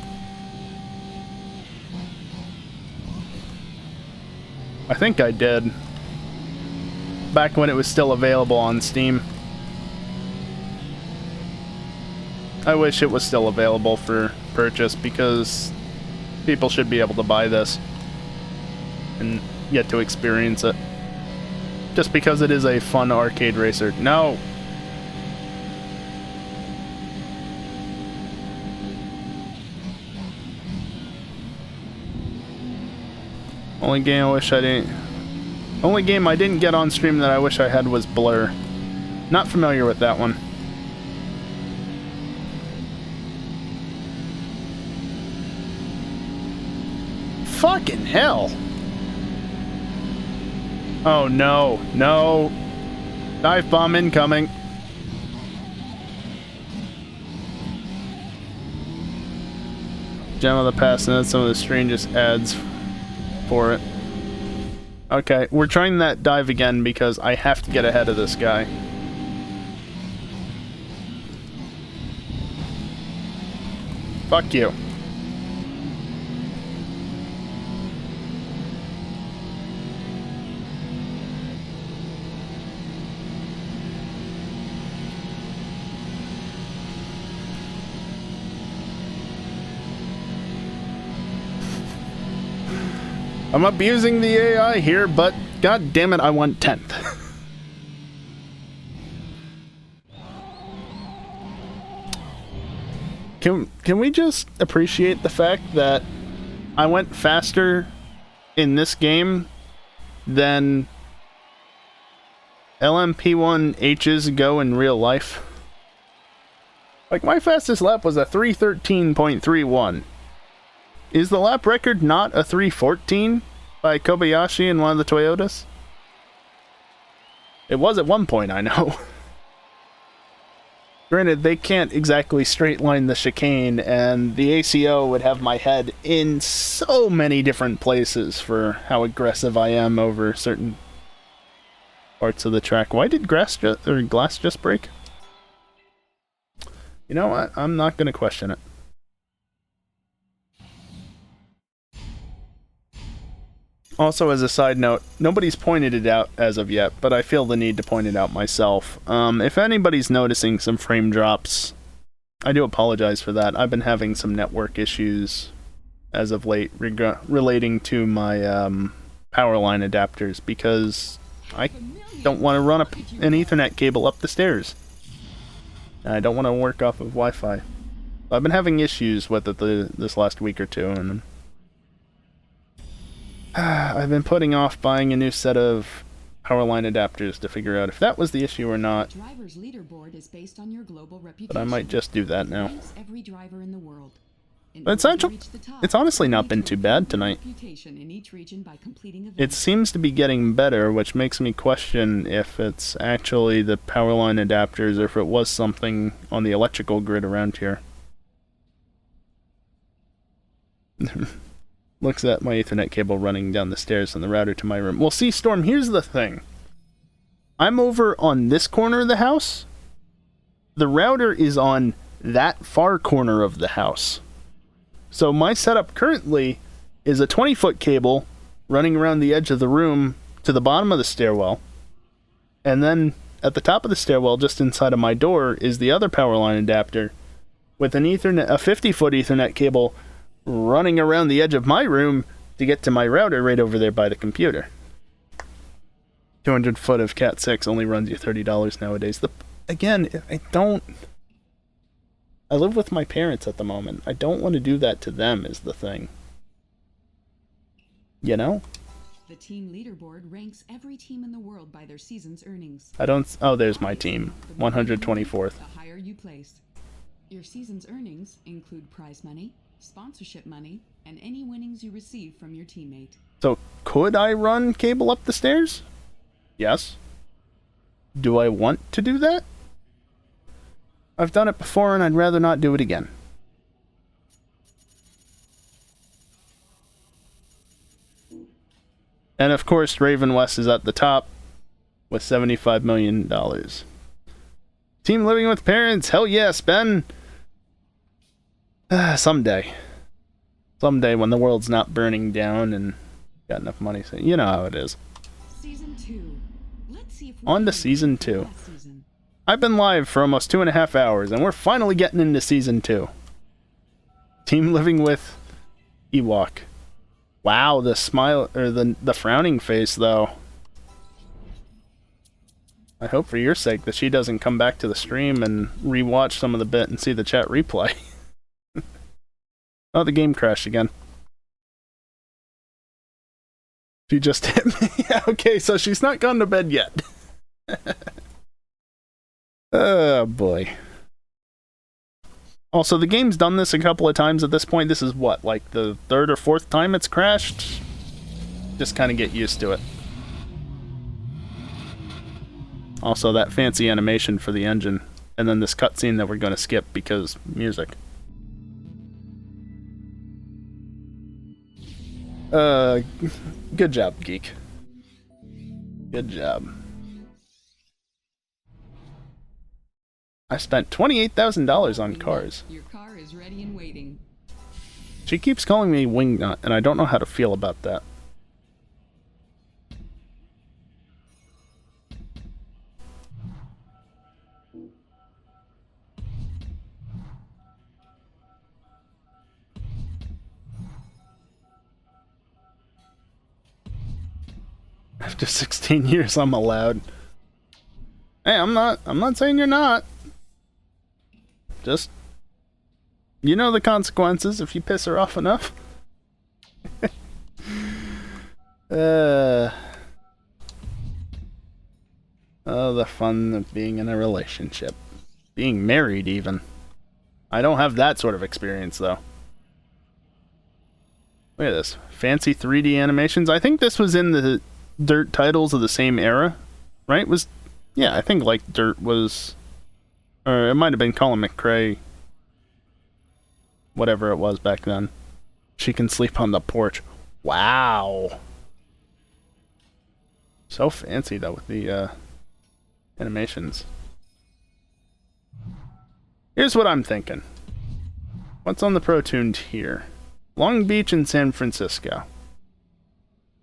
I think I did. Back when it was still available on Steam. I wish it was still available for purchase because people should be able to buy this and get to experience it. Just because it is a fun arcade racer. No! Only game I didn't get on stream that I wish I had was Blur. Not familiar with that one. Fucking hell! Oh no, no. Dive bomb incoming. Gem of the past, and that's some of the strangest ads for it. Okay, we're trying that dive again because I have to get ahead of this guy. Fuck you. I'm abusing the AI here, but god damn it, I want 10th. Can we just appreciate the fact that I went faster in this game than LMP1H's go in real life? Like, my fastest lap was a 3:13.31. Is the lap record not a 3:14 by Kobayashi in one of the Toyotas? It was at one point, I know. Granted, they can't exactly straight line the chicane, and the ACO would have my head in so many different places for how aggressive I am over certain parts of the track. Why did glass just break? You know what? I'm not going to question it. Also, as a side note, nobody's pointed it out as of yet, but I feel the need to point it out myself. If anybody's noticing some frame drops, I do apologize for that. I've been having some network issues as of late relating to my power line adapters because I don't want to run an Ethernet cable up the stairs. And I don't want to work off of Wi-Fi. I've been having issues with it this last week or two, and I've been putting off buying a new set of power line adapters to figure out if that was the issue or not.
Driver's leaderboard is based on your global reputation.
But I might just do that now.
Every driver in the world.
But it's honestly not been too bad tonight. It seems to be getting better, which makes me question if it's actually the power line adapters or if it was something on the electrical grid around here. Looks at my Ethernet cable running down the stairs from the router to my room. Well, see, Storm, here's the thing. I'm over on this corner of the house. The router is on that far corner of the house. So my setup currently is a 20-foot cable running around the edge of the room to the bottom of the stairwell. And then at the top of the stairwell, just inside of my door, is the other power line adapter with an Ethernet, a 50-foot Ethernet cable running around the edge of my room to get to my router right over there by the computer. 200 foot of Cat 6 only runs you $30 nowadays. Again, I live with my parents at the moment. I don't want to do that to them is the thing. You know?
The team leaderboard ranks every team in the world by their season's earnings.
Oh, there's my team. 124th.
The higher you place. Your season's earnings include prize money, sponsorship money, and any winnings you receive from your teammate.
So, could I run Cable up the stairs? Yes. Do I want to do that? I've done it before and I'd rather not do it again. And of course, Raven West is at the top with $75 million. Team living with parents, hell yes, Ben. Someday. Someday when the world's not burning down and got enough money. So you know how it is.
Season 2. Let's see if
On to Season 2. I've been live for almost 2.5 hours, and we're finally getting into Season 2. Team living with Ewok. Wow, the smile, or the frowning face, though. I hope for your sake that she doesn't come back to the stream and rewatch some of the bit and see the chat replay. Oh, the game crashed again. She just hit me. Yeah, okay, so she's not gone to bed yet. Oh, boy. Also, the game's done this a couple of times at this point. This is what, like the 3rd or 4th time it's crashed? Just kind of get used to it. Also, that fancy animation for the engine. And then this cutscene that we're going to skip because music. Good job, Geek. Good job. I spent $28,000 on cars.
Your car is ready and waiting.
She keeps calling me Wingnut, and I don't know how to feel about that. After 16 years, I'm allowed. Hey, I'm not saying you're not. Just, you know the consequences if you piss her off enough. Oh, the fun of being in a relationship. Being married, even. I don't have that sort of experience, though. Look at this. Fancy 3D animations. I think this was in the Dirt titles of the same era, right? Yeah, I think, like, Dirt was... Or it might have been Colin McRae. Whatever it was back then. She can sleep on the porch. Wow. So fancy, though, with the animations. Here's what I'm thinking. What's on the Pro Tuned here? Long Beach and San Francisco.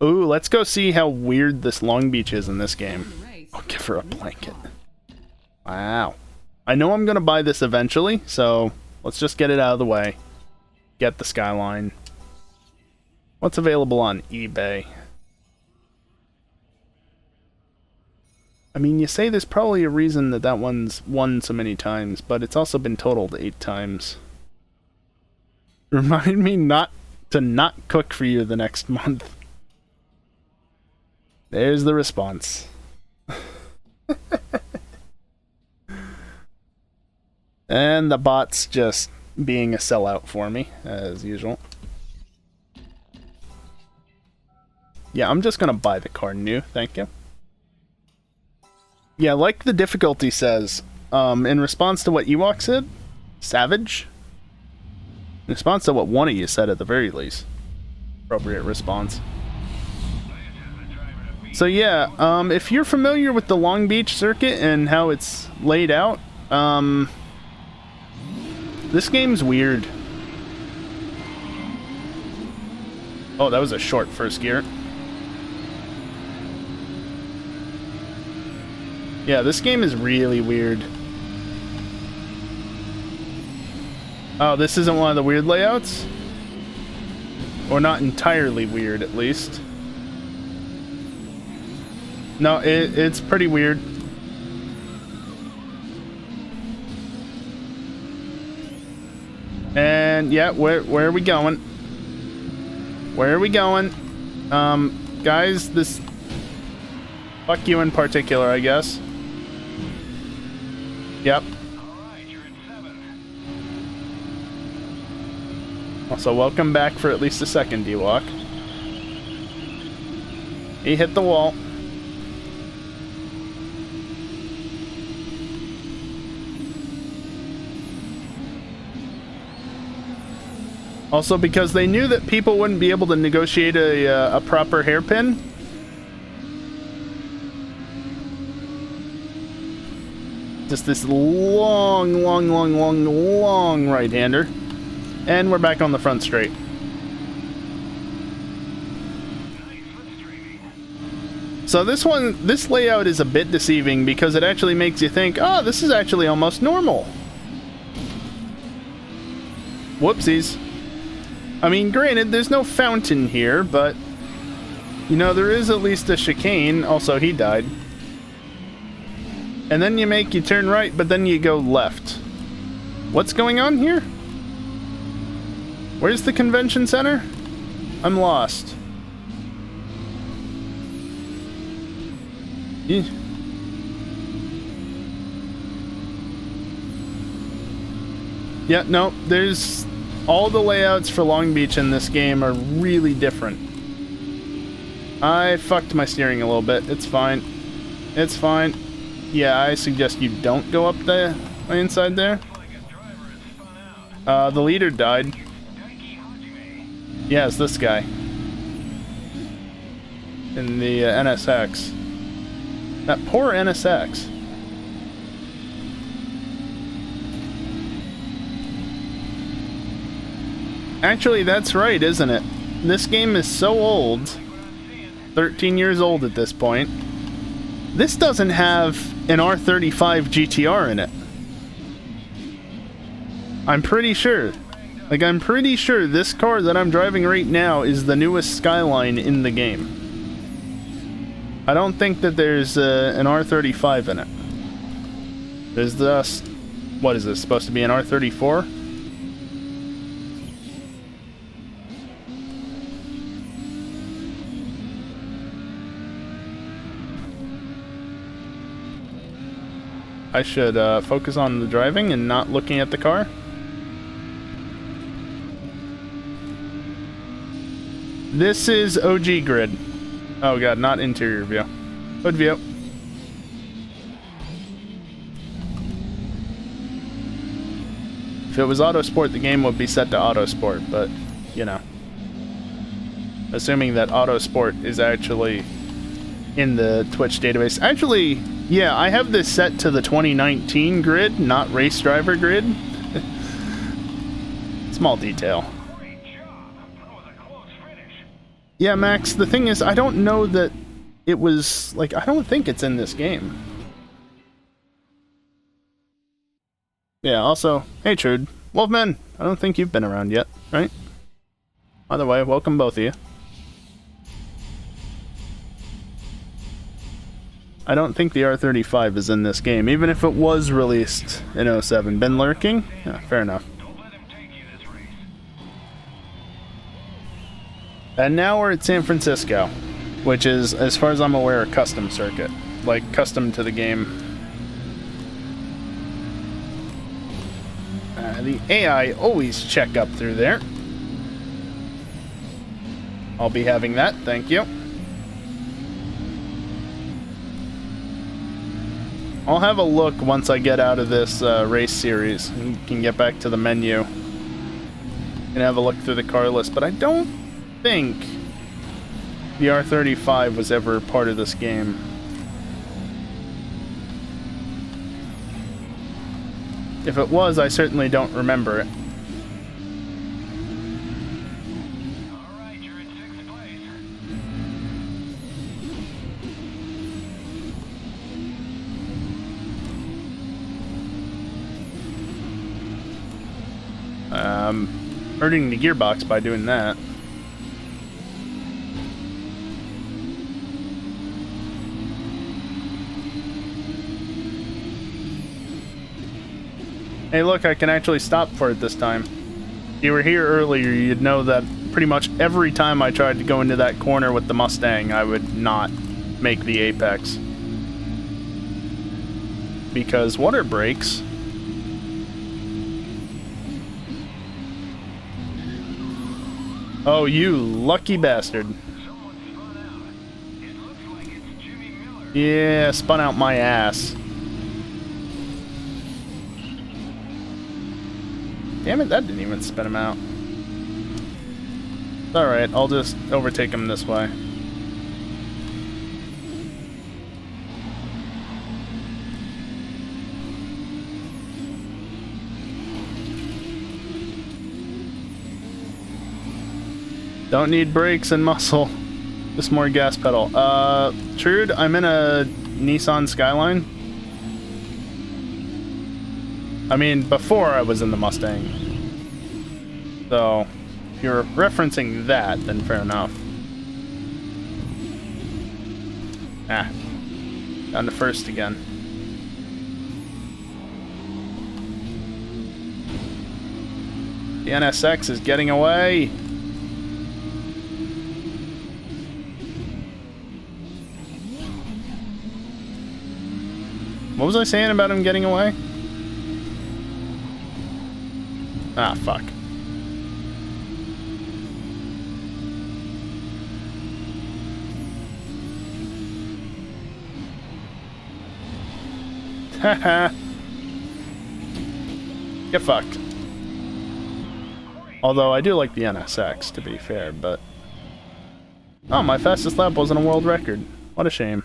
Ooh, let's go see how weird this Long Beach is in this game. I'll give her a blanket. Wow. I know I'm going to buy this eventually, so let's just get it out of the way. Get the Skyline. What's available on eBay? I mean, you say there's probably a reason that one's won so many times, but it's also been totaled 8 times. Remind me not cook for you the next month. There's the response. And the bot's just being a sellout for me, as usual. Yeah, I'm just gonna buy the car new, thank you. Yeah, like the difficulty says, in response to what Ewok said, Savage? In response to what one of you said at the very least. Appropriate response. So yeah, if you're familiar with the Long Beach circuit and how it's laid out, this game's weird. Oh, that was a short first gear. Yeah, this game is really weird. Oh, this isn't one of the weird layouts? Or not entirely weird, at least. No, it's pretty weird. And yeah, where are we going? Where are we going? Guys, this... Fuck you in particular, I guess. Yep.
Alright, you're at 7.
Also, welcome back for at least a second, D-Walk. He hit the wall. Also, because they knew that people wouldn't be able to negotiate a proper hairpin. Just this long right-hander. And we're back on the front straight. So this layout is a bit deceiving because it actually makes you think, oh, this is actually almost normal. Whoopsies. I mean, granted, there's no fountain here, but, you know, there is at least a chicane. Also, he died. And then you turn right, but then you go left. What's going on here? Where's the convention center? I'm lost. Yeah, no, there's... All the layouts for Long Beach in this game are really different. I fucked my steering a little bit. It's fine. It's fine. Yeah, I suggest you don't go up the inside there. The leader died. Yeah, it's this guy. In the NSX. That poor NSX. Actually, that's right, isn't it? This game is so old. 13 years old at this point. This doesn't have an R35 GTR in it. I'm pretty sure. Like, I'm pretty sure this car that I'm driving right now is the newest Skyline in the game. I don't think that there's an R35 in it. There's just... What is this, supposed to be an R34? I should focus on the driving and not looking at the car. This is OG grid. Oh god, not interior view. Hood view. If it was Auto Sport, the game would be set to Auto Sport, but, you know. Assuming that Auto Sport is actually in the Twitch database. Actually, yeah, I have this set to the 2019 grid, not race driver grid. Small detail. Yeah, Max, the thing is, I don't know that it was, like, I don't think it's in this game. Yeah, also, hey Trude. Wolfman, I don't think you've been around yet, right? Either way, welcome both of you. I don't think the R35 is in this game, even if it was released in 07. Been lurking? Yeah, fair enough. And now we're at San Francisco, which is, as far as I'm aware, a custom circuit. Like, custom to the game. The AI always check up through there. I'll be having that, thank you. I'll have a look once I get out of this race series and can get back to the menu and have a look through the car list, but I don't think the R35 was ever part of this game. If it was, I certainly don't remember it.
Alright, you're in 6th place.
Hurting the gearbox by doing that. Hey, look, I can actually stop for it this time. If you were here earlier, you'd know that pretty much every time I tried to go into that corner with the Mustang, I would not make the apex. Because water breaks. Oh, you lucky bastard. Yeah, spun out my ass. Damn it, that didn't even spin him out. Alright, I'll just overtake him this way. Don't need brakes and muscle. Just more gas pedal. Trude, I'm in a Nissan Skyline. I mean, before I was in the Mustang. So, if you're referencing that, then fair enough. Ah. Down to first again. The NSX is getting away. What was I saying about him getting away? Ah, fuck. Haha. Get fucked. Although I do like the NSX, to be fair, but... Oh, my fastest lap wasn't a world record. What a shame.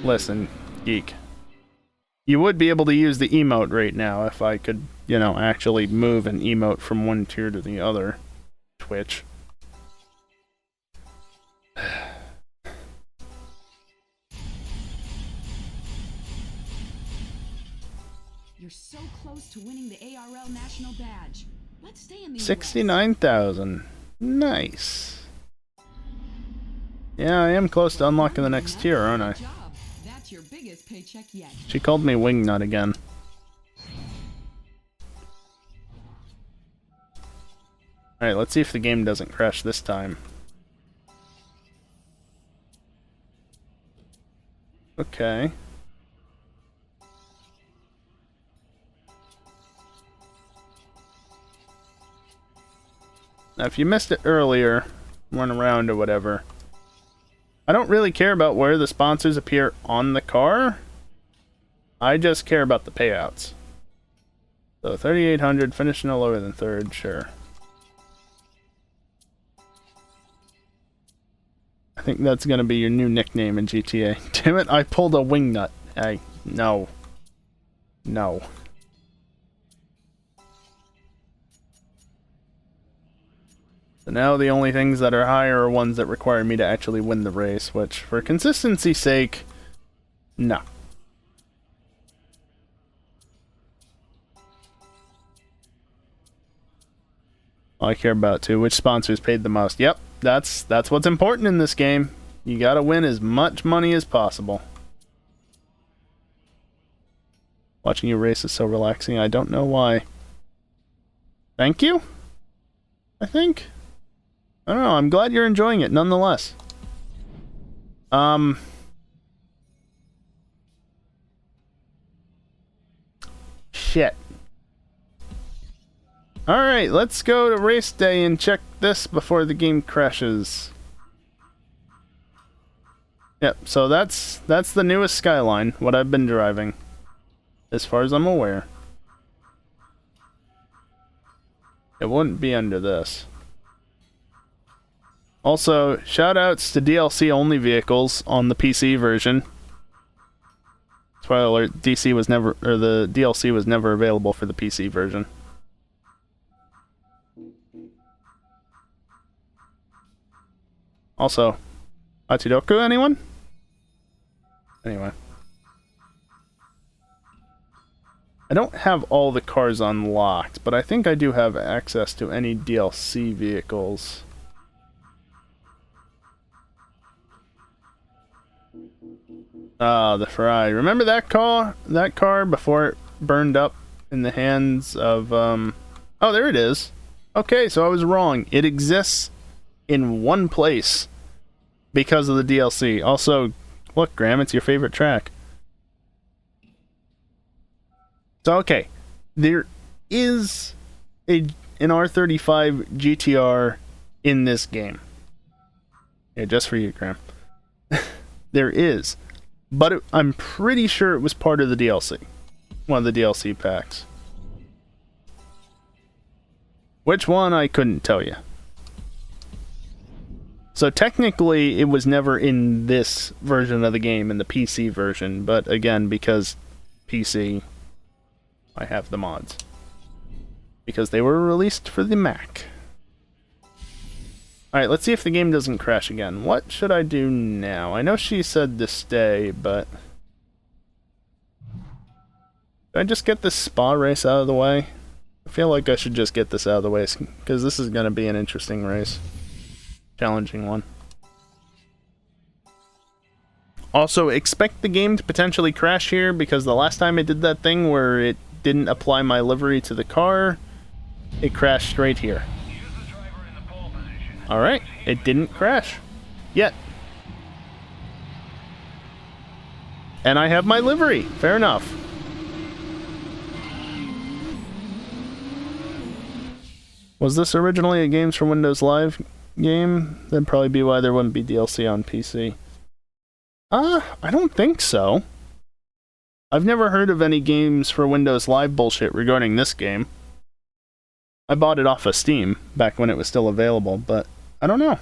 Listen, geek. You would be able to use the emote right now if I could, you know, actually move an emote from one tier to the other. Twitch.
You're so close to winning the ARL National Badge. Let's stay in the
69,000. Nice. Yeah, I am close to unlocking the next tier, aren't I?
That's your biggest paycheck yet.
She called me wingnut again. Alright, let's see if the game doesn't crash this time. Okay. Now, if you missed it earlier, run around or whatever, I don't really care about where the sponsors appear on the car. I just care about the payouts. So 3,800, finishing no lower than third, sure. I think that's gonna be your new nickname in GTA. Damn it, I pulled a wingnut. No. No. So now the only things that are higher are ones that require me to actually win the race, which, for consistency's sake, no. All I care about too, which sponsors paid the most. Yep, that's what's important in this game. You gotta win as much money as possible. Watching you race is so relaxing, I don't know why. Thank you? I think? I don't know, I'm glad you're enjoying it nonetheless. Shit. Alright, let's go to race day and check this before the game crashes. Yep, so that's the newest Skyline, what I've been driving. As far as I'm aware. It wouldn't be under this. Also, shoutouts to DLC only vehicles on the PC version. Spoiler alert, the DLC was never available for the PC version. Also, Atidoku, anyone? Anyway. I don't have all the cars unlocked, but I think I do have access to any DLC vehicles. Ah, the Fry. Remember that car? That car before it burned up in the hands of, Oh, there it is. Okay, so I was wrong. It exists in one place because of the DLC. Also, look, Graham, it's your favorite track. So, okay. There is an R35 GTR in this game. Yeah, just for you, Graham. There is. But I'm pretty sure it was part of the DLC. One of the DLC packs. Which one, I couldn't tell you. So technically, it was never in this version of the game, in the PC version. But again, because PC, I have the mods. Because they were released for the Mac. Alright, let's see if the game doesn't crash again. What should I do now? I know she said to stay, but... Did I just get this spa race out of the way? I feel like I should just get this out of the way, because this is going to be an interesting race. Challenging one. Also, expect the game to potentially crash here, because the last time it did that thing where it didn't apply my livery to the car, it crashed right here. Alright, it didn't crash. Yet. And I have my livery. Fair enough. Was this originally a Games for Windows Live game? That'd probably be why there wouldn't be DLC on PC. I don't think so. I've never heard of any Games for Windows Live bullshit regarding this game. I bought it off of Steam back when it was still available, but I don't know.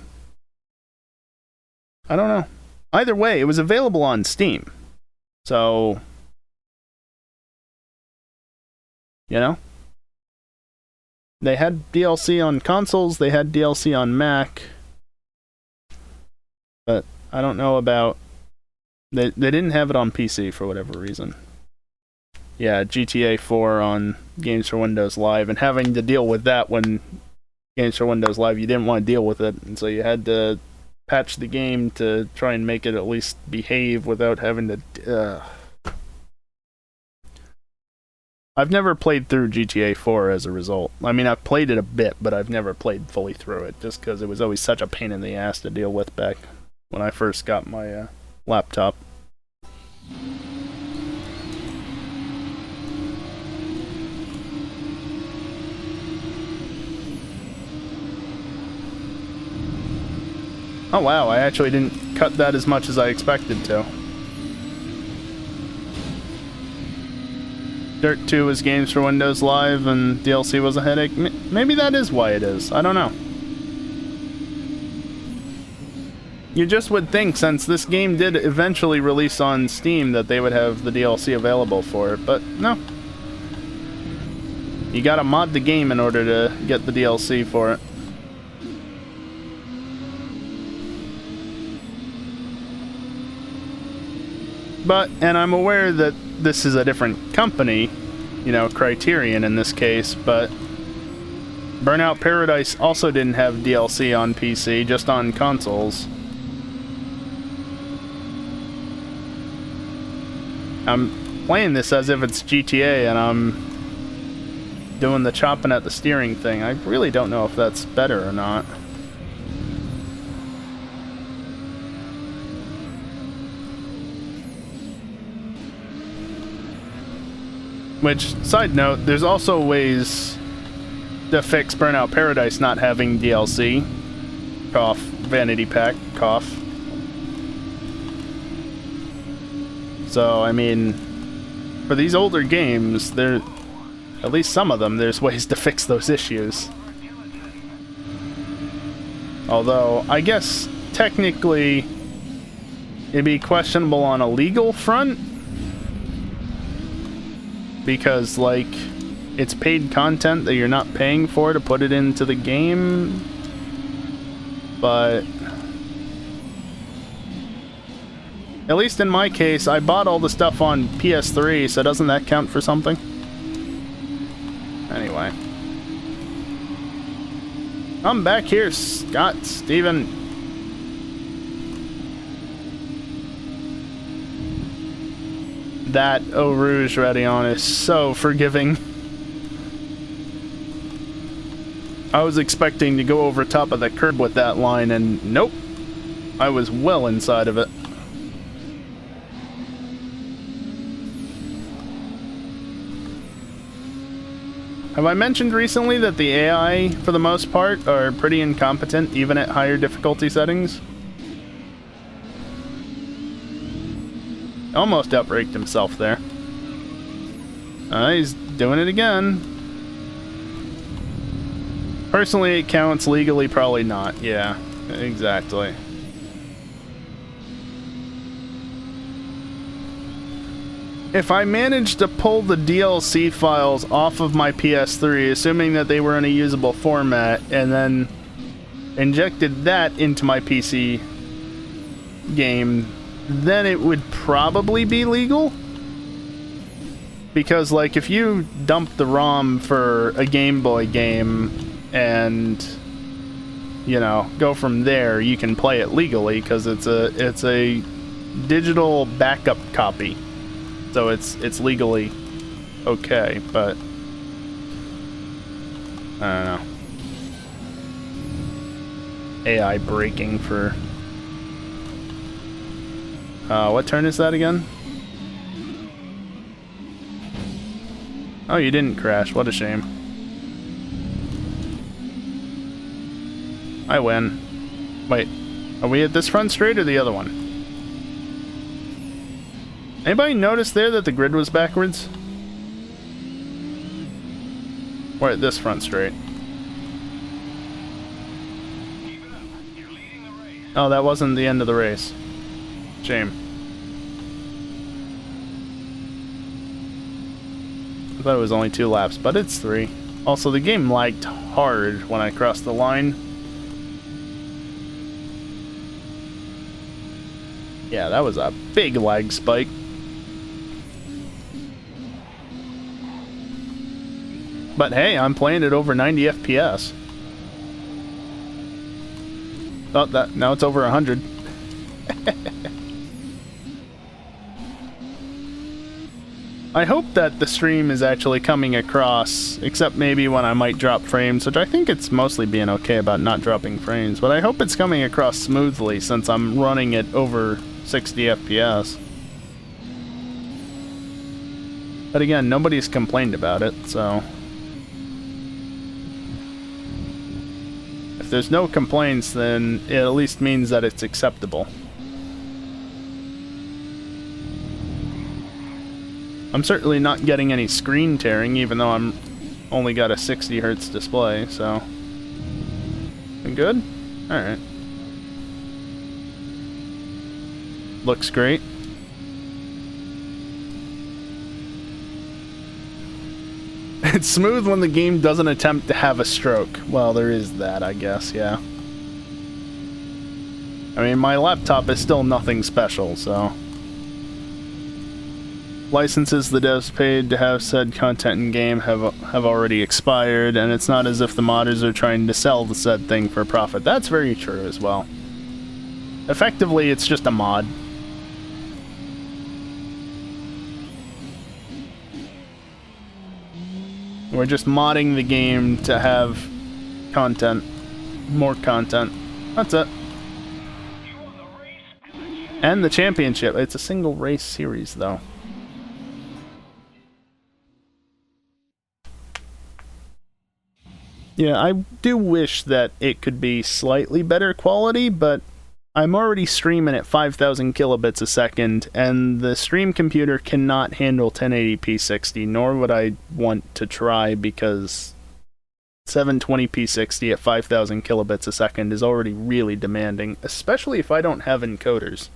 I don't know. Either way, it was available on Steam. So, you know? They had DLC on consoles, they had DLC on Mac. But I don't know about... They didn't have it on PC for whatever reason. Yeah, GTA 4 on Games for Windows Live, and having to deal with that when Games for Windows Live, you didn't want to deal with it, and so you had to patch the game to try and make it at least behave without having to... I've never played through GTA 4 as a result. I mean, I've played it a bit, but I've never played fully through it, just because it was always such a pain in the ass to deal with back when I first got my laptop. Oh wow, I actually didn't cut that as much as I expected to. Dirt 2 is Games for Windows Live and DLC was a headache. Maybe that is why it is. I don't know. You just would think, since this game did eventually release on Steam, that they would have the DLC available for it, but no. You gotta mod the game in order to get the DLC for it. But, and I'm aware that this is a different company, you know, Criterion in this case, but Burnout Paradise also didn't have DLC on PC, just on consoles. I'm playing this as if it's GTA and I'm doing the chopping at the steering thing. I really don't know if that's better or not. Which, side note, there's also ways to fix Burnout Paradise not having DLC. Cough. Vanity pack. Cough. So, I mean, for these older games, there, at least some of them, there's ways to fix those issues. Although, I guess, technically, it'd be questionable on a legal front. Because, like, it's paid content that you're not paying for to put it into the game. But at least in my case, I bought all the stuff on PS3, so doesn't that count for something? Anyway. I'm back here, Scott, Steven. That Eau Rouge Radeon is so forgiving. I was expecting to go over top of the curb with that line, and nope. I was well inside of it. Have I mentioned recently that the AI, for the most part, are pretty incompetent, even at higher difficulty settings? Almost outbraked himself there. He's doing it again. Personally, it counts. Legally, probably not. Yeah, exactly. If I managed to pull the DLC files off of my PS3, assuming that they were in a usable format, and then injected that into my PC game, then it would probably be legal. Because, like, if you dump the ROM for a Game Boy game and, you know, go from there, you can play it legally because it's a digital backup copy. So it's legally okay, but I don't know. AI braking for what turn is that again? Oh, you didn't crash. What a shame. I win. Wait, are we at this front straight or the other one? Anybody notice there that the grid was backwards? We're at this front straight. Oh, that wasn't the end of the race. Shame. I thought it was only 2 laps, but it's 3. Also, the game lagged hard when I crossed the line. Yeah, that was a big lag spike. But hey, I'm playing it over 90 FPS. Oh, now it's over 100. I hope that the stream is actually coming across, except maybe when I might drop frames, which I think it's mostly being okay about not dropping frames, but I hope it's coming across smoothly since I'm running it over 60 FPS. But again, nobody's complained about it, so... If there's no complaints, then it at least means that it's acceptable. I'm certainly not getting any screen tearing, even though I'm only got a 60 Hz display, so... Good? Alright. Looks great. It's smooth when the game doesn't attempt to have a stroke. Well, there is that, I guess, yeah. I mean, my laptop is still nothing special, so... Licenses the devs paid to have said content in game have already expired, and it's not as if the modders are trying to sell the said thing for profit. That's very true as well. Effectively, it's just a mod. We're just modding the game to have content. More content. That's it. And the championship. It's a single race series, though. Yeah, I do wish that it could be slightly better quality, but I'm already streaming at 5,000 kilobits a second, and the stream computer cannot handle 1080p 60, nor would I want to try, because 720p 60 at 5,000 kilobits a second is already really demanding, especially if I don't have encoders.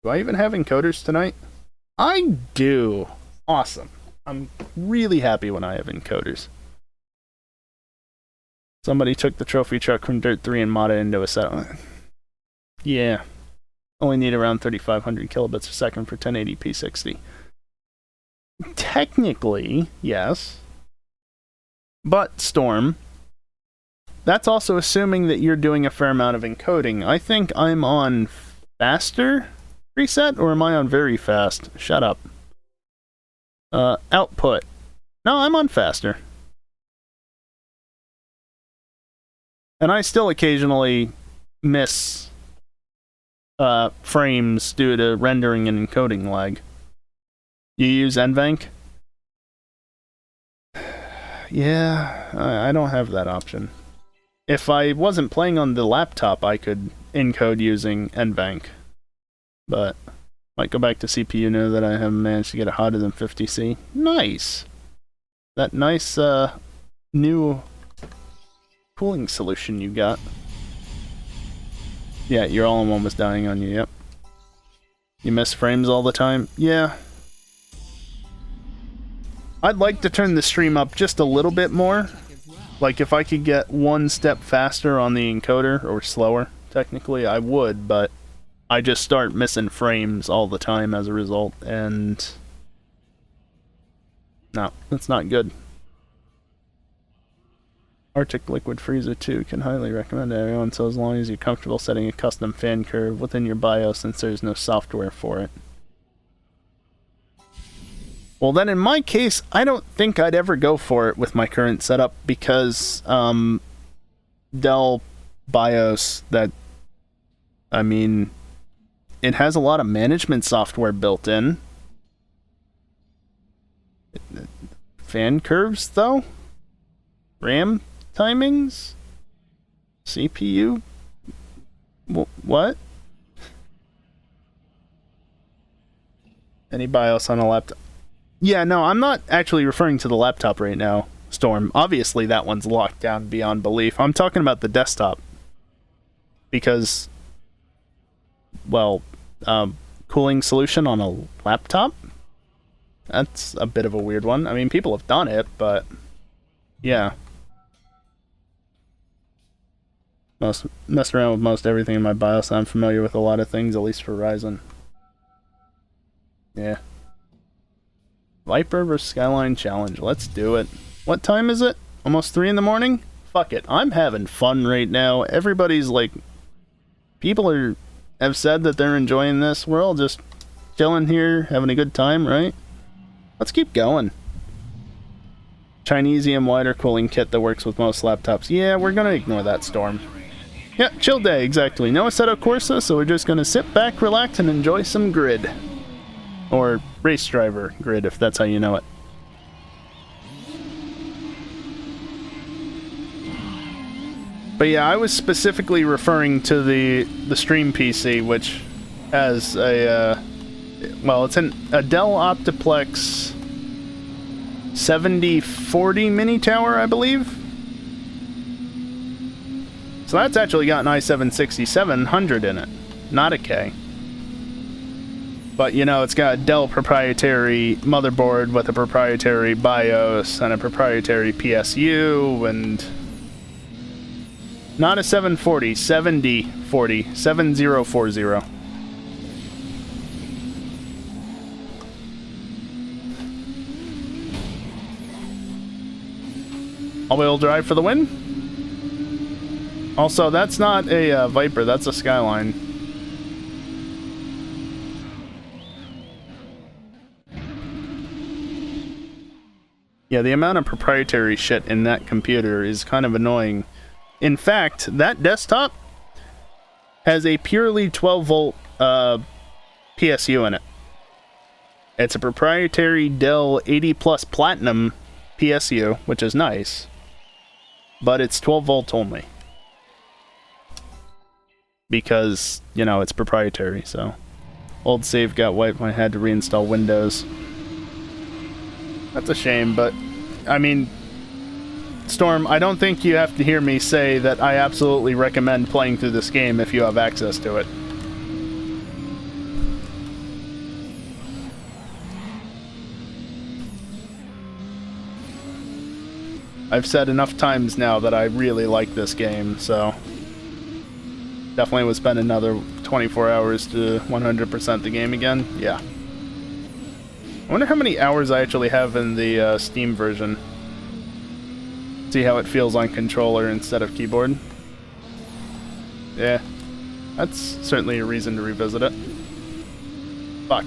Do I even have encoders tonight? I do! Awesome. I'm really happy when I have encoders. Somebody took the trophy truck from Dirt 3 and modded it into a settlement. Yeah. Only need around 3,500 kilobits a second for 1080p 60. Technically, yes. But, Storm, that's also assuming that you're doing a fair amount of encoding. I think I'm on faster preset, or am I on very fast? Shut up. Output. No, I'm on faster. And I still occasionally miss frames due to rendering and encoding lag. You use NVENC? Yeah, I don't have that option. If I wasn't playing on the laptop, I could encode using NVENC. But might go back to CPU now that I haven't managed to get it hotter than 50C. Nice! That nice new cooling solution you got. Yeah, your all-in-one was dying on you, yep. You miss frames all the time? Yeah. I'd like to turn the stream up just a little bit more. Like, if I could get one step faster on the encoder, or slower, technically, I would, but I just start missing frames all the time as a result, and no, that's not good. Arctic Liquid Freezer 2 can highly recommend to everyone, so as long as you're comfortable setting a custom fan curve within your BIOS since there's no software for it. Well, then in my case, I don't think I'd ever go for it with my current setup because Dell BIOS, that, I mean, it has a lot of management software built in. Fan curves, though? RAM timings? CPU? What? Any BIOS on a laptop? Yeah, no, I'm not actually referring to the laptop right now, Storm. Obviously, that one's locked down beyond belief. I'm talking about the desktop. Because, well, cooling solution on a laptop? That's a bit of a weird one. I mean, people have done it, but yeah. Messed around with most everything in my BIOS. I'm familiar with a lot of things, at least for Ryzen. Yeah. Viper vs. Skyline Challenge. Let's do it. What time is it? Almost 3 in the morning? Fuck it. I'm having fun right now. Everybody's like... People have said that they're enjoying this. We're all just chilling here, having a good time, right? Let's keep going. Chinesium wider cooling kit that works with most laptops. Yeah, we're gonna ignore that, Storm. Yeah, chill day, exactly. No Assetto Corsa, so we're just gonna sit back, relax, and enjoy some grid. Or race driver grid, if that's how you know it. But yeah, I was specifically referring to the Stream PC, which has a, well, it's a Dell Optiplex 7040 mini tower, I believe. So that's actually got an i7-6700 in it, not a K. But, you know, it's got a Dell proprietary motherboard with a proprietary BIOS and a proprietary PSU, and... Not a 740, 7040, 7040. All-wheel drive for the win? Also, that's not a Viper, that's a Skyline. Yeah, the amount of proprietary shit in that computer is kind of annoying. In fact, that desktop has a purely 12-volt PSU in it. It's a proprietary Dell 80 Plus Platinum PSU, which is nice, but it's 12 volt only. Because, you know, it's proprietary, so. Old save got wiped when I had to reinstall Windows. That's a shame, but, I mean, Storm, I don't think you have to hear me say that I absolutely recommend playing through this game if you have access to it. I've said enough times now that I really like this game, so definitely would spend another 24 hours to 100% the game again. Yeah. I wonder how many hours I actually have in the Steam version. See how it feels on controller instead of keyboard. Yeah, that's certainly a reason to revisit it. Fuck.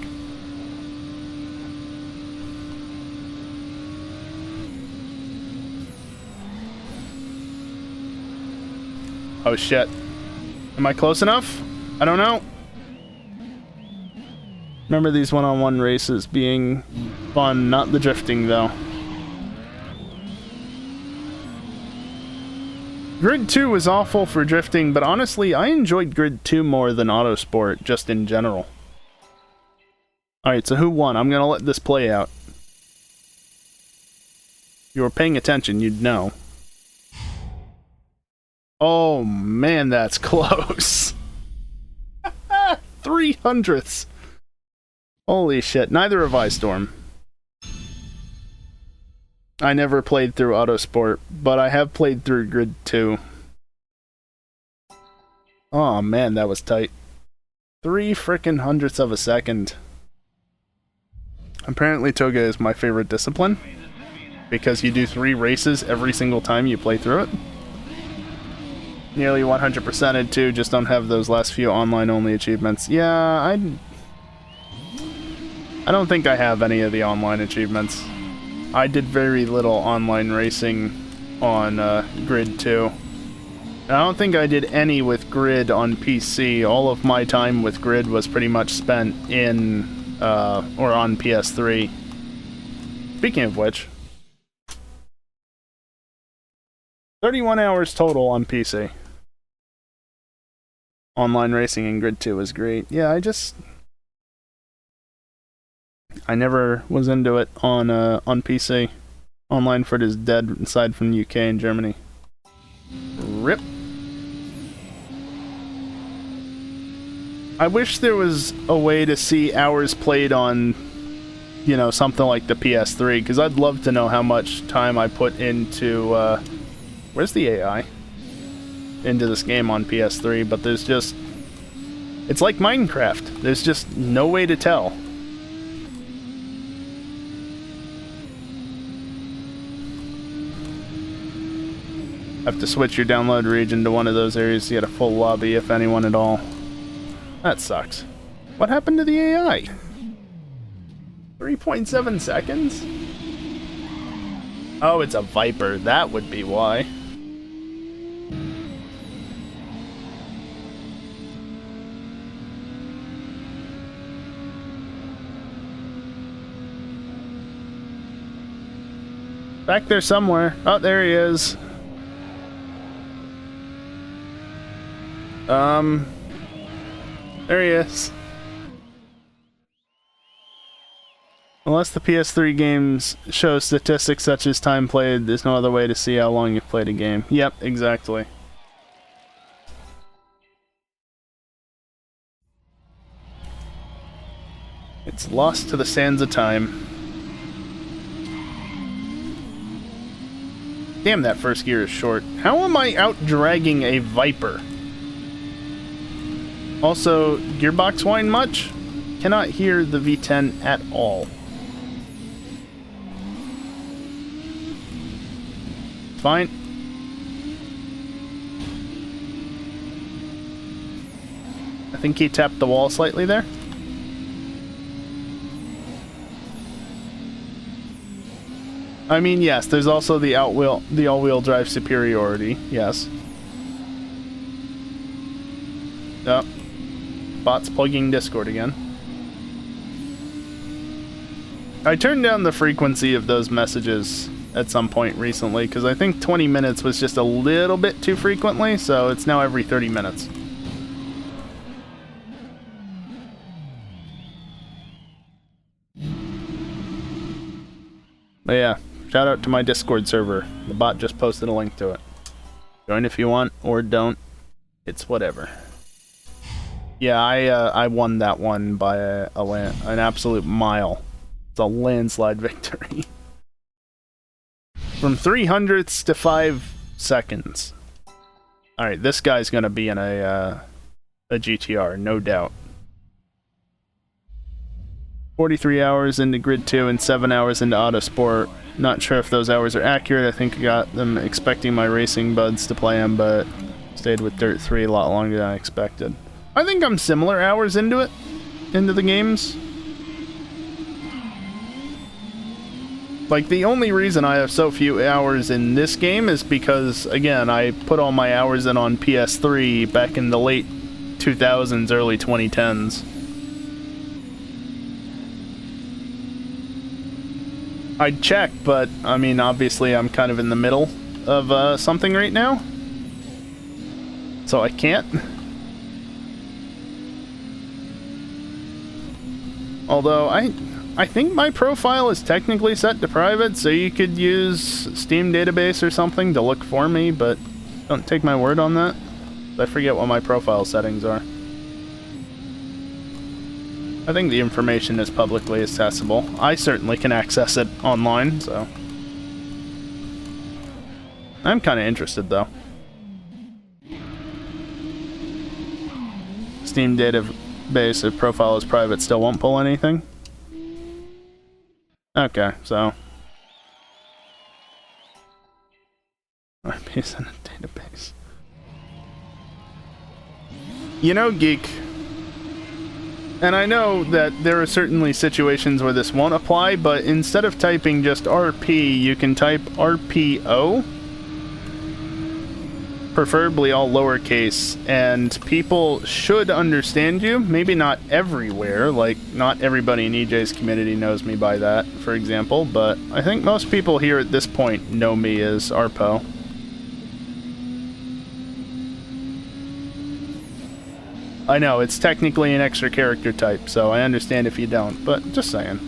Oh shit. Am I close enough? I don't know. Remember these one-on-one races being fun, not the drifting though. Grid 2 was awful for drifting, but honestly, I enjoyed Grid 2 more than Autosport, just in general. Alright, so who won? I'm gonna let this play out. If you were paying attention, you'd know. Oh man, that's close. 300ths. Holy shit, neither have I, Storm. I never played through Autosport, but I have played through Grid 2. Oh man, that was tight. 3 frickin' hundredths of a second. Apparently Toga is my favorite discipline, because you do 3 races every single time you play through it. Nearly 100%ed too, just don't have those last few online-only achievements. Yeah, I don't think I have any of the online achievements. I did very little online racing on Grid 2. And I don't think I did any with Grid on PC. All of my time with Grid was pretty much spent in, or on PS3. Speaking of which, 31 hours total on PC. Online racing in Grid 2 was great. Yeah, I never was into it on PC. Online for it is dead aside from the UK and Germany. RIP. I wish there was a way to see hours played on, you know, something like the PS3, because I'd love to know how much time I put into, where's the AI? Into this game on PS3, but there's just, it's like Minecraft. There's just no way to tell. Have to switch your download region to one of those areas to get a full lobby, if anyone at all. That sucks. What happened to the AI? 3.7 seconds? Oh, it's a Viper. That would be why. Back there somewhere. Oh, there he is. There he is. Unless the PS3 games show statistics such as time played, there's no other way to see how long you've played a game. Yep, exactly. It's lost to the sands of time. Damn, that first gear is short. How am I out dragging a Viper? Also, gearbox whine much? Cannot hear the V10 at all. Fine. I think he tapped the wall slightly there. I mean, yes, there's also the all-wheel drive superiority, yes. Oh. Bot's plugging Discord again. I turned down the frequency of those messages at some point recently, because I think 20 minutes was just a little bit too frequently, so it's now every 30 minutes. But yeah, shout out to my Discord server. The bot just posted a link to it. Join if you want, or don't. It's whatever. Yeah, I won that one by an absolute mile. It's a landslide victory. From 300ths to 5 seconds. Alright, this guy's gonna be in a GTR, no doubt. 43 hours into Grid 2 and 7 hours into Autosport. Not sure if those hours are accurate. I think I got them expecting my racing buds to play them, but stayed with Dirt 3 a lot longer than I expected. I think I'm similar hours into it, into the games. Like, the only reason I have so few hours in this game is because, again, I put all my hours in on PS3 back in the late 2000s, early 2010s. I'd check, but, I mean, obviously I'm kind of in the middle of something right now. So I can't. Although, I think my profile is technically set to private, so you could use Steam database or something to look for me, but don't take my word on that. I forget what my profile settings are. I think the information is publicly accessible. I certainly can access it online, so... I'm kind of interested, though. Steam database, if profile is private, still won't pull anything? Okay, so... RP's in a database. You know, Geek... And I know that there are certainly situations where this won't apply, but instead of typing just RP, you can type RPO. Preferably all lowercase, and people should understand you. Maybe not everywhere, like not everybody in EJ's community knows me by that, for example, but I think most people here at this point know me as Arpo. I know, it's technically an extra character type, so I understand if you don't, but just saying.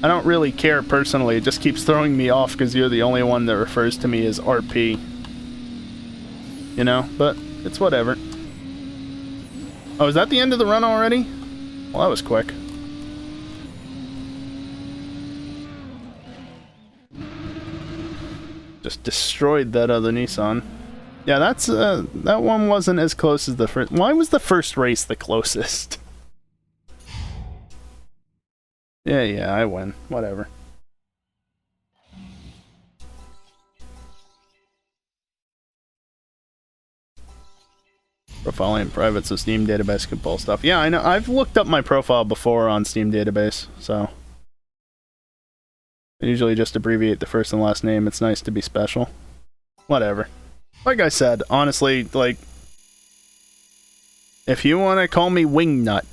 I don't really care personally, it just keeps throwing me off because you're the only one that refers to me as RP. You know, but it's whatever. Oh, is that the end of the run already? Well, that was quick. Just destroyed that other Nissan. Yeah, that's, that one wasn't as close as the first. Why was the first race the closest? Yeah, I win. Whatever. Profile ain't private, so Steam database can pull stuff. Yeah, I know. I've looked up my profile before on Steam database, so... I usually just abbreviate the first and last name. It's nice to be special. Whatever. Like I said, honestly, like, if you want to call me Wingnut,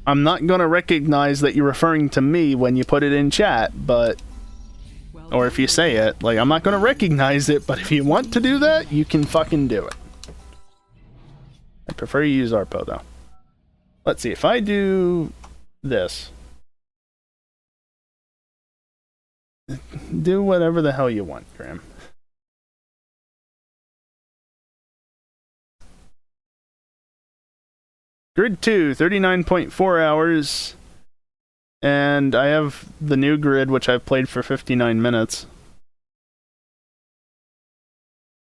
I'm not going to recognize that you're referring to me when you put it in chat, but, or if you say it, like, I'm not going to recognize it, but if you want to do that, you can fucking do it. I prefer you use Arpo, though. Let's see, if I do this, do whatever the hell you want, Graham. Grid 2, 39.4 hours, and I have the new grid, which I've played for 59 minutes.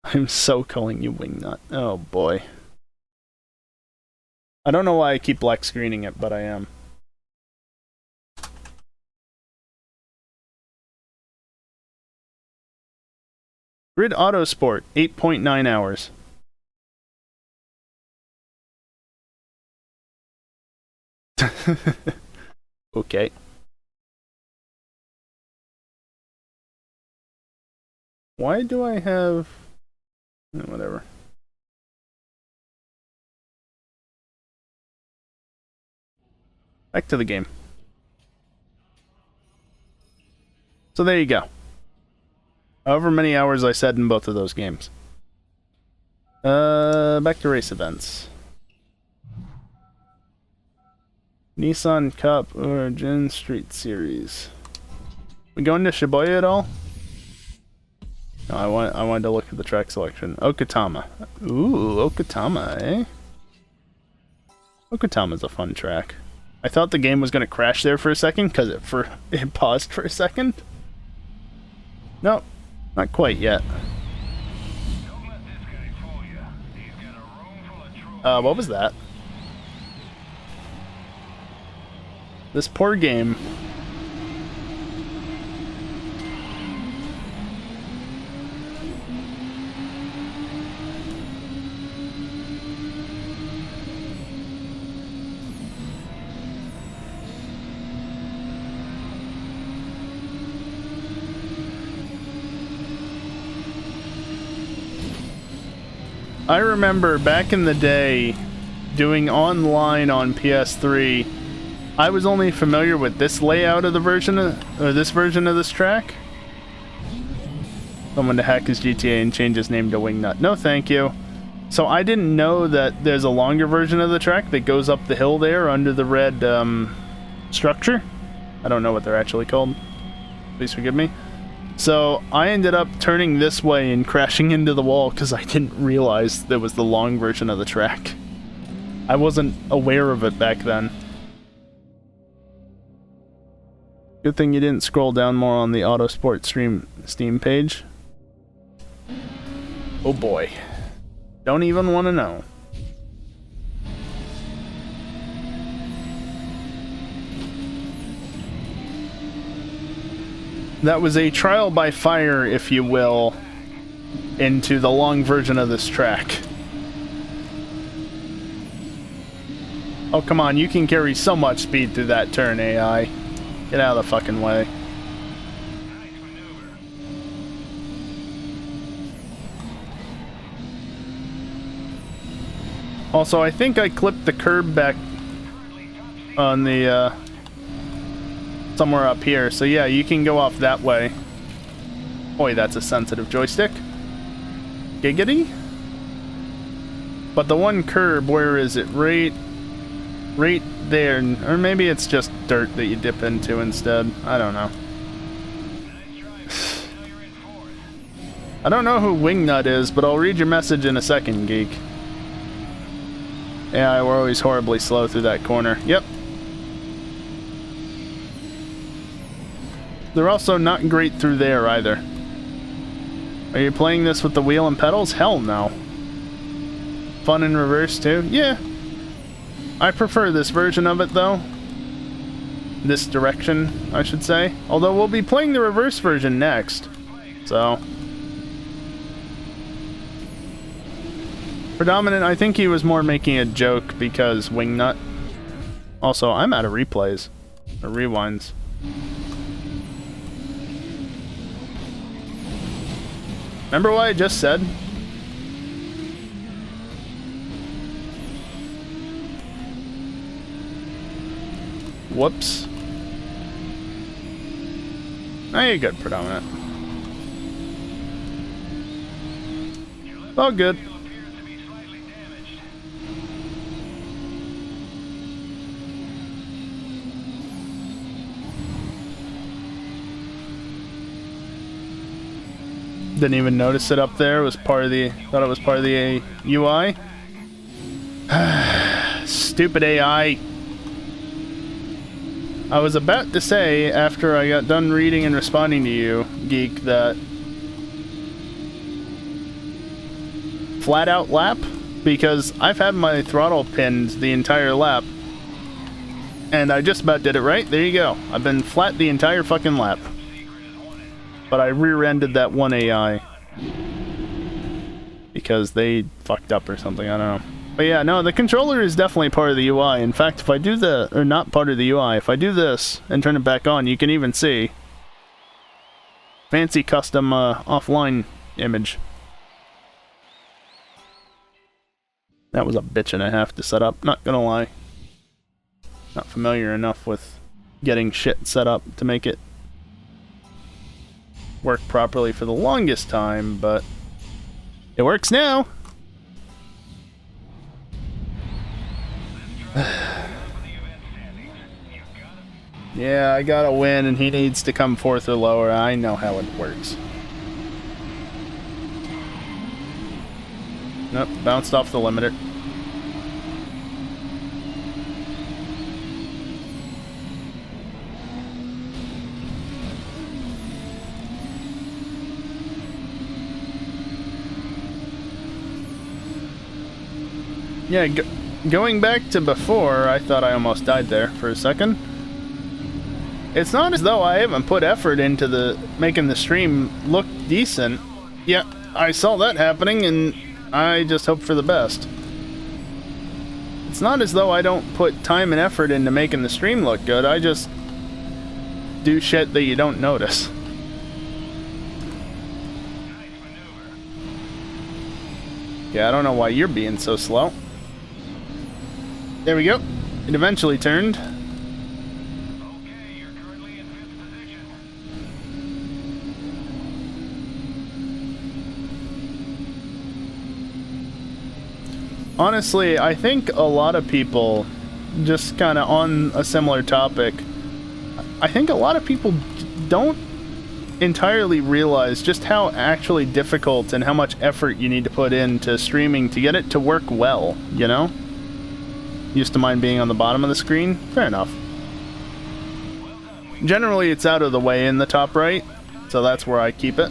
I'm so calling you Wingnut. Oh boy. I don't know why I keep black screening it, but I am. Grid Autosport, 8.9 hours. Okay. Why do I have... whatever. Back to the game. So there you go. However many hours I said in both of those games. Back to race events. Nissan Cup Origin Street Series. We going to Shibuya at all? No, I wanted to look at the track selection. Okutama. Ooh, Okutama, eh? Okutama's a fun track. I thought the game was going to crash there for a second because it paused for a second. Nope, not quite yet. What was that? This poor game. I remember back in the day doing online on PS3, I was only familiar with this layout of the version or this version of this track. Someone to hack his GTA and change his name to Wingnut. No, thank you. So I didn't know that there's a longer version of the track that goes up the hill there under the red structure. I don't know what they're actually called. Please forgive me. So I ended up turning this way and crashing into the wall because I didn't realize there was the long version of the track. I wasn't aware of it back then. Good thing you didn't scroll down more on the Autosport Steam page. Oh boy. Don't even want to know. That was a trial by fire, if you will, into the long version of this track. Oh, come on, you can carry so much speed through that turn, AI. Get out of the fucking way. Also, I think I clipped the curb back on the, somewhere up here. So yeah, you can go off that way. Boy, that's a sensitive joystick. Giggity? But the one curb, where is it? Right there. Or maybe it's just dirt that you dip into instead. I don't know. I don't know who Wingnut is, but I'll read your message in a second, geek. Yeah, we're always horribly slow through that corner. Yep. They're also not great through there either. Are you playing this with the wheel and pedals? Hell no. Fun in reverse too? Yeah. I prefer this version of it though. This direction, I should say. Although we'll be playing the reverse version next. So. Predominant, I think he was more making a joke because Wingnut. Also, I'm out of replays. Or rewinds. Remember what I just said? Whoops. Now you're good, Predominant. All good. Didn't even notice it up there. It was part of the. Thought it was part of the UI. Stupid AI. I was about to say, after I got done reading and responding to you, Geek, that flat out lap, because I've had my throttle pinned the entire lap, and I just about did it right. There you go. I've been flat the entire fucking lap. But I rear-ended that one AI because they fucked up or something, I don't know. But yeah, no, the controller is definitely part of the UI. In fact, if I do the, or not part of the UI, if I do this and turn it back on, you can even see fancy custom offline image. That was a bitch and a half to set up, not gonna lie. Not familiar enough with getting shit set up to make it work properly for the longest time, but it works now. Yeah, I gotta win and he needs to come fourth or lower. I know how it works. Nope, bounced off the limiter. Yeah, going back to before, I thought I almost died there for a second. It's not as though I haven't put effort into making the stream look decent. Yeah, I saw that happening and I just hope for the best. It's not as though I don't put time and effort into making the stream look good, I just do shit that you don't notice. Yeah, I don't know why you're being so slow. There we go. It eventually turned.
Okay, you're currently in 5th position.
Honestly, I think a lot of people, just kind of on a similar topic, I think a lot of people don't entirely realize just how actually difficult and how much effort you need to put into streaming to get it to work well, you know? Used to mind being on the bottom of the screen? Fair enough. Generally, it's out of the way in the top right, so that's where I keep it.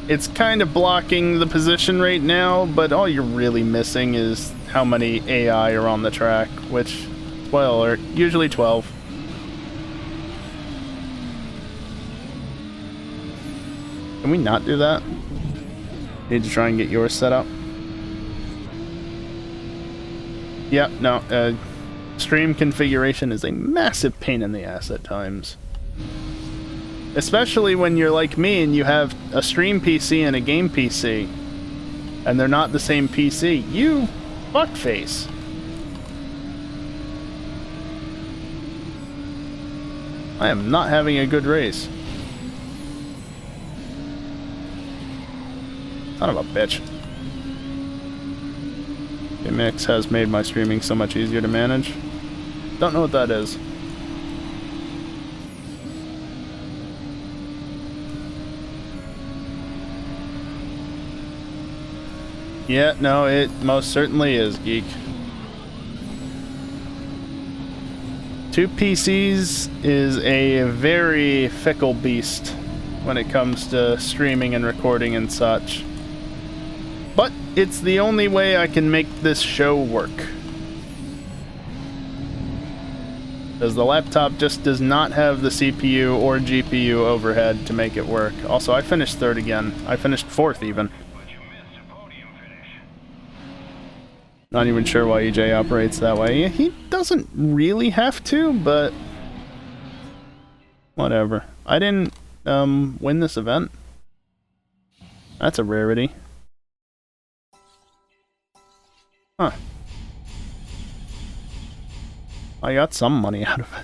It's kind of blocking the position right now, but all you're really missing is how many AI are on the track, which, well, are usually 12. Can we not do that? Need to try and get yours set up. Yeah, no, stream configuration is a massive pain in the ass at times. Especially when you're like me and you have a stream PC and a game PC, and they're not the same PC. You fuckface. I am not having a good race. Son of a bitch. Mix has made my streaming so much easier to manage. Don't know what that is. Yeah, no, it most certainly is, Geek. 2 PCs is a very fickle beast when it comes to streaming and recording and such. But it's the only way I can make this show work. Because the laptop just does not have the CPU or GPU overhead to make it work. Also, I finished 3rd again. I finished 4th even.
But you missed a podium finish.
Not even sure why EJ operates that way. He doesn't really have to, but whatever. I didn't win this event. That's a rarity. Huh. I got some money out of it.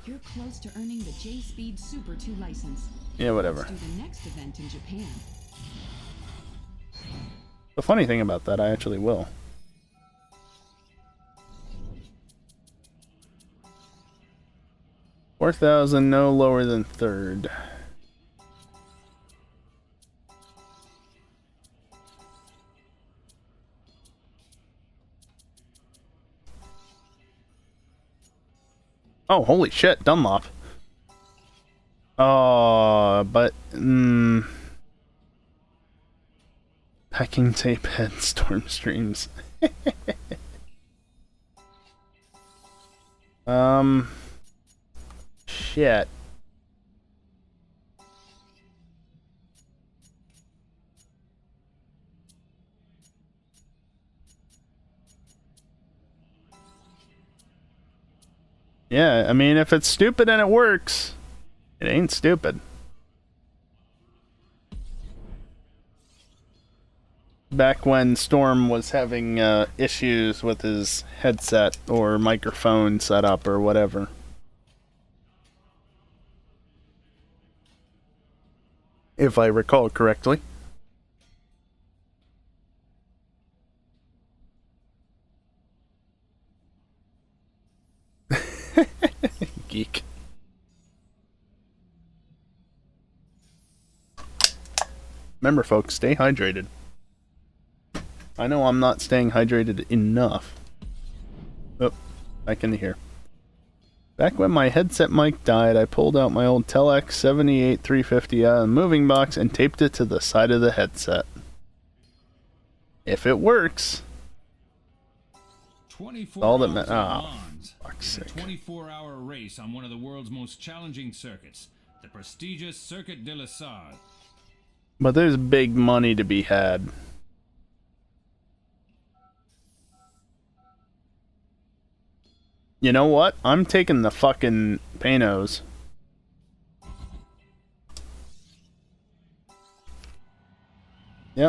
You're close to earning the J-Speed Super 2 license.
Yeah, whatever.
Let's do the next event in Japan.
The funny thing about that, I actually will. $4,000, no lower than 3rd. Oh, holy shit, Dunlop. Oh, but... Packing tape head storm streams. Shit. Yeah, I mean, if it's stupid and it works, it ain't stupid. Back when Storm was having issues with his headset or microphone setup or whatever. If I recall correctly. Geek. Remember, folks, stay hydrated. I know I'm not staying hydrated enough. Oh, back into here. Back when my headset mic died, I pulled out my old Telex 78350 out of the moving box and taped it to the side of the headset. If it works.
24
all that
hours
ah,
of Mons
fuck's
is a
sake.
24-hour race on one of the world's most challenging circuits, the prestigious Circuit de la Salle.
But there's big money to be had. You know what? I'm taking the fucking Panos. Yep.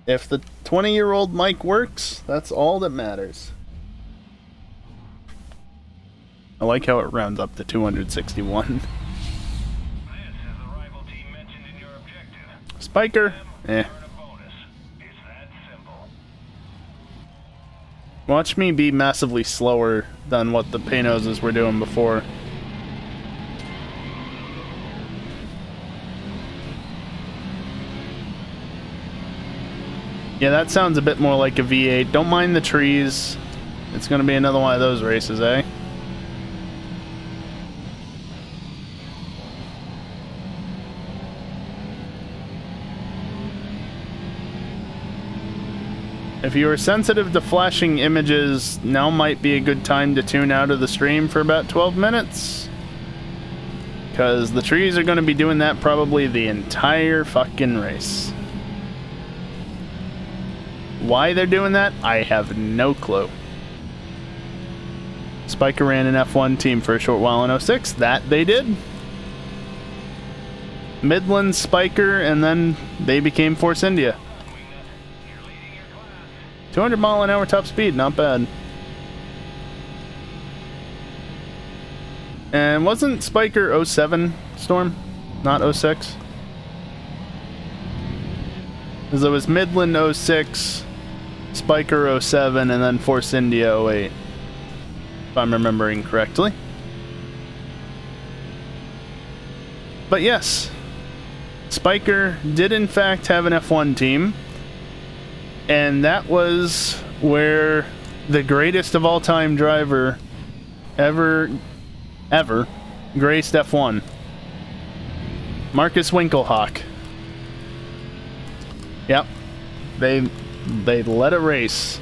If the 20-year-old mic works, that's all that matters. I like how it rounds up to 261.
This is the rival team mentioned in your objective.
Spiker? Eh.
Earn a bonus. It's that simple.
Watch me be massively slower than what the Paynoses were doing before. Yeah, that sounds a bit more like a V8. Don't mind the trees. It's gonna be another one of those races, eh? If you are sensitive to flashing images, now might be a good time to tune out of the stream for about 12 minutes. Because the trees are going to be doing that probably the entire fucking race. Why they're doing that, I have no clue. Spiker ran an F1 team for a short while in 06. That they did. Midland, Spiker, and then they became Force India. 200 mile an hour top speed, not bad. And wasn't Spiker 07 Storm? Not 06? Because it was Midland 06, Spiker 07, and then Force India 08. If I'm remembering correctly. But yes, Spiker did in fact have an F1 team. And that was where the greatest of all time driver ever graced F1. Marcus Winkelhock. Yep. They led a race.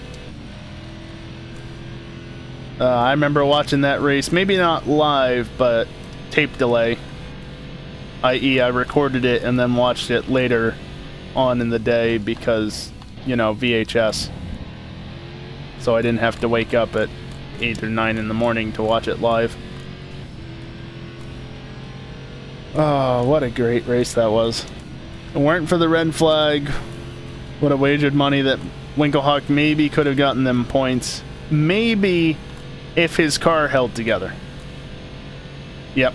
I remember watching that race, maybe not live, but tape delay. i.e. I recorded it and then watched it later on in the day because, you know, VHS. So I didn't have to wake up at 8 or 9 in the morning to watch it live. Oh, what a great race that was. If it weren't for the red flag, would have wagered money that Winkelhock maybe could have gotten them points. Maybe if his car held together. Yep.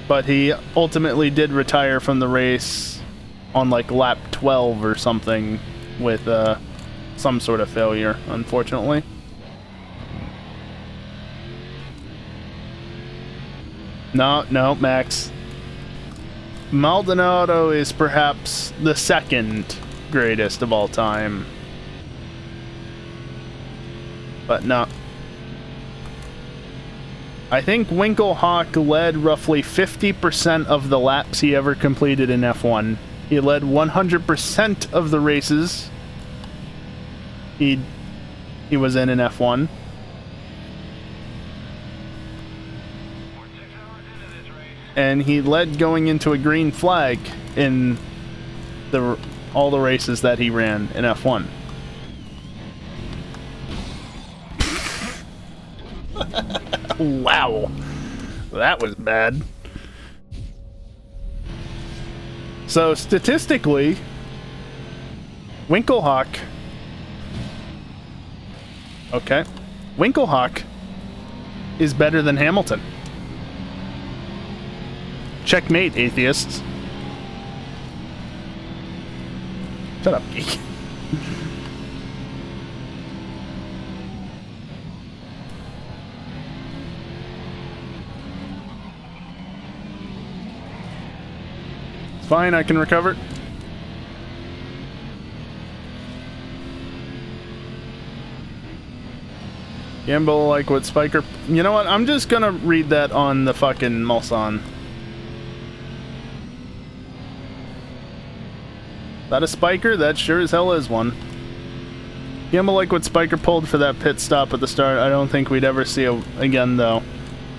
But he ultimately did retire from the race on like lap 12 or something with some sort of failure, unfortunately. No, Max. Maldonado is perhaps the second greatest of all time. But no. I think Winkelhock led roughly 50% of the laps he ever completed in F1. He led 100% of the races he was in F1. And he led going into a green flag in all the races that he ran in F1. Wow. That was bad. So statistically, Winkelhock is better than Hamilton. Checkmate, atheists. Shut up, geek. It's fine, I can recover. Gamble like what Spiker... You know what? I'm just gonna read that on the fucking Mulsanne. That a Spiker? That sure as hell is one. Gamble like what Spiker pulled for that pit stop at the start. I don't think we'd ever see it again, though.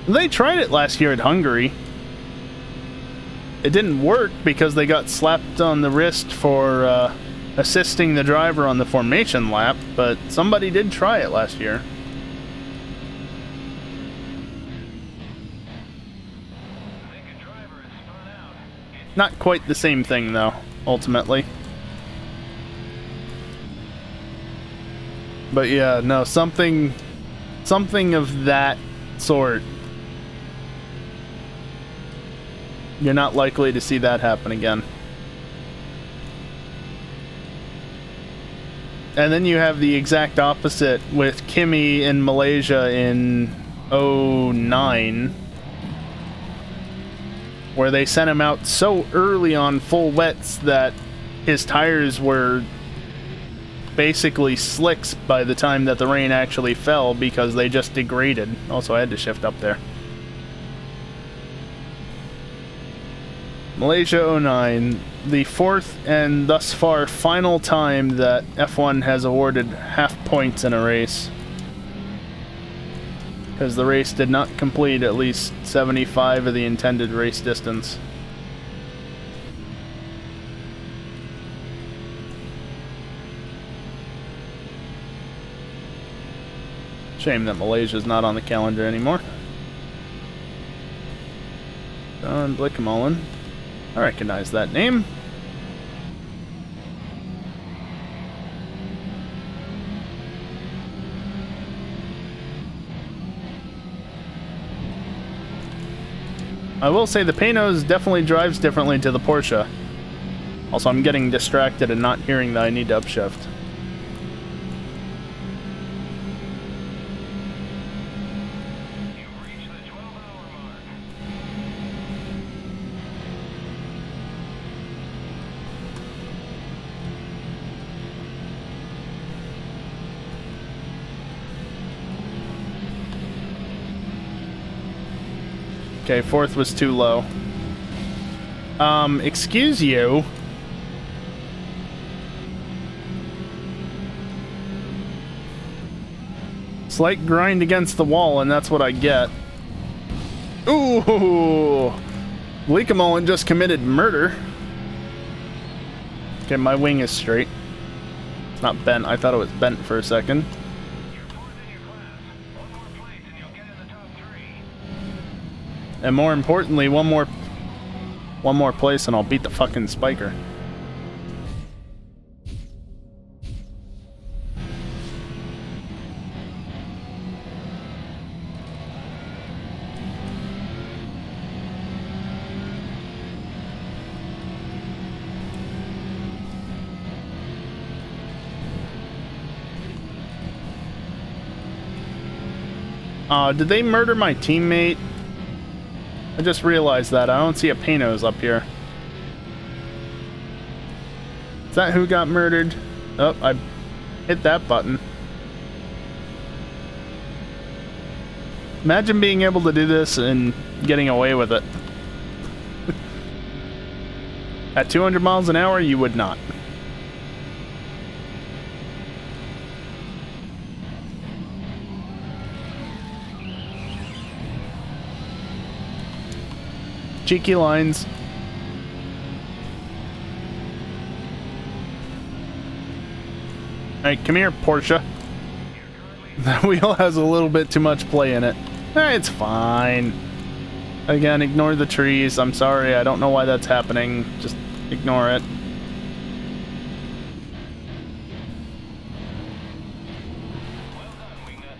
They tried it last year at Hungary. It didn't work because they got slapped on the wrist for assisting the driver on the formation lap, but somebody did try it last year. Not quite the same thing, though, ultimately. But yeah, no, something of that sort. You're not likely to see that happen again. And then you have the exact opposite with Kimmy in Malaysia in '09, where they sent him out so early on full wets that his tires were basically slicks by the time that the rain actually fell because they just degraded. Also, I had to shift up there. Malaysia '09, the fourth and thus far final time that F1 has awarded half points in a race. Because the race did not complete at least 75 of the intended race distance. Shame that Malaysia's not on the calendar anymore. Don Blickamolen. I recognize that name. I will say the Panos definitely drives differently to the Porsche. Also, I'm getting distracted and not hearing that I need to upshift. Okay, fourth was too low. Excuse you? Slight grind against the wall, and that's what I get. Ooh! Leakamolen just committed murder. Okay, my wing is straight. It's not bent. I thought it was bent for a second. And more importantly, one more place and I'll beat the fucking spiker. Did they murder my teammate? I just realized that. I don't see a Panos up here. Is that who got murdered? Oh, I hit that button. Imagine being able to do this and getting away with it. At 200 miles an hour, you would not. Cheeky lines. Alright, come here, Porsche. That wheel has a little bit too much play in it. It's fine. Again, ignore the trees. I'm sorry, I don't know why that's happening. Just ignore it.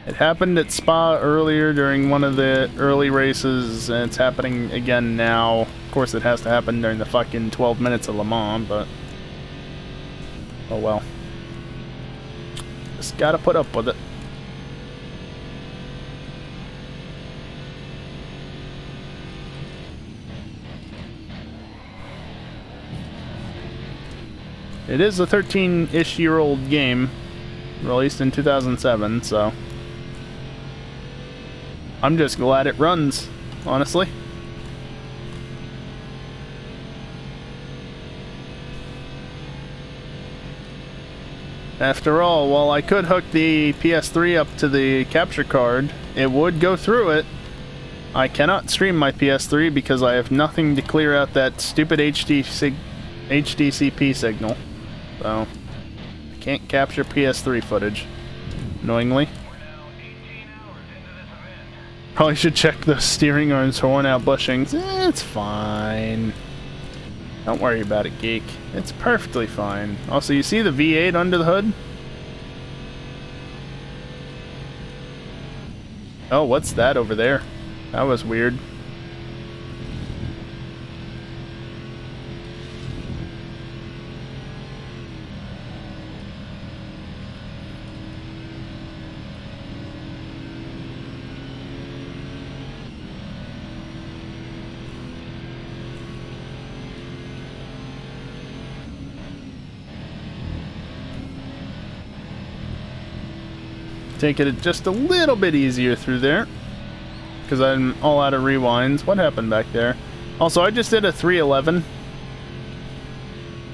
It happened at Spa earlier during one of the early races, and it's happening again now. Of course, it has to happen during the fucking 12 minutes of Le Mans, but... oh well. Just gotta put up with it. It is a 13-ish year old game, released in 2007, so... I'm just glad it runs, honestly. After all, while I could hook the PS3 up to the capture card, it would go through it. I cannot stream my PS3 because I have nothing to clear out that stupid HDCP signal. So, I can't capture PS3 footage, annoyingly. Probably should check the steering arms for worn out bushings. It's fine. Don't worry about it, geek. It's perfectly fine. Also, you see the V8 under the hood? Oh, what's that over there? That was weird. Take it just a little bit easier through there, because I'm all out of rewinds. What happened back there? Also, I just did a 311.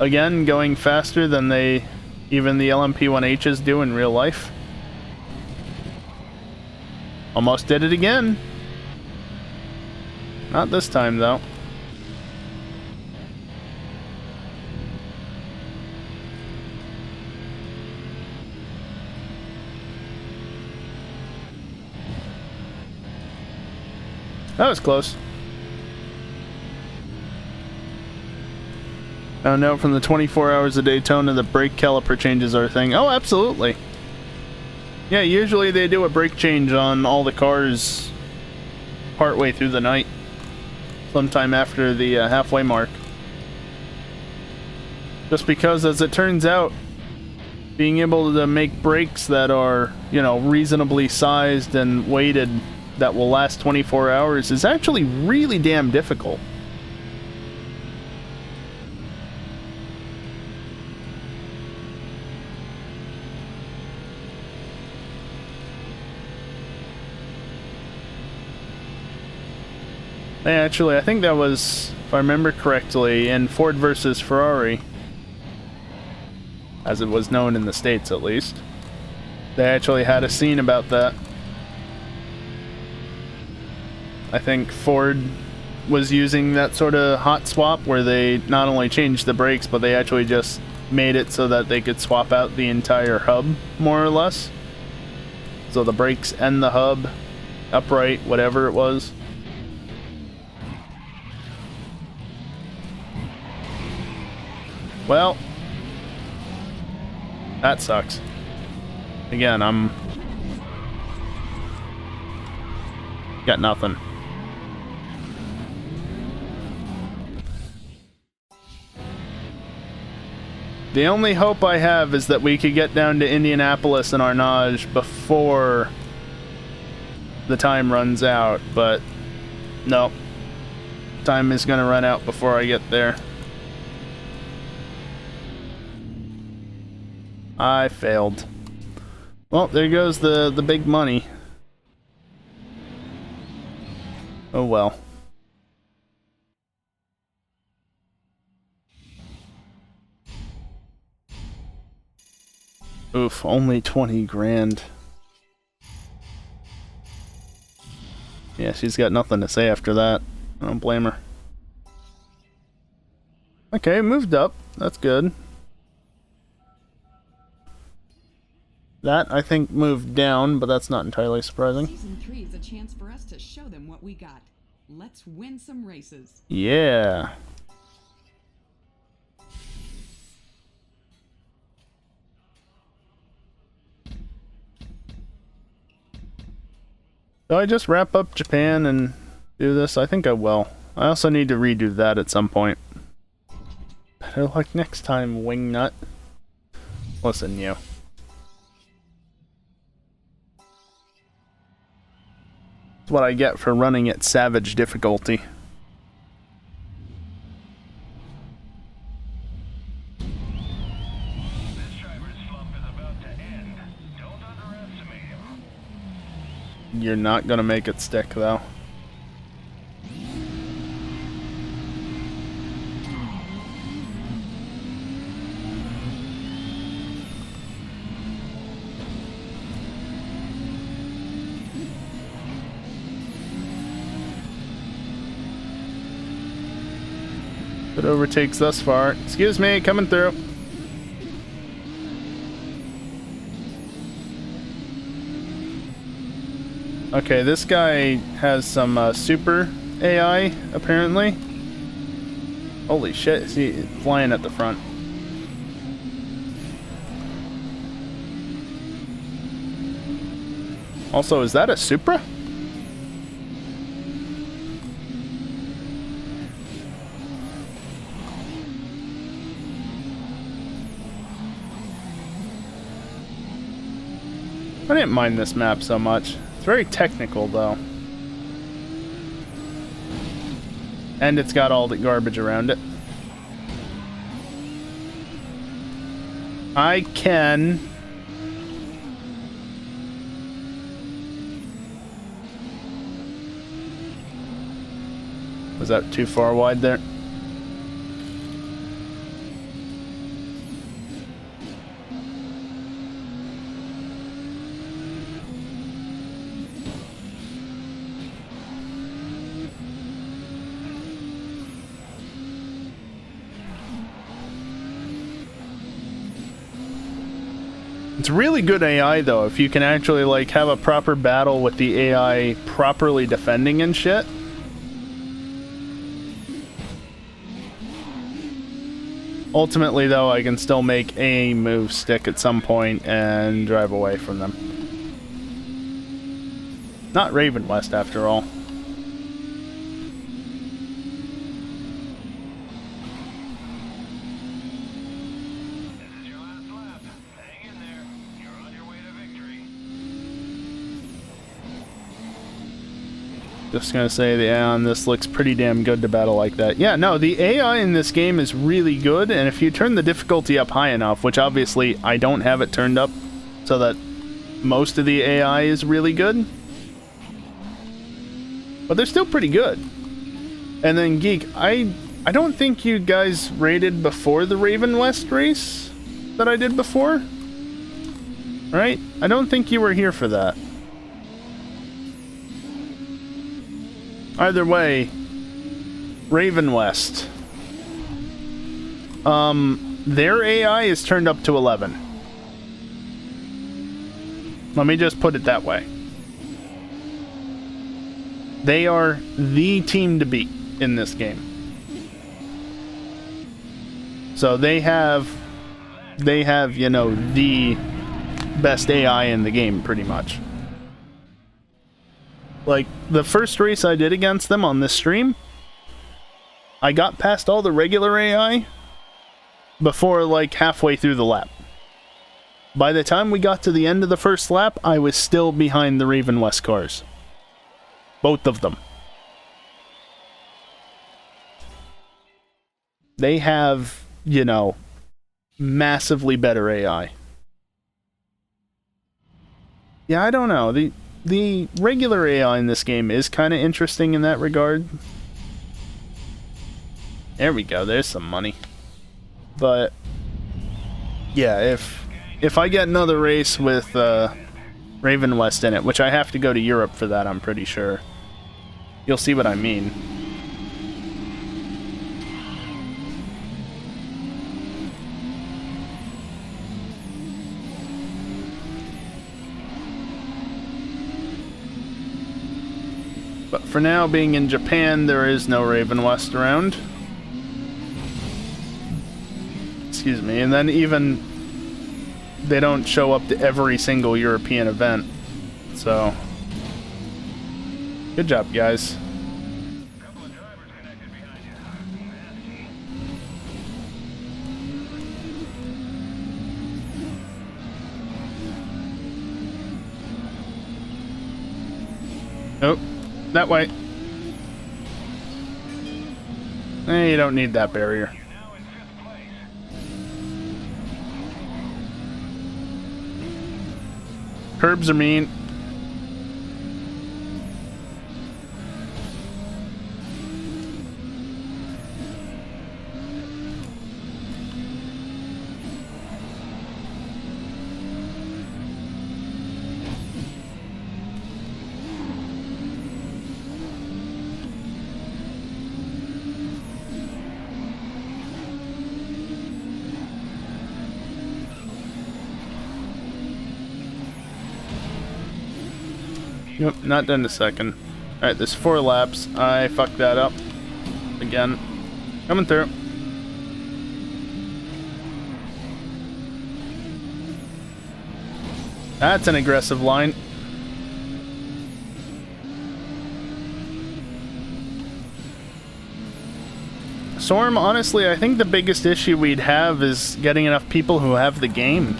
Again, going faster than even the LMP1Hs do in real life. Almost did it again. Not this time, though. That was close. Oh no, from the 24 hours of Daytona, the brake caliper changes are a thing. Oh, absolutely. Yeah, usually they do a brake change on all the cars partway through the night. Sometime after the halfway mark. Just because, as it turns out, being able to make brakes that are, you know, reasonably sized and weighted that will last 24 hours is actually really damn difficult. Actually, I think that was, if I remember correctly, in Ford versus Ferrari, as it was known in the States at least. They actually had a scene about that. I think Ford was using that sort of hot swap where they not only changed the brakes, but they actually just made it so that they could swap out the entire hub, more or less. So the brakes and the hub, upright, whatever it was. Well, that sucks. Again, got nothing. The only hope I have is that we could get down to Indianapolis and Arnage before the time runs out, but no. Time is gonna run out before I get there. I failed. Well, there goes the big money. Oh well. Oof, only 20 grand. Yeah, she's got nothing to say after that. I don't blame her. Okay, moved up. That's good. That, I think, moved down, but that's not entirely surprising.
Season 3 is a chance for us to show them what we got. Let's win some races.
Yeah. Do I just wrap up Japan and do this? I think I will. I also need to redo that at some point. Better luck next time, wingnut. Listen, you. That's what I get for running at savage difficulty.
This driver's slump is about to end. Don't underestimate him.
You're not gonna make it stick, though. It overtakes thus far. Excuse me, coming through. Okay, this guy has some super AI, apparently. Holy shit, is he flying at the front? Also, is that a Supra? I didn't mind this map so much. It's very technical, though. And it's got all the garbage around it. I can... Was that too far wide there? It's really good AI, though, if you can actually, like, have a proper battle with the AI properly defending and shit. Ultimately, though, I can still make a move stick at some point and drive away from them. Not Raven West, after all. Just gonna say the AI on this looks pretty damn good to battle like that. Yeah, no, the AI in this game is really good, and if you turn the difficulty up high enough, which obviously I don't have it turned up so that most of the AI is really good, but they're still pretty good. And then Geek, I don't think you guys raided before the Raven West race that I did before, right? I don't think you were here for that. Either way, Raven West. Their AI is turned up to 11. Let me just put it that way. They are the team to beat in this game. So they have, you know, the best AI in the game, pretty much. Like, the first race I did against them on this stream, I got past all the regular AI before, like, halfway through the lap. By the time we got to the end of the first lap, I was still behind the Raven West cars. Both of them. They have, you know, massively better AI. Yeah, I don't know. The regular AI in this game is kind of interesting in that regard. There we go, there's some money. But, yeah, if I get another race with Raven West in it, which I have to go to Europe for that, I'm pretty sure, you'll see what I mean. But for now, being in Japan, there is no Raven West around. Excuse me. And then even they don't show up to every single European event. So, good job, guys. Nope. That way. You don't need that barrier. Curbs are mean. Yep, not done in a second. Alright, there's 4 laps. I fucked that up. Again. Coming through. That's an aggressive line. Storm, honestly, I think the biggest issue we'd have is getting enough people who have the game.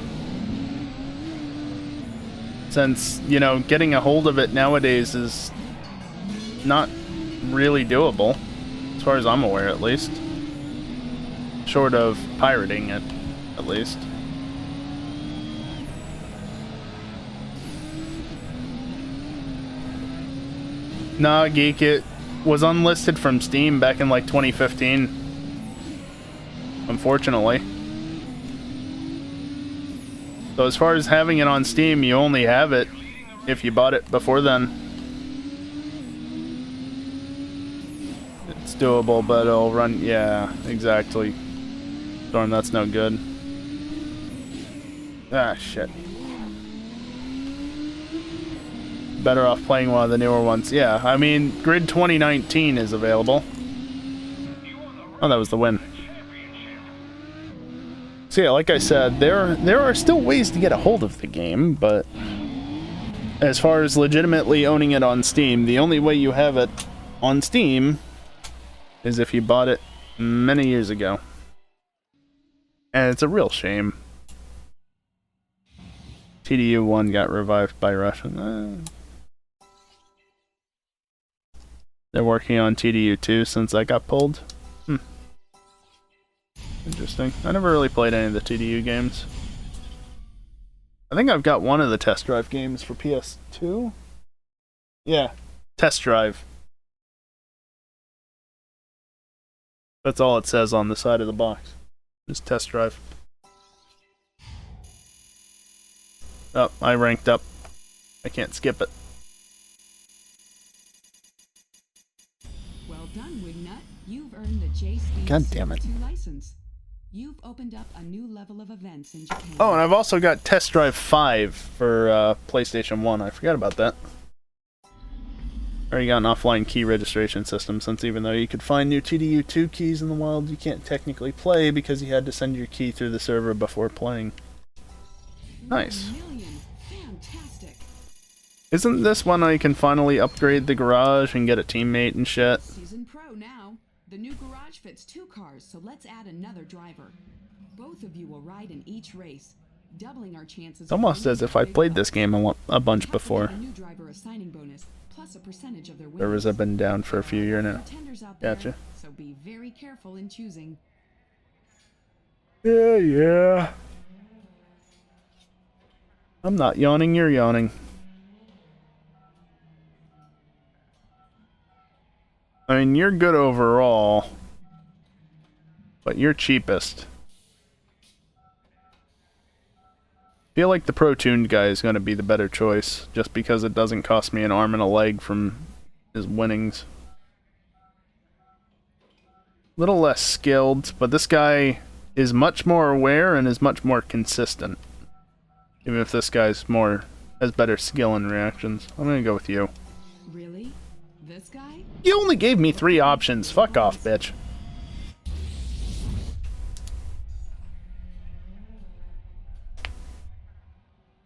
since, you know, getting a hold of it nowadays is not really doable, as far as I'm aware, at least. Short of pirating it, at least. Nah, Geek, it was unlisted from Steam back in like 2015. Unfortunately. So as far as having it on Steam, you only have it if you bought it before then. It's doable, but it'll run... Yeah, exactly. Storm, that's no good. Ah, shit. Better off playing one of the newer ones. Yeah, I mean, Grid 2019 is available. Oh, that was the win. So yeah, like I said, there are still ways to get a hold of the game, but as far as legitimately owning it on Steam, the only way you have it on Steam is if you bought it many years ago. And it's a real shame. TDU 1 got revived by Russian. They're working on TDU 2 since I got pulled. Interesting. I never really played any of the TDU games. I think I've got one of the Test Drive games for PS2. Yeah, Test Drive. That's all it says on the side of the box. Just Test Drive. Oh, I ranked up. I can't skip it.
Well done, Wignut. You've earned the J Steve
God damn it.
Super 2 license. You've opened up a new level of events in Japan.
Oh, and I've also got Test Drive 5 for PlayStation 1. I forgot about that. Already got an offline key registration system, since even though you could find new TDU 2 keys in the wild, you can't technically play because you had to send your key through the server before playing. Nice.
Fantastic.
Isn't this one I can finally upgrade the garage and get a teammate and shit?
Season Pro now. The new garage fits 2 cars, so let's add another driver. Both of you will ride in each race, doubling our chances.
It's almost as if I played this game a bunch before.
A new driver assigning bonus, plus a percentage of their wins.
Servers have been down for a few years now.
Contenders out there,
Gotcha.
so be very careful in choosing.
Yeah. I'm not yawning, you're yawning. I mean, you're good overall, but you're cheapest. Feel like the pro-tuned guy is going to be the better choice, just because it doesn't cost me an arm and a leg from his winnings. Little less skilled, but this guy is much more aware and is much more consistent. Even if this guy's has better skill and reactions. I'm gonna go with you.
Really? This guy?
You only gave me 3 options. Fuck off, bitch.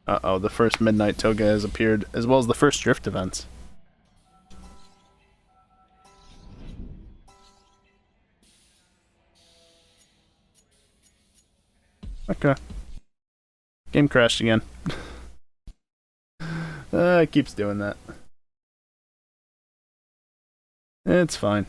Uh-oh, the first Midnight Toga has appeared, as well as the first Drift events. Okay. Game crashed again. It keeps doing that. It's fine.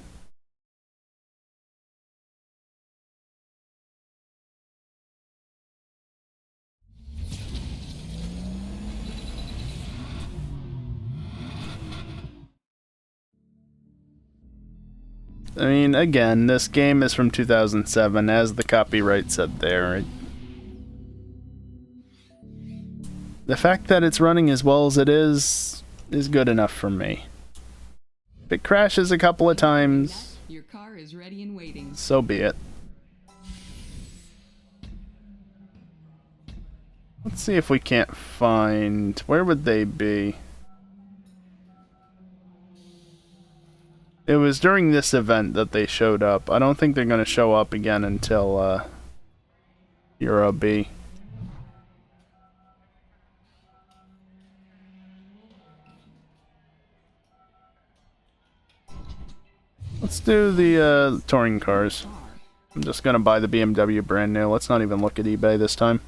I mean, again, this game is from 2007, as the copyright said there. The fact that it's running as well as it is good enough for me. If it crashes a couple of times,
Your car is ready and waiting.
so be it. Let's see if we can't find... Where would they be? It was during this event that they showed up. I don't think they're going to show up again until Euro B. Let's do the touring cars. I'm just going to buy the BMW brand new. Let's not even look at eBay this time.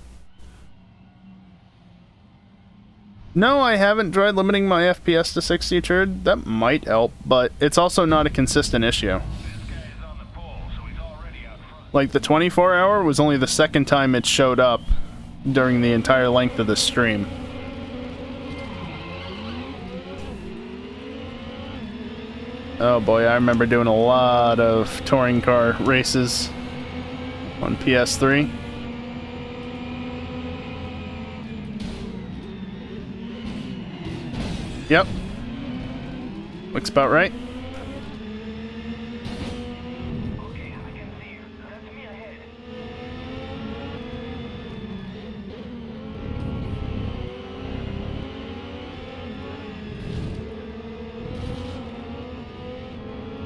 No, I haven't tried limiting my FPS to 60, Churd. That might help, but it's also not a consistent issue. Like, the 24-hour was only the second time it showed up during the entire length of the stream. Oh boy, I remember doing a lot of touring car races on PS3. Yep. Looks about right.
Okay, I can see you. That's me ahead.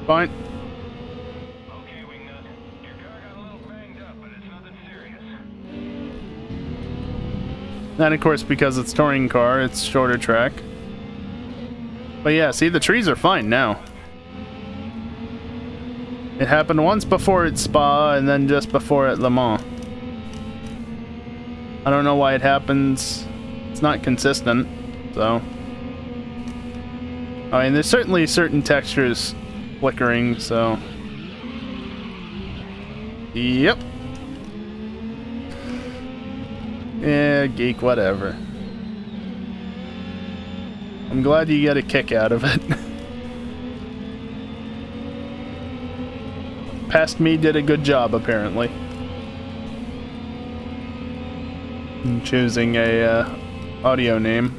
Fine.
Okay, Wingnut. Your car got a little banged up, but it's nothing serious.
And of course, because it's touring car, it's shorter track. But yeah, see, the trees are fine now. It happened once before at Spa, and then just before at Le Mans. I don't know why it happens. It's not consistent, so... I mean, there's certainly certain textures flickering, so... Yep. Yeah, geek, whatever. I'm glad you get a kick out of it. Past me did a good job, apparently. I'm choosing a audio name.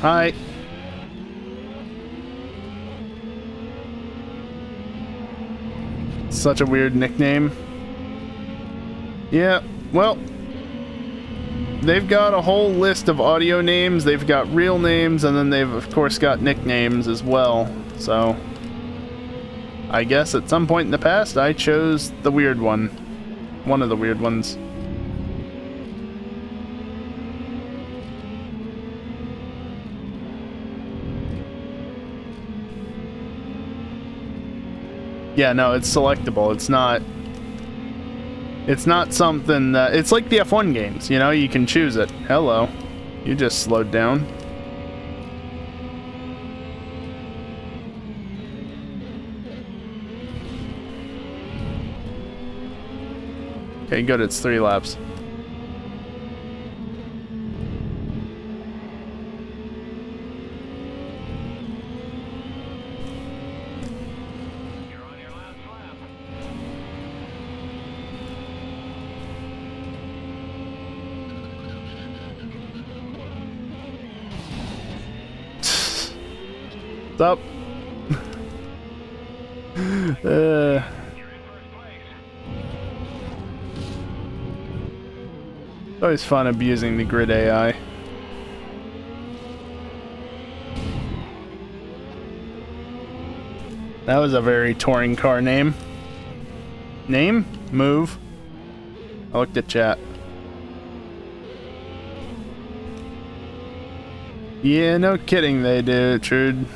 Hi. Such a weird nickname. Yeah, well... They've got a whole list of audio names, they've got real names, and then they've of course got nicknames as well, so... I guess at some point in the past I chose the weird one. One of the weird ones. Yeah, no, it's selectable, it's not... It's not something that... It's like the F1 games, you know? You can choose it. Hello. You just slowed down. Okay, good. It's 3 laps.
You're on your last lap.
What's up?
You're in first place.
Always fun abusing the grid AI. That was a very touring car name. Name? Move. I looked at chat. Yeah, no kidding they do, Trude.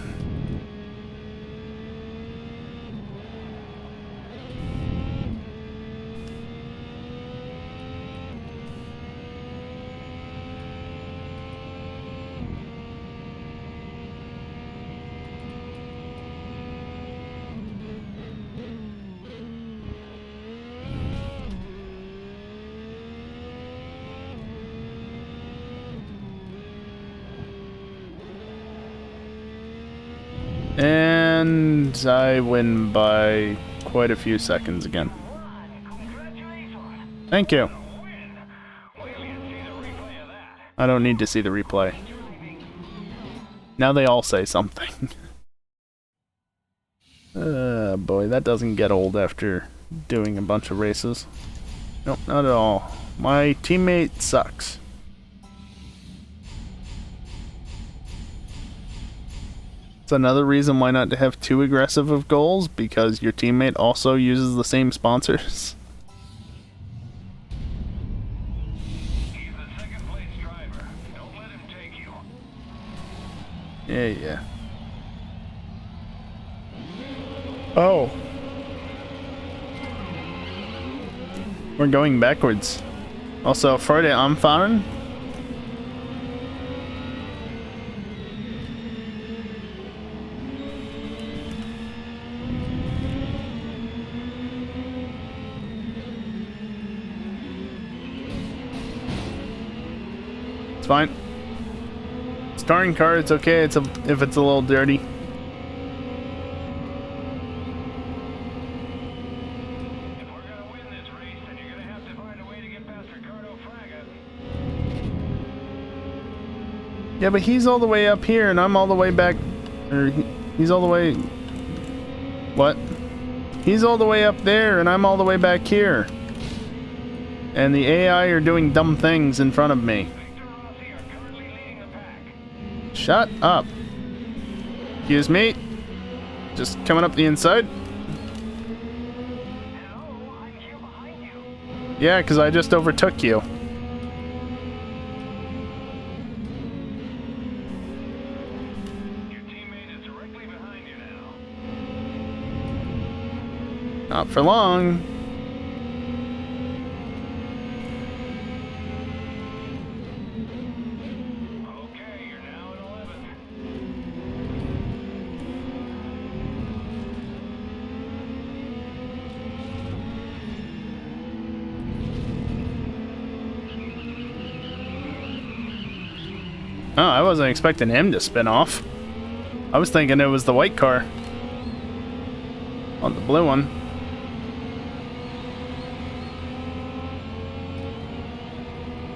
And I win by quite a few seconds again.
Congratulations.
Thank you.
Win. Wait till you see the replay of that.
I don't need to see the replay. Now they all say something. Boy, that doesn't get old after doing a bunch of races. Nope, not at all. My teammate sucks. It's another reason why not to have too aggressive of goals, because your teammate also uses the same sponsors.
He's the second place driver. Don't let him take you.
Yeah. Oh. We're going backwards. Also, Freude anfahren? fine. Starring car, it's okay. If it's a little dirty.
If we're gonna win this race, then you're gonna have to find a way to get past Ricardo Fraga.
Yeah, but he's all the way up here, and I'm all the way back. Or he's all the way. What? He's all the way up there, and I'm all the way back here. And the AI are doing dumb things in front of me.
Victor Rossi are currently leading the pack.
Shut up. Excuse me. Just coming up the inside.
Hello, I'm here behind you.
Yeah, because I just overtook you.
Your teammate is directly behind you now.
Not for long.
Okay, you're now at 11th.
Oh, I wasn't expecting him to spin off. I was thinking it was the white car. On the blue one.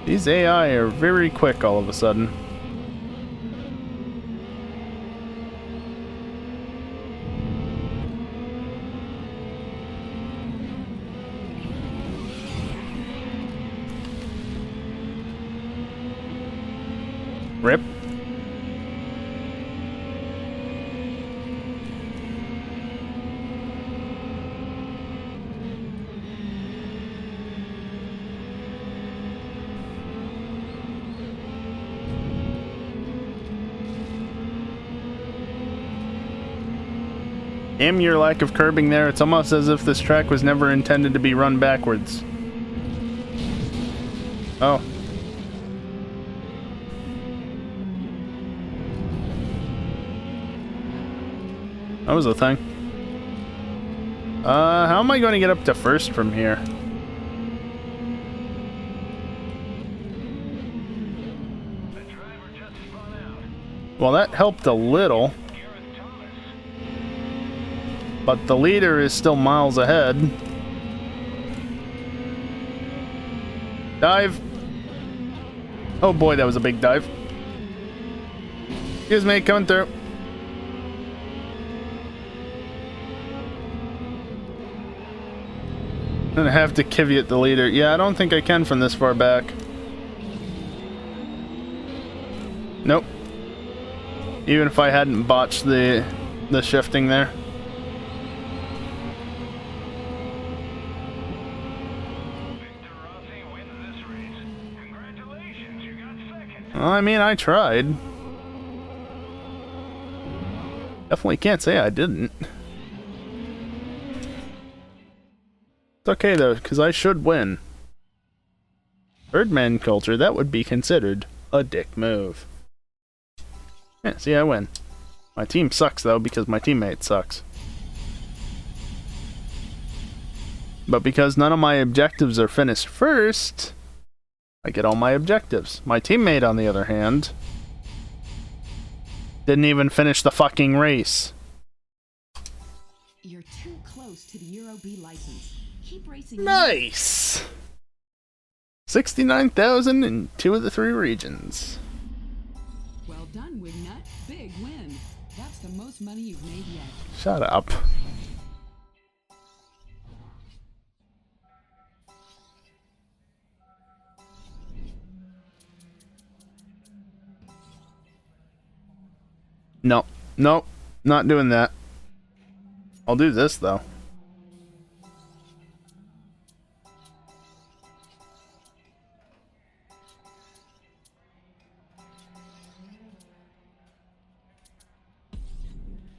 These AI are very quick all of a sudden. Rip. Damn your lack of curbing there. It's almost as if this track was never intended to be run backwards. Oh. That was a thing. How am I going to get up to first from here?
The driver just spun out.
Well, that helped a little,
Gareth Thomas.
but the leader is still miles ahead. Dive. Oh boy, that was a big dive. Excuse me, coming through. I'm gonna have to caveat the leader. Yeah, I don't think I can from this far back. Nope. Even if I hadn't botched the shifting there.
Victor Rossi wins this race. Congratulations, you got second.
Well, I mean, I tried. Definitely can't say I didn't. It's okay though, because I should win. Birdman culture, that would be considered a dick move. Yeah, see, I win. My team sucks though, because my teammate sucks. But because none of my objectives are finished first, I get all my objectives. My teammate, on the other hand, didn't even finish the fucking race.
You're too close to the Euro B license. Keep racing.
Nice! 69,000 in 2 of the 3 regions.
Well done, Wingnut. Big win. That's the most money you've made yet.
Shut up. No. Nope. Not doing that. I'll do this, though.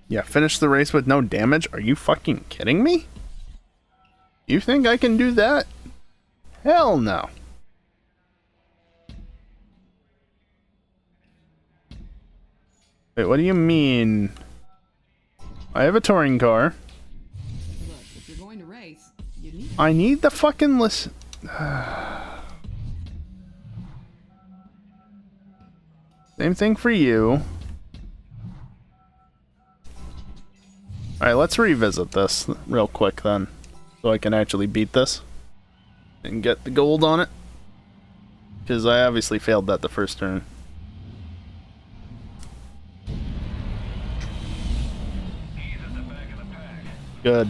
Yeah, finish the race with no damage? Are you fucking kidding me? You think I can do that? Hell no. Wait, what do you mean? I have a touring car.
Look, if you're going to race, you need.
I need the fucking list. Same thing for you. Alright, let's revisit this real quick then. So I can actually beat this. And get the gold on it. Because I obviously failed that the first turn.
He's at the back of the pack.
Good.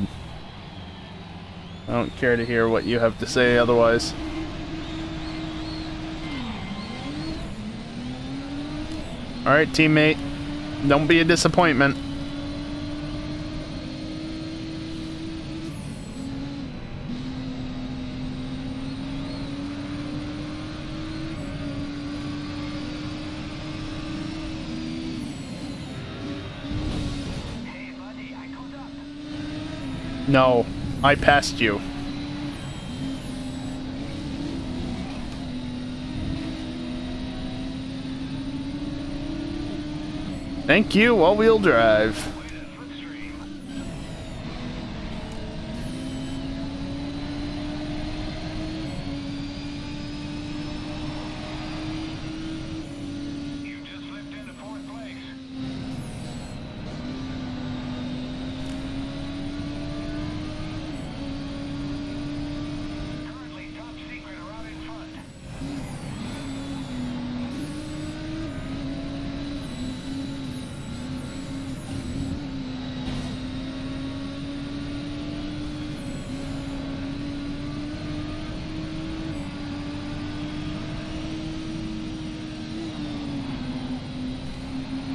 I don't care to hear what you have to say otherwise. Alright, teammate. Don't be a disappointment.
Hey, buddy, I caught up.
No, I passed you. Thank you, all-wheel drive.
Wait a slipstream. You just slipped into fourth place. Currently, top secret are out in front.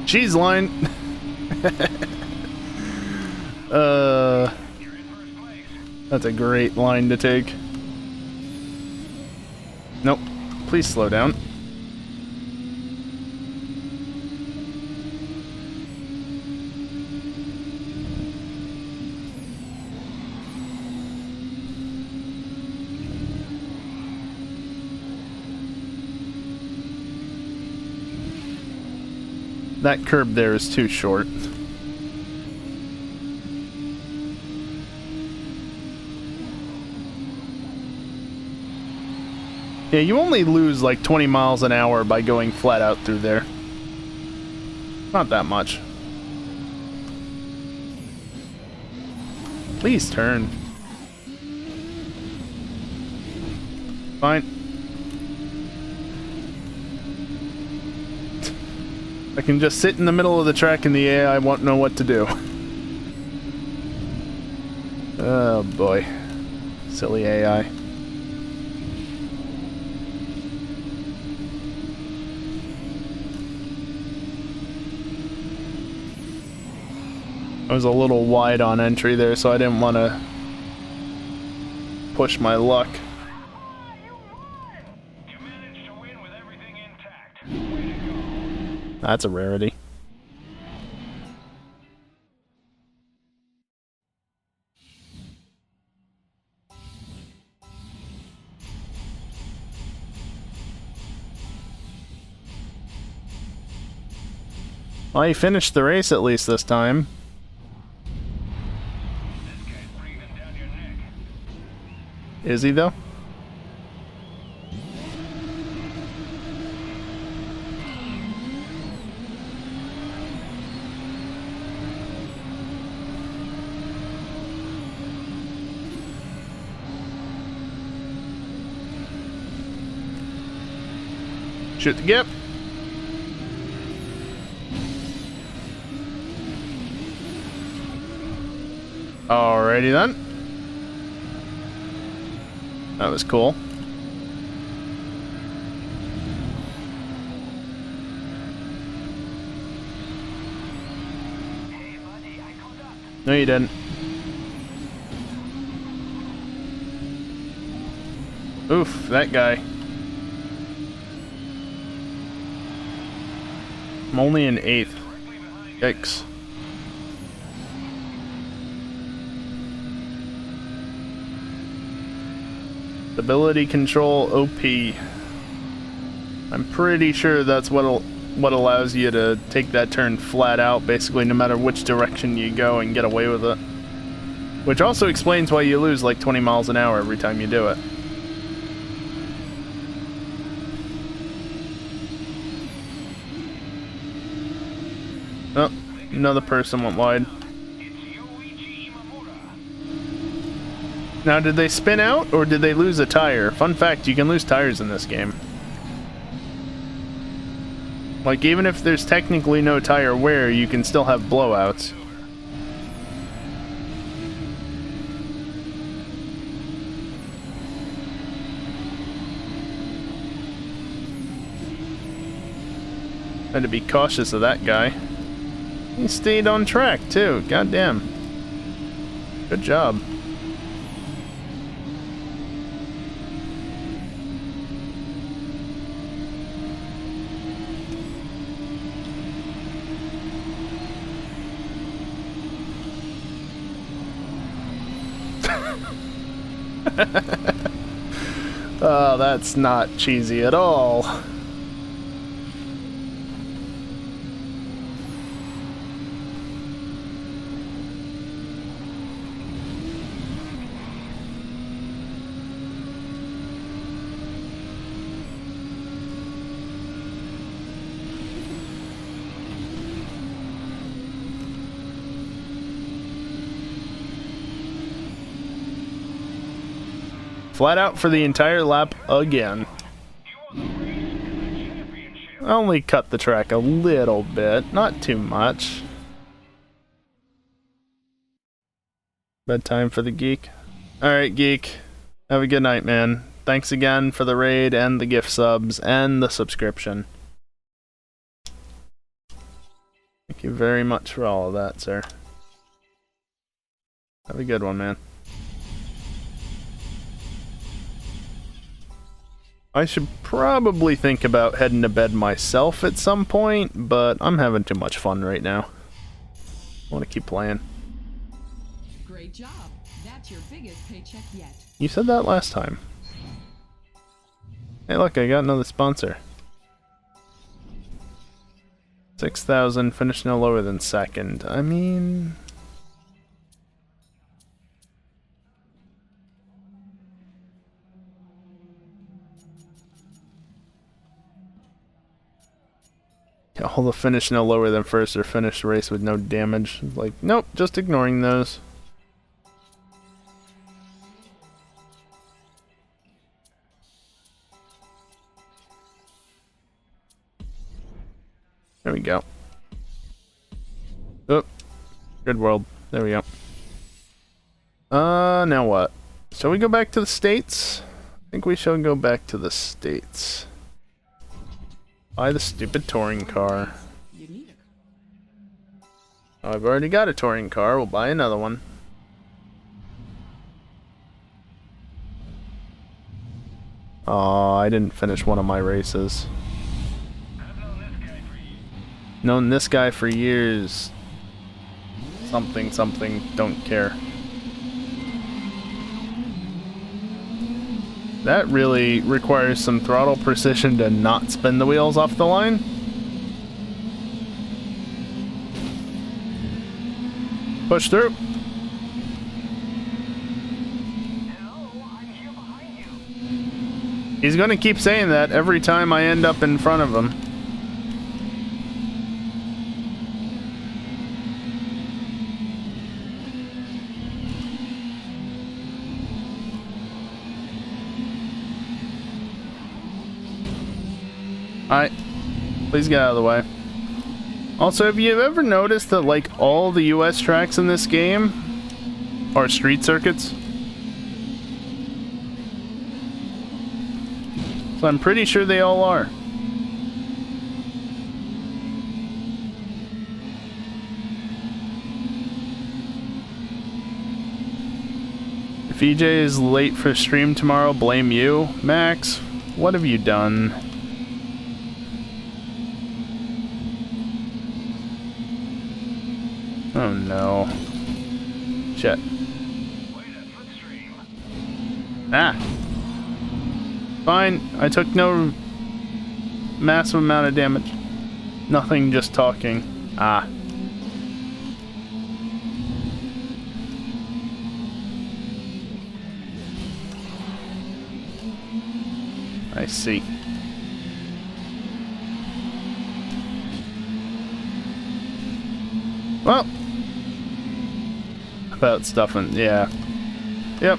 Cheese line.
You're in first place.
That's a great line to take. Nope. Please slow down. That curb there is too short. Yeah, you only lose like 20 miles an hour by going flat out through there. Not that much. Please turn. Fine. I can just sit in the middle of the track and the AI won't know what to do. Oh boy. Silly AI. I was a little wide on entry there, so I didn't want to push my luck.
You managed to win with everything intact. Way to go.
That's a rarity. Well, he finished the race at least this time.
This guy's breathing down your neck.
Is he though? Shoot the gap. Alrighty then. That was cool.
Hey, buddy, I caught up.
No, you didn't. Oof, that guy. I'm only in 8th.
Directly behind you.
Yikes. Stability control OP. I'm pretty sure that's what allows you to take that turn flat out, basically no matter which direction you go and get away with it. Which also explains why you lose like 20 miles an hour every time you do it. Oh, another person went wide. Now, did they spin out, or did they lose a tire? Fun fact, you can lose tires in this game. Like, even if there's technically no tire wear, you can still have blowouts. Had to be cautious of that guy. He stayed on track, too. Goddamn. Good job. Oh, that's not cheesy at all. Flat out for the entire lap again. I only cut the track a little bit, not too much. Bedtime for the geek. Alright, geek. Have a good night, man. Thanks again for the raid and the gift subs and the subscription. Thank you very much for all of that, sir. Have a good one, man. I should probably think about heading to bed myself at some point, but I'm having too much fun right now. I want to keep playing.
Great job. That's your biggest paycheck yet.
You said that last time. Hey, look, I got another sponsor. 6,000, finish no lower than second. I mean... hold the finish no lower than first or finish the race with no damage. Like, nope, just ignoring those. There we go. Oh, good world. There we go. Now what? Shall we go back to the States? I think we shall go back to the States. Buy the stupid touring car. Oh, I've already got a touring car. We'll buy another one. Oh, I didn't finish one of my races. Known this guy for years. Something, something, don't care. That really requires some throttle precision to not spin the wheels off the line. Push through. He's gonna keep saying that every time I end up in front of him. Alright, please get out of the way. Also, have you ever noticed that, like, all the US tracks in this game are street circuits? So I'm pretty sure they all are. If EJ is late for stream tomorrow, blame you. Max, what have you done? Oh no. Shit. Ah. Fine, I took no massive amount of damage. Nothing, just talking. Ah. I see. Well, about stuffing, yeah. Yep.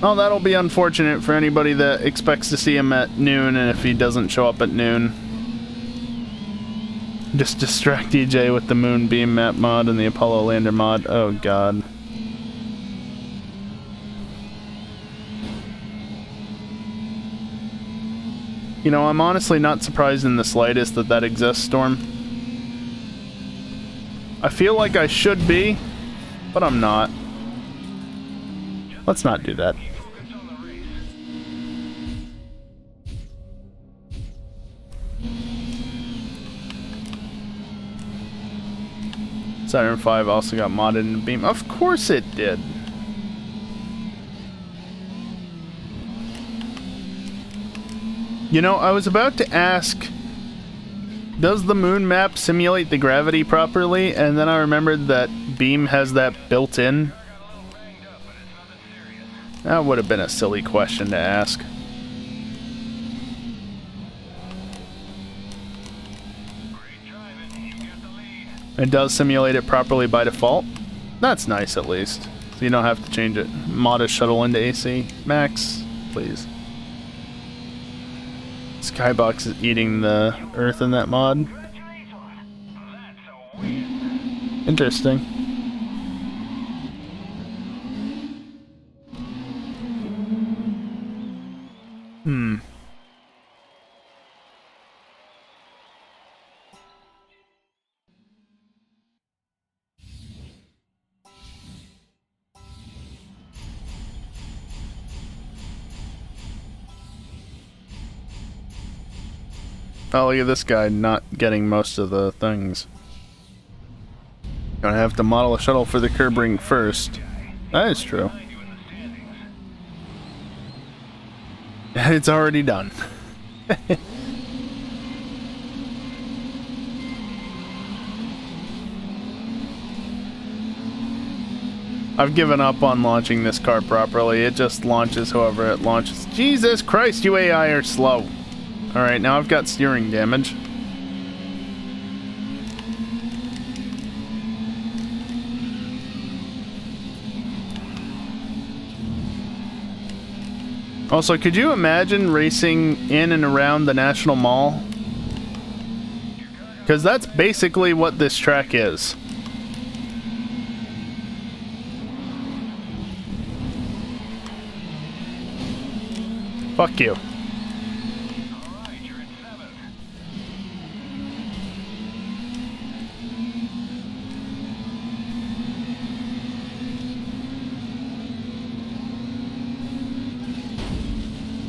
Well, that'll be unfortunate for anybody that expects to see him at noon, and if he doesn't show up at noon. Just distract DJ with the Moonbeam map mod and the Apollo Lander mod. Oh god. You know, I'm honestly not surprised in the slightest that that exists, Storm. I feel like I should be, but I'm not. Let's not do that. Saturn V also got modded in Beam. Of course it did. You know, I was about to ask, does the moon map simulate the gravity properly? And then I remembered that Beam has that built in. That would have been a silly question to ask. It does simulate it properly by default. That's nice, at least. So you don't have to change it. Mod a shuttle into AC. Max, please. Skybox is eating the Earth in that mod. Interesting. Oh, look at this guy not getting most of the things. Gonna have to model a shuttle for the curb ring first. That is true. It's already done. I've given up on launching this car properly. It just launches however it launches. Jesus Christ, you AI are slow. Alright, now I've got steering damage. Also, could you imagine racing in and around the National Mall? Because that's basically what this track is. Fuck you.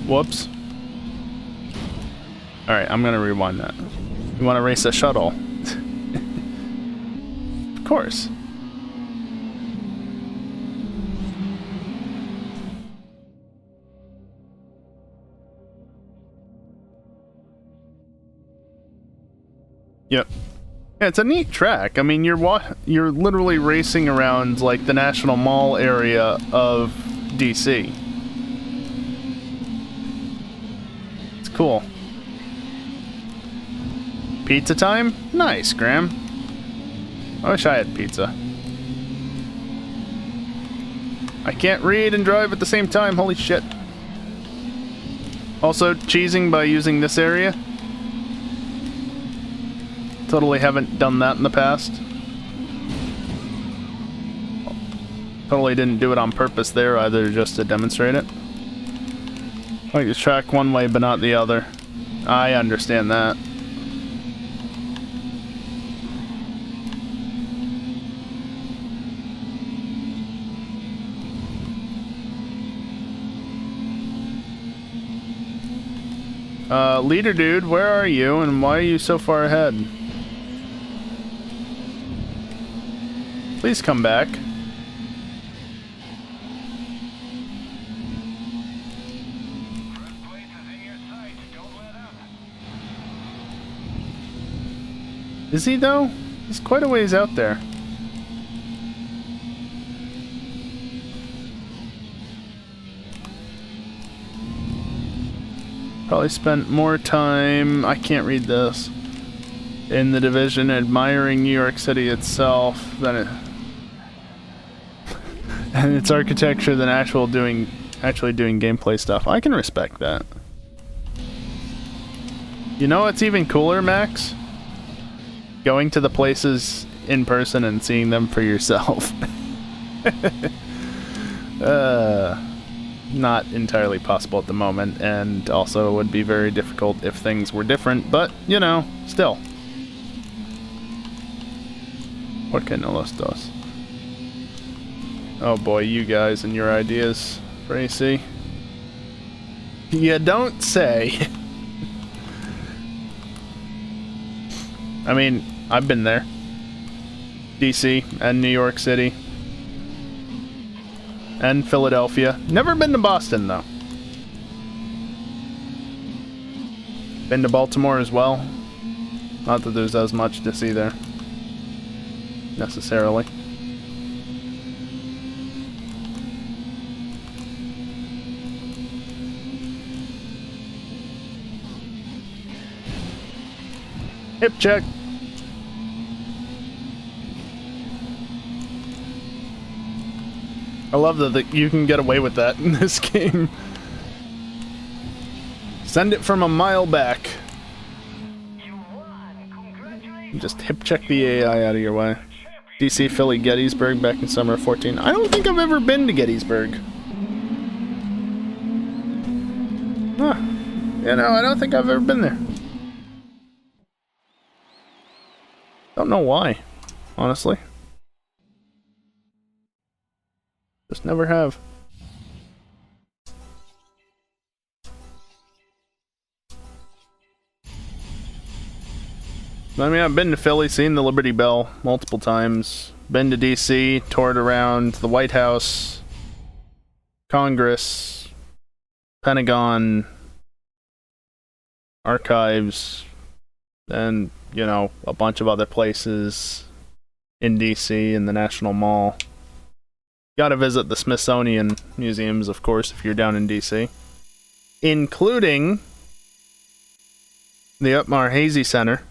Whoops. Alright, I'm gonna rewind that. You wanna race a shuttle? Of course. Yep. Yeah, it's a neat track. I mean, you're literally racing around like the National Mall area of DC. Cool. Pizza time? Nice, Graham. I wish I had pizza. I can't read and drive at the same time, holy shit. Also, cheesing by using this area. Totally haven't done that in the past. Totally didn't do it on purpose there either, just to demonstrate it. Like the track one way but not the other. I understand that. Leader dude, where are you and why are you so far ahead? Please come back. Is he though? He's quite a ways out there. Probably spent more time. I can't read this. in the division admiring New York City itself than it and its architecture than actually doing gameplay stuff. I can respect that. You know what's even cooler, Max? Going to the places in person and seeing them for yourself. Not entirely possible at the moment, and also would be very difficult if things were different, but, you know, still. What can los dos? Oh boy, you guys and your ideas for AC. You don't say. I mean, I've been there. DC and New York City. And Philadelphia. Never been to Boston, though. Been to Baltimore as well. Not that there's as much to see there. Necessarily. Hip check. I love that you can get away with that in this game. Send it from a mile back. Just hip check the AI out of your way. DC, Philly, Gettysburg back in summer of 14. I don't think I've ever been to Gettysburg. Huh. You know, I don't think I've ever been there. Don't know why, honestly. Just never have. I mean, I've been to Philly, seen the Liberty Bell multiple times. Been to DC, toured around the White House, Congress, Pentagon, archives, and, you know, a bunch of other places in DC and the National Mall. Gotta visit the Smithsonian museums, of course, if you're down in DC. Including the Utmar Hazy Center.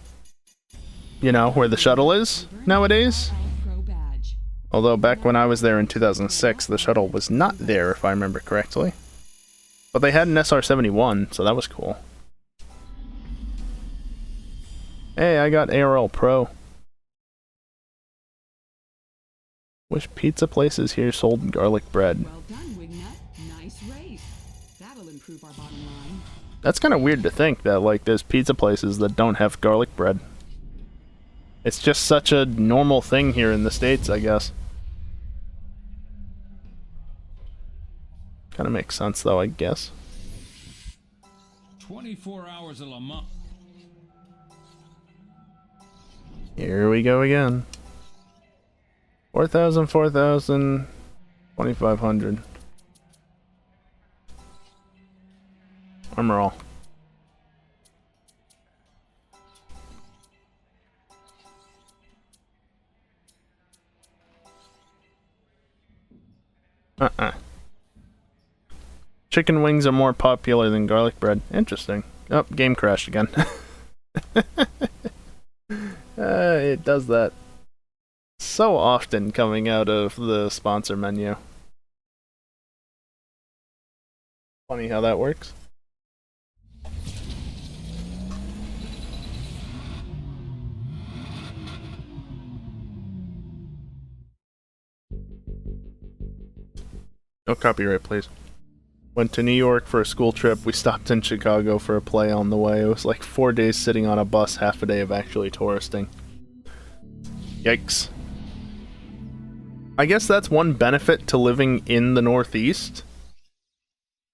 You know, where the shuttle is nowadays. Although back when I was there in 2006, the shuttle was not there, if I remember correctly. But they had an SR-71, so that was cool. Hey, I got ARL Pro. Wish pizza places here sold garlic bread.
Well done, Wignut. Nice race. That'll improve our bottom line.
That's kind of weird to think that, like, there's pizza places that don't have garlic bread. It's just such a normal thing here in the States, I guess. Kind of makes sense, though, I guess.
24 hours of Le Mans.
Here we go again. 4,000, 4,000, 2,500. Armor all. Chicken wings are more popular than garlic bread. Interesting. Oh, game crashed again. It does that so often coming out of the sponsor menu. Funny how that works. No copyright, please. Went to New York for a school trip. We stopped in Chicago for a play on the way. It was like 4 days sitting on a bus, half a day of actually touristing. Yikes. I guess that's one benefit to living in the Northeast,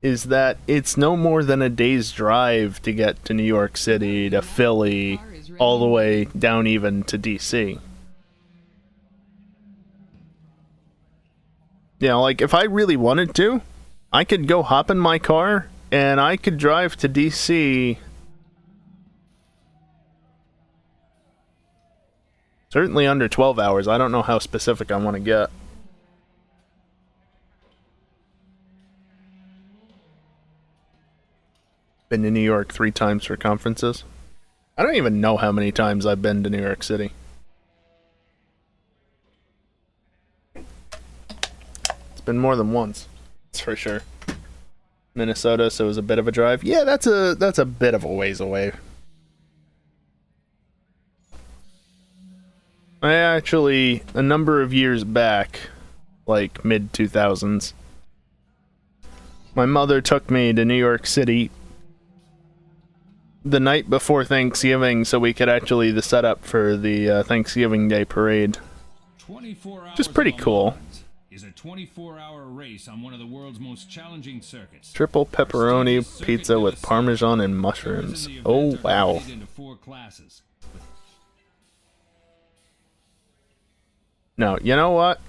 is that it's no more than a day's drive to get to New York City, to Philly, all the way down even to DC. You know, like, if I really wanted to, I could go hop in my car, and I could drive to DC. Certainly under 12 hours. I don't know how specific I want to get. Been to New York 3 times for conferences. I don't even know how many times I've been to New York City. It's been more than once. That's for sure. Minnesota, so it was a bit of a drive. Yeah, that's a bit of a ways away. I actually, a number of years back, like mid-2000s, my mother took me to New York City the night before Thanksgiving so we could actually the setup for the Thanksgiving Day parade.
24 hours
Just pretty cool.
Is a 24-hour race on one of the world's most challenging circuits.
Triple pepperoni pizza with parmesan and mushrooms. Oh, wow. No, you know what?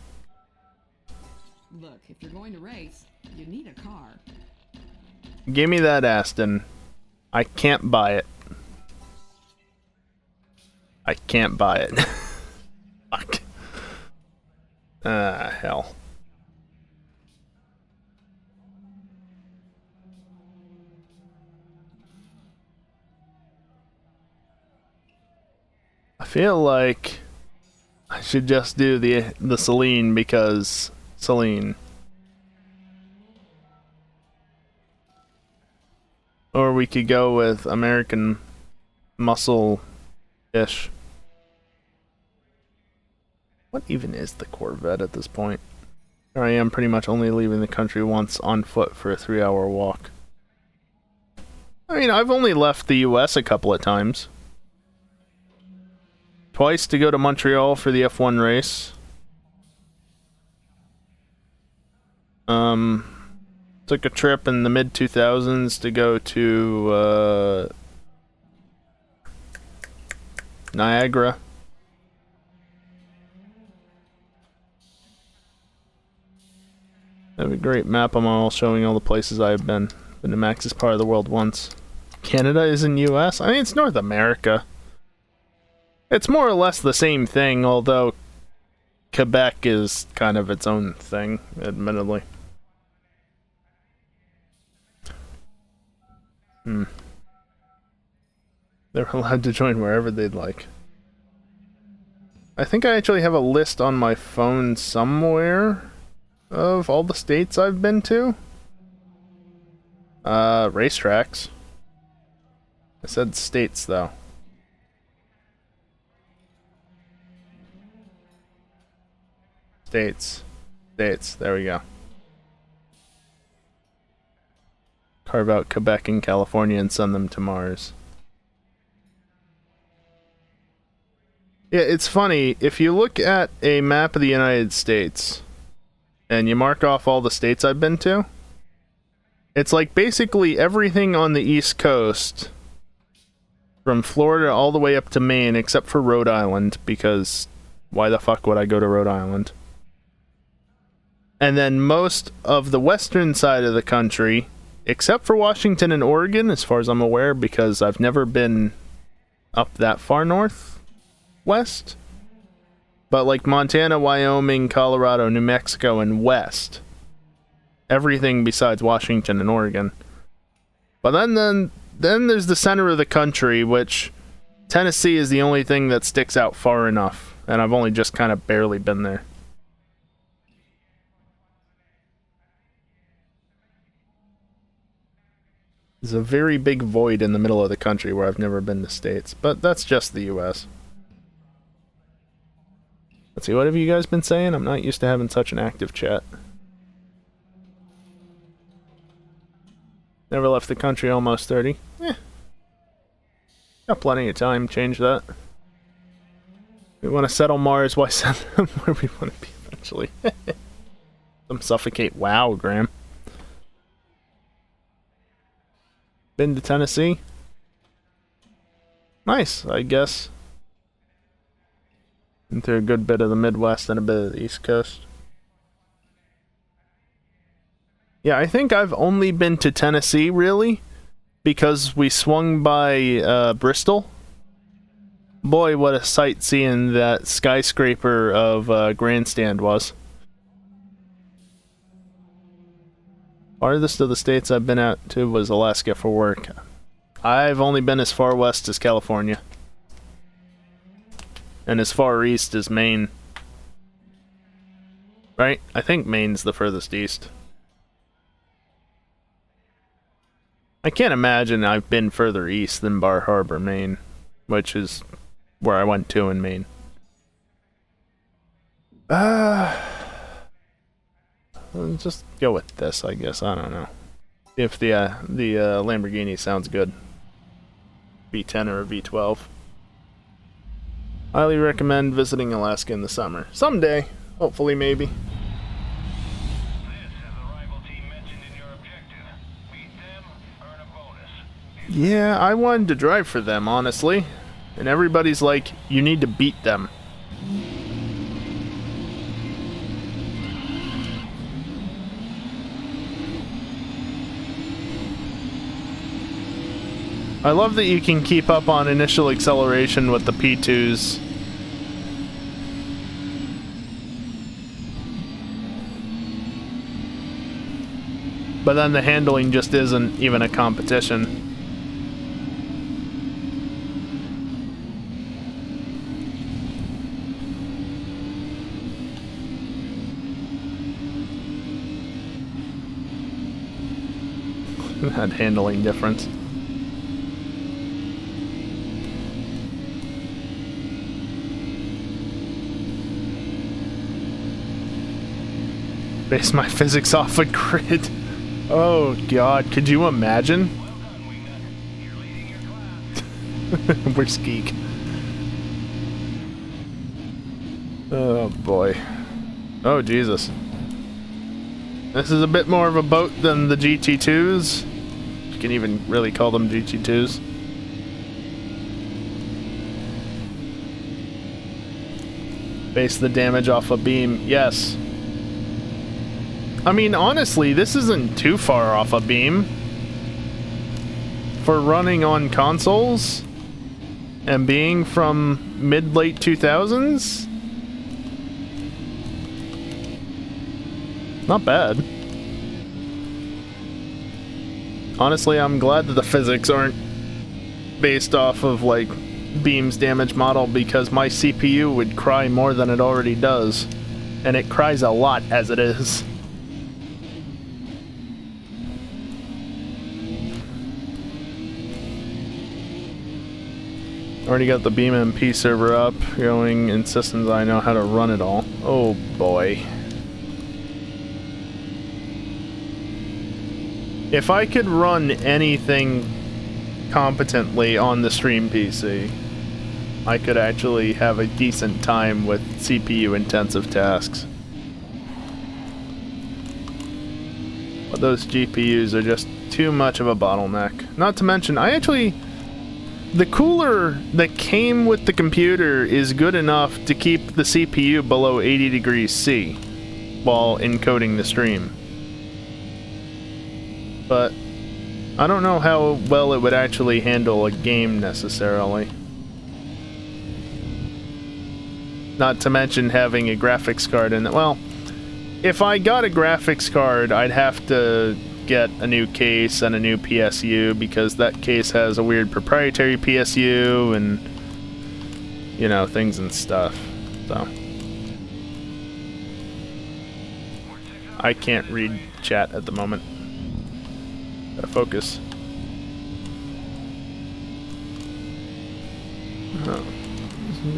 Look, if you're going to race, you need a car.
Give me that Aston. I can't buy it. I can't buy it. Fuck. Hell. I feel like I should just do the Celine because Celine. Or we could go with American Muscle-ish. What even is the Corvette at this point? Here I am pretty much only leaving the country once on foot for a 3-hour walk. I mean, I've only left the US a couple of times. Twice to go to Montreal for the F1 race. Took a trip in the mid-2000s to go to Niagara. I have a great map on my wall showing all the places I've been. Been to Max's part of the world once. Canada is in US? I mean, it's North America. It's more or less the same thing, although Quebec is kind of its own thing, admittedly. They're allowed to join wherever they'd like. I think I actually have a list on my phone somewhere of all the states I've been to. Racetracks. I said states, though. States. There we go. Carve out Quebec and California and send them to Mars. Yeah, it's funny. If you look at a map of the United States and you mark off all the states I've been to, it's like basically everything on the East Coast from Florida all the way up to Maine except for Rhode Island, because why the fuck would I go to Rhode Island? And then most of the western side of the country, except for Washington and Oregon, as far as I'm aware, because I've never been up that far north, west. But like Montana, Wyoming, Colorado, New Mexico, and west. Everything besides Washington and Oregon. But then there's the center of the country, which Tennessee is the only thing that sticks out far enough. And I've only just kind of barely been there. There's a very big void in the middle of the country where I've never been to states, but that's just the US. Let's see, what have you guys been saying? I'm not used to having such an active chat. Never left the country, almost 30. Got plenty of time, change that. We want to settle Mars, why send them where we want to be eventually? Some suffocate. Wow, Graham. Been to Tennessee? Nice, I guess. Been through a good bit of the Midwest and a bit of the East Coast. Yeah, I think I've only been to Tennessee, really, because we swung by Bristol. Boy, what a sight seeing that skyscraper of Grandstand was. Farthest of the states I've been out to was Alaska for work. I've only been as far west as California. And as far east as Maine. Right? I think Maine's the furthest east. I can't imagine I've been further east than Bar Harbor, Maine, which is where I went to in Maine. Let's just go with this, I guess. I don't know. If the Lamborghini sounds good. V10 or a V12. Highly recommend visiting Alaska in the summer. Someday. Hopefully, maybe.
This is the rival team mentioned in your objective. Beat them, earn a bonus.
Yeah, I wanted to drive for them, honestly. And everybody's like, you need to beat them. I love that you can keep up on initial acceleration with the P2s. But then the handling just isn't even a competition. That handling difference. Base my physics off a grid. Oh god, could you imagine?
Well done, Wingnut. You're leading your class.
We're skeek. Oh boy. Oh Jesus. This is a bit more of a boat than the GT2s. You can even really call them GT2s. Base the damage off a beam. Yes. I mean, honestly, this isn't too far off a beam. For running on consoles and being from mid-late 2000s. Not bad. Honestly, I'm glad that the physics aren't based off of, like, Beam's damage model, because my CPU would cry more than it already does. And it cries a lot as it is. Already got the Beam MP server up, going in systems I know how to run it all. Oh boy. If I could run anything competently on the stream PC, I could actually have a decent time with CPU intensive tasks. But those GPUs are just too much of a bottleneck. Not to mention, the cooler that came with the computer is good enough to keep the CPU below 80 degrees C while encoding the stream. But I don't know how well it would actually handle a game necessarily. Not to mention having a graphics card in it. Well, if I got a graphics card, I'd have to get a new case and a new PSU, because that case has a weird proprietary PSU and, you know, things and stuff. So I can't read chat at the moment. Gotta focus. Oh.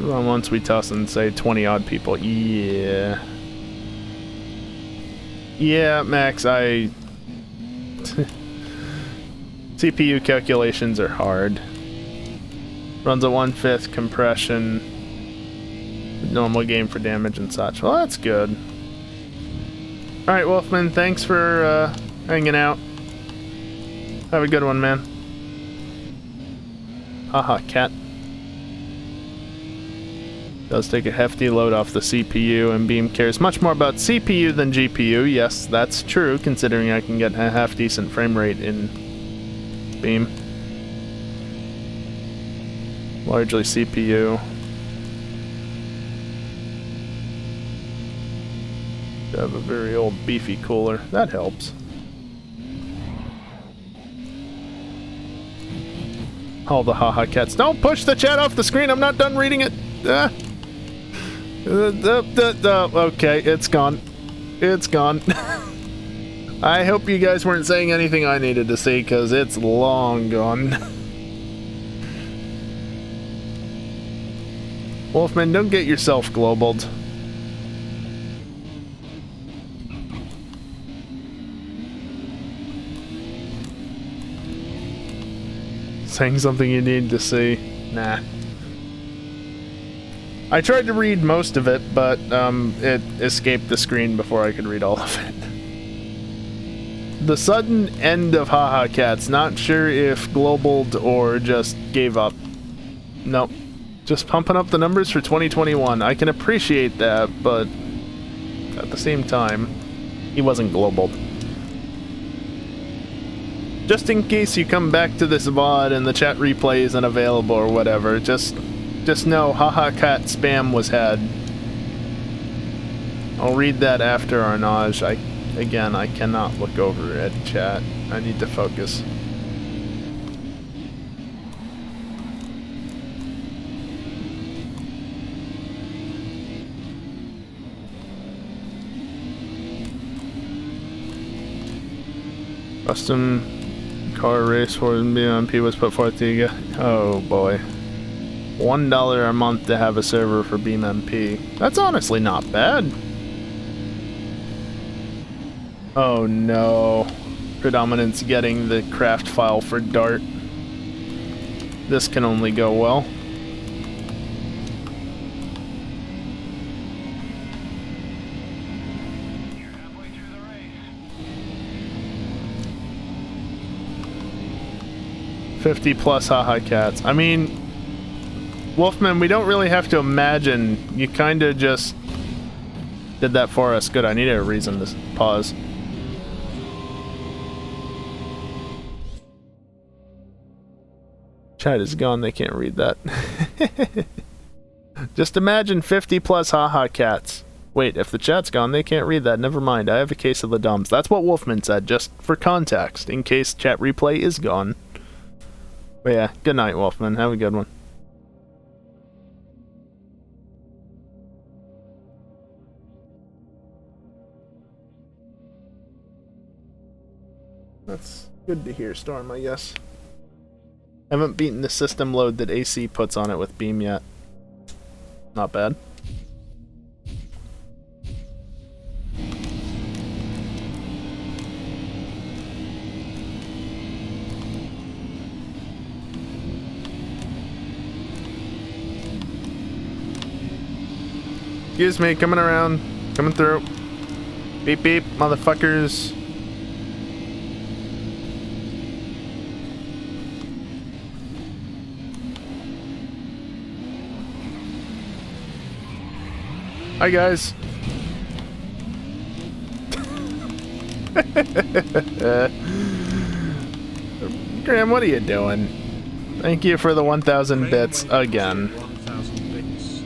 Well, once we toss and say 20 odd people. Yeah. Yeah, Max, CPU calculations are hard. Runs at 1/5 compression. Normal game for damage and such. Well, that's good. Alright, Wolfman, thanks for hanging out. Have a good one, man. Haha, cat. Does take a hefty load off the CPU, and Beam cares much more about CPU than GPU. Yes, that's true, considering I can get a half-decent frame rate in Beam. Largely CPU. I have a very old beefy cooler. That helps. All the haha cats. Don't push the chat off the screen. I'm not done reading it. Okay, it's gone. It's gone. I hope you guys weren't saying anything I needed to see, because it's long gone. Wolfman, don't get yourself globaled. Saying something you need to see. Nah. I tried to read most of it, but it escaped the screen before I could read all of it. The sudden end of Haha Cats. Not sure if globaled or just gave up. Nope. Just pumping up the numbers for 2021. I can appreciate that, but at the same time, he wasn't globaled. Just in case you come back to this VOD and the chat replay isn't available or whatever, just know Haha Cat spam was had. I'll read that after Arnage. Again, I cannot look over at chat. I need to focus. Custom car race for BMP was put forth to you. Oh boy. $1 a month to have a server for BMP. That's honestly not bad. Oh no. Predominance getting the craft file for Dart. This can only go well.
You're halfway through the race.
50 plus haha cats. I mean, Wolfman, we don't really have to imagine. You kinda just did that for us. Good, I needed a reason to pause. Chat is gone, they can't read that. Just imagine 50 plus haha cats. Wait, if the chat's gone, they can't read that. Never mind, I have a case of the dumbs. That's what Wolfman said, just for context, in case chat replay is gone. But yeah, good night, Wolfman. Have a good one. That's good to hear, Storm, I guess. Haven't beaten the system load that AC puts on it with Beam yet. Not bad. Excuse me, coming around. Coming through. Beep beep, motherfuckers. Hi guys. Graham, what are you doing? Thank you for the 1,000 bits again.
1,000 bits.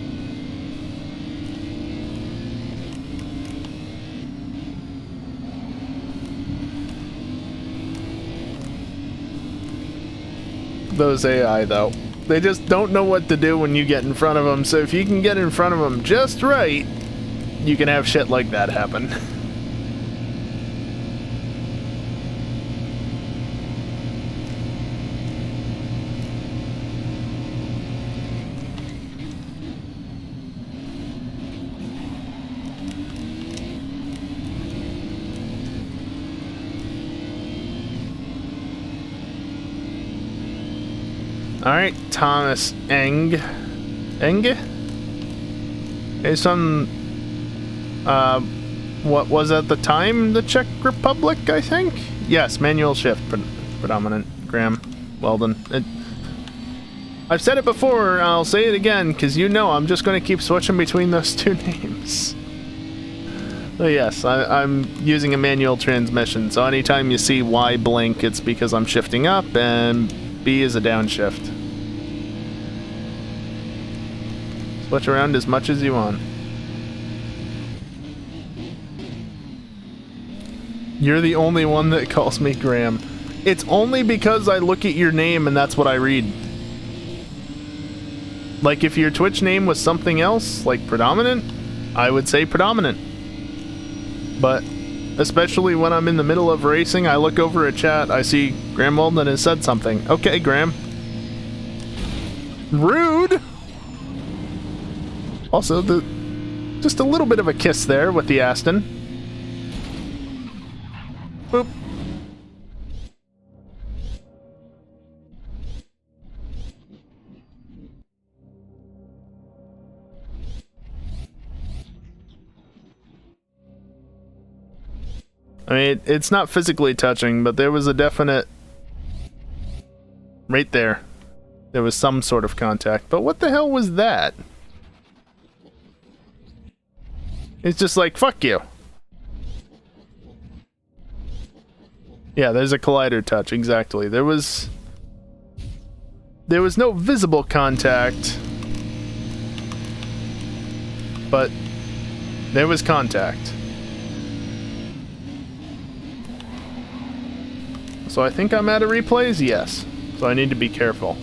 Those AI though. They just don't know what to do when you get in front of them, so if you can get in front of them just right, you can have shit like that happen. Alright, Thomas Enge? Based on, what was at the time the Czech Republic, I think? Yes, manual shift predominant. Graham, Weldon. I've said it before, I'll say it again, because you know I'm just going to keep switching between those two names. So yes, I'm using a manual transmission, so anytime you see Y blink, it's because I'm shifting up, and B is a downshift. Switch around as much as you want. You're the only one that calls me Graham. It's only because I look at your name and that's what I read. Like if your Twitch name was something else, like predominant, I would say predominant. But especially when I'm in the middle of racing, I look over a chat, I see Graham Walden has said something. Okay, Graham. Rude! Also, just a little bit of a kiss there with the Aston. Boop. I mean, it's not physically touching, but there was a definite... Right there. There was some sort of contact. But what the hell was that? It's just like, fuck you. Yeah, there's a collider touch, exactly. There was no visible contact, but there was contact. So I think I'm out of replays? Yes. So I need to be careful.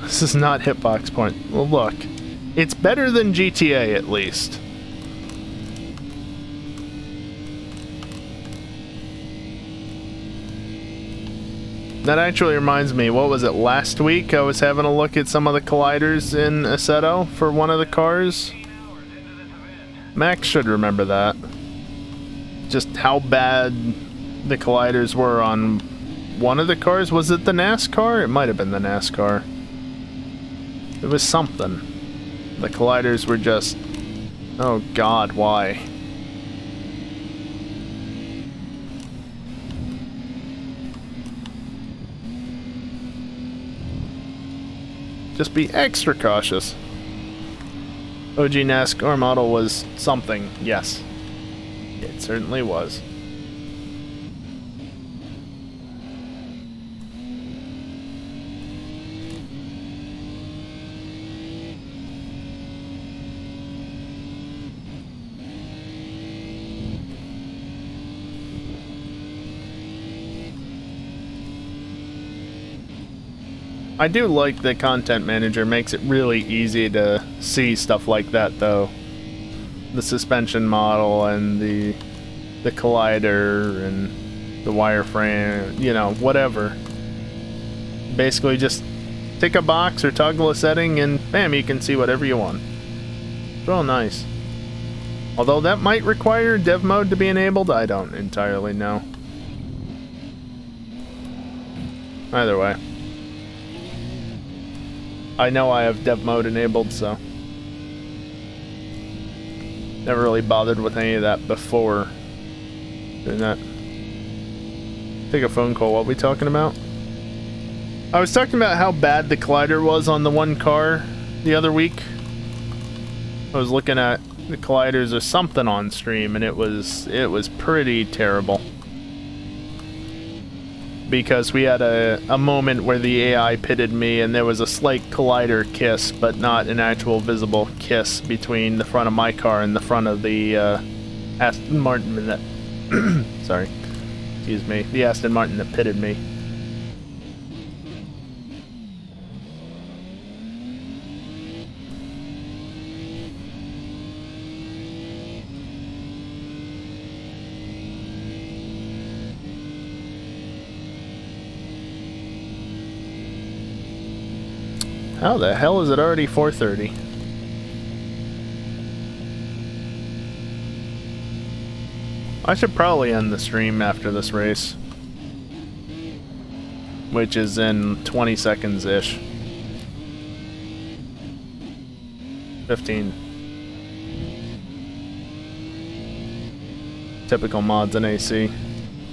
This is not hitbox point. Well, look. It's better than GTA, at least. That actually reminds me, what was it, last week? I was having a look at some of the colliders in Assetto for one of the cars. Max should remember that. Just how bad the colliders were on one of the cars. Was it the NASCAR? It might have been the NASCAR. It was something. The colliders were just... Oh god, why? Just be extra cautious. OG NASCAR model was something, yes. It certainly was. I do like the content manager, makes it really easy to see stuff like that though. The suspension model and the collider and the wireframe, you know, whatever. Basically just tick a box or toggle a setting and bam, you can see whatever you want. It's real nice. Although that might require dev mode to be enabled, I don't entirely know. Either way. I know I have dev mode enabled, so never really bothered with any of that before doing that. Take a phone call. What are we talking about? I was talking about how bad the collider was on the one car the other week. I was looking at the colliders or something on stream, and it was pretty terrible. Because we had a moment where the AI pitted me and there was a slight collider kiss, but not an actual visible kiss between the front of my car and the front of the Aston Martin that... sorry. Excuse me. The Aston Martin that pitted me. How the hell is it already 4:30? I should probably end the stream after this race. Which is in 20 seconds-ish. 15. Typical mods in AC.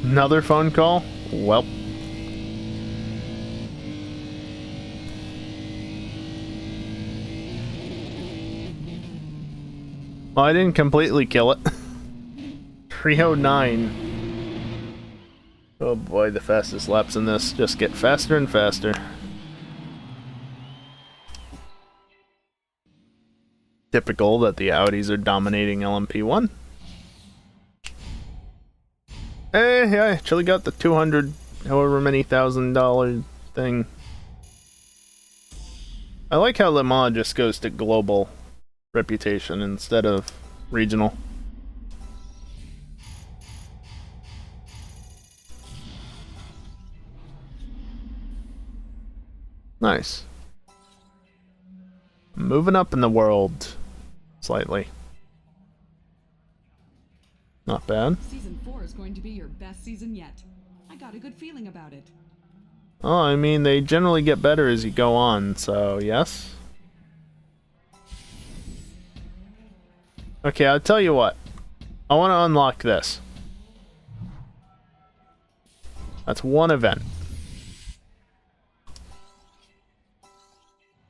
Another phone call? Welp. Well, I didn't completely kill it. 309. Oh boy, the fastest laps in this just get faster and faster. Typical that the Audis are dominating LMP1. Hey, I actually got the 200, however many $1,000 thing. I like how Le Mans just goes to global reputation instead of regional. Nice. Moving up in the world slightly. Not bad.
Season 4 is going to be your best season yet. I got a good feeling about it.
Oh, I mean, they generally get better as you go on, so yes. Okay, I'll tell you what. I want to unlock this. That's one event.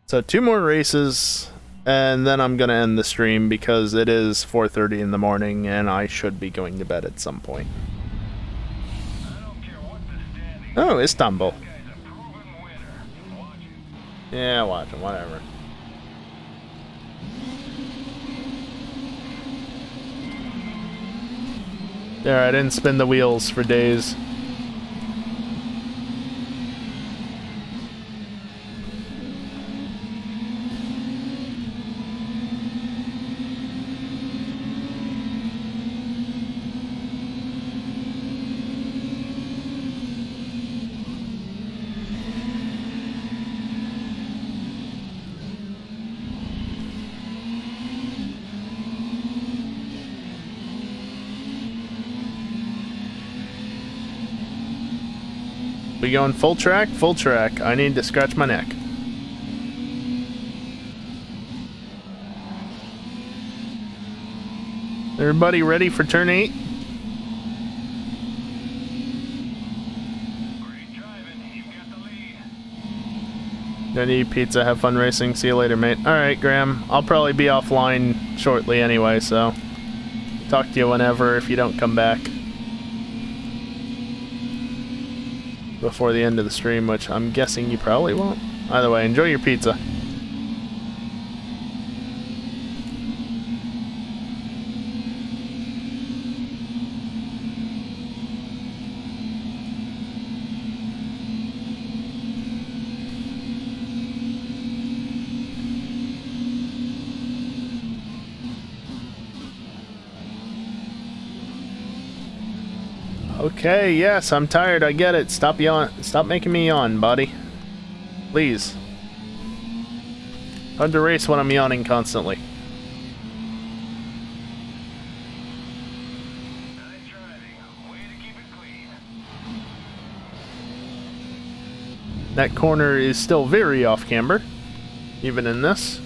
So 2 more races, and then I'm going to end the stream because it is 4:30 in the morning and I should be going to bed at some point. Oh, Istanbul. Yeah, watch him, whatever. There, I didn't spin the wheels for days. We going full track? Full track. I need to scratch my neck. Everybody ready for turn 8? Gonna eat pizza, have fun racing. See you later, mate. Alright, Graham. I'll probably be offline shortly anyway, so talk to you whenever if you don't come back before the end of the stream, which I'm guessing you probably won't. Either way, enjoy your pizza. Okay, yes, I'm tired, I get it. Stop making me yawn, buddy. Please. Hard to race when I'm yawning constantly.
Nice driving. Way to keep it clean.
That corner is still very off camber, even in this.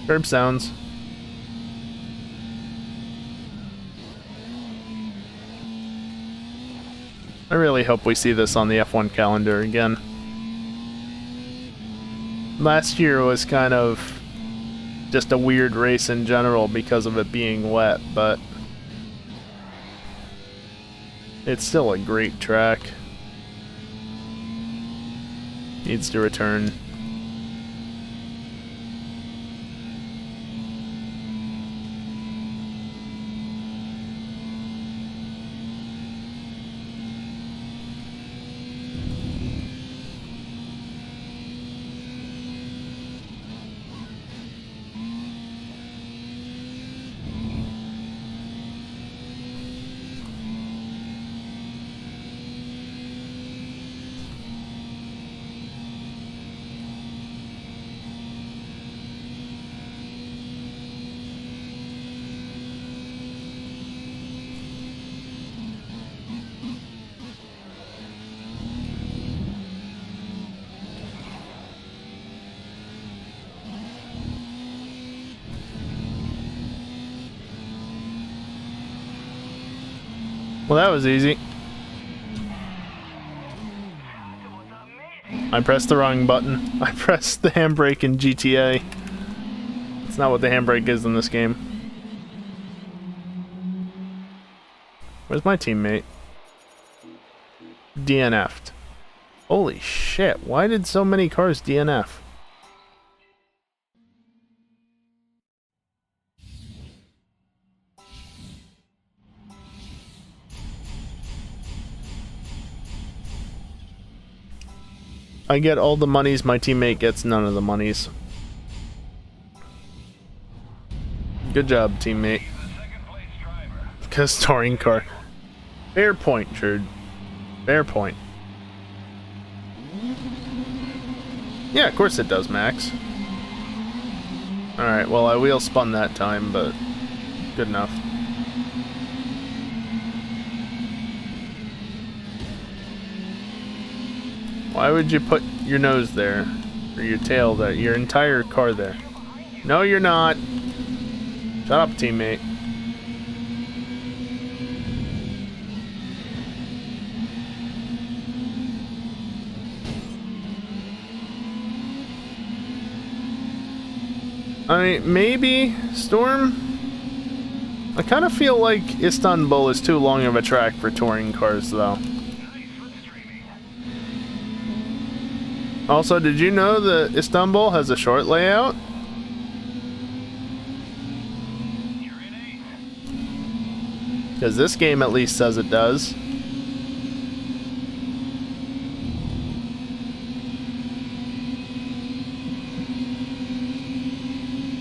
Curb sounds. I really hope we see this on the F1 calendar again. Last year was kind of just a weird race in general because of it being wet, but it's still a great track. Needs to return. Well, that was easy. I pressed the wrong button. I pressed the handbrake in GTA. It's not what the handbrake is in this game. Where's my teammate? DNF'd. Holy shit, why did so many cars DNF? I get all the monies, my teammate gets none of the monies. Good job, teammate. Because touring car. Fair point, Cherd. Fair point. Yeah, of course it does, Max. Alright, well, I wheel spun that time, but good enough. Why would you put your nose there? Or your tail there? Your entire car there? No, you're not. Shut up, teammate. I mean, maybe Storm? I kind of feel like Istanbul is too long of a track for touring cars, though. Also, did you know that Istanbul has a short layout? Because this game at least says it does.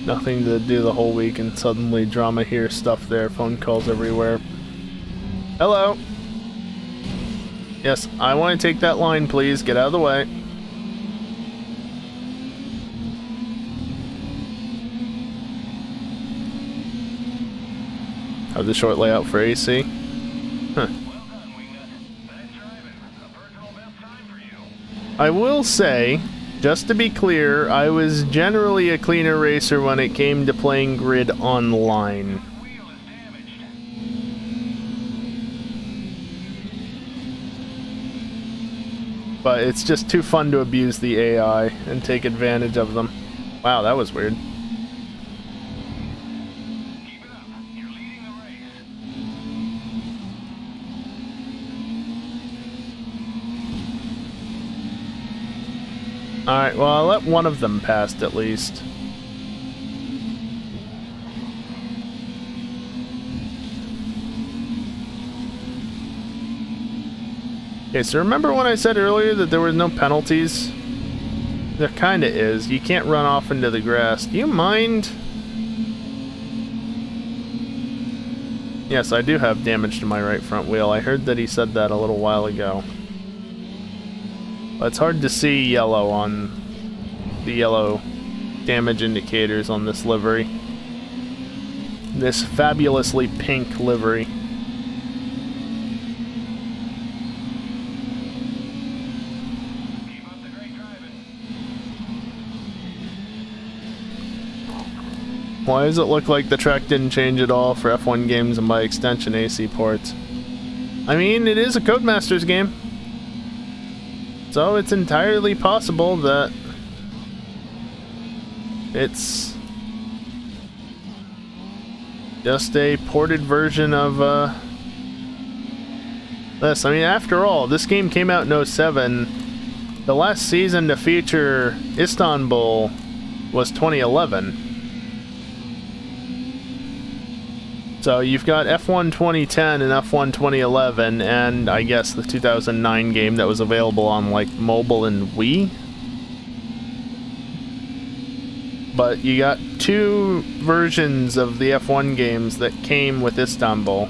Nothing to do the whole week and suddenly drama here, stuff there, phone calls everywhere. Hello. Yes, I want to take that line, please. Get out of the way. Have the short layout for AC. Huh. I will say, just to be clear, I was generally a cleaner racer when it came to playing Grid online. But it's just too fun to abuse the AI and take advantage of them. Wow, that was weird. Alright, well, I'll let one of them past at least. Okay, so remember when I said earlier that there were no penalties? There kinda is. You can't run off into the grass. Do you mind? Yes, I do have damage to my right front wheel. I heard that he said that a little while ago. It's hard to see yellow on the yellow damage indicators on this livery. This fabulously pink livery.
Keep up the great driving.
Why does it look like the track didn't change at all for F1 games and by extension AC ports? I mean, it is a Codemasters game. So it's entirely possible that it's just a ported version of this. I mean, after all, this game came out in 07. The last season to feature Istanbul was 2011. So you've got F1 2010 and F1 2011, and I guess the 2009 game that was available on like mobile and Wii. But you got two versions of the F1 games that came with Istanbul.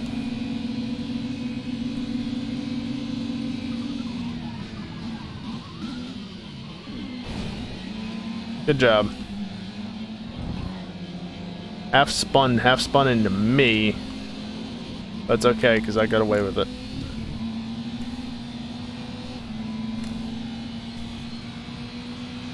Good job. Half spun into me. That's okay, because I got away with it.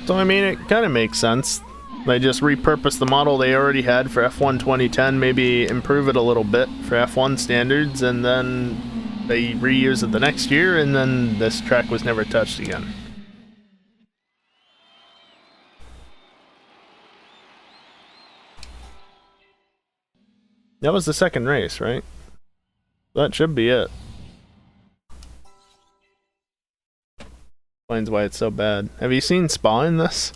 So, I mean, it kind of makes sense. They just repurposed the model they already had for F1 2010, maybe improve it a little bit for F1 standards, and then they reuse it the next year, and then this track was never touched again. That was the second race, right? That should be it. Explains why it's so bad. Have you seen Spa in this?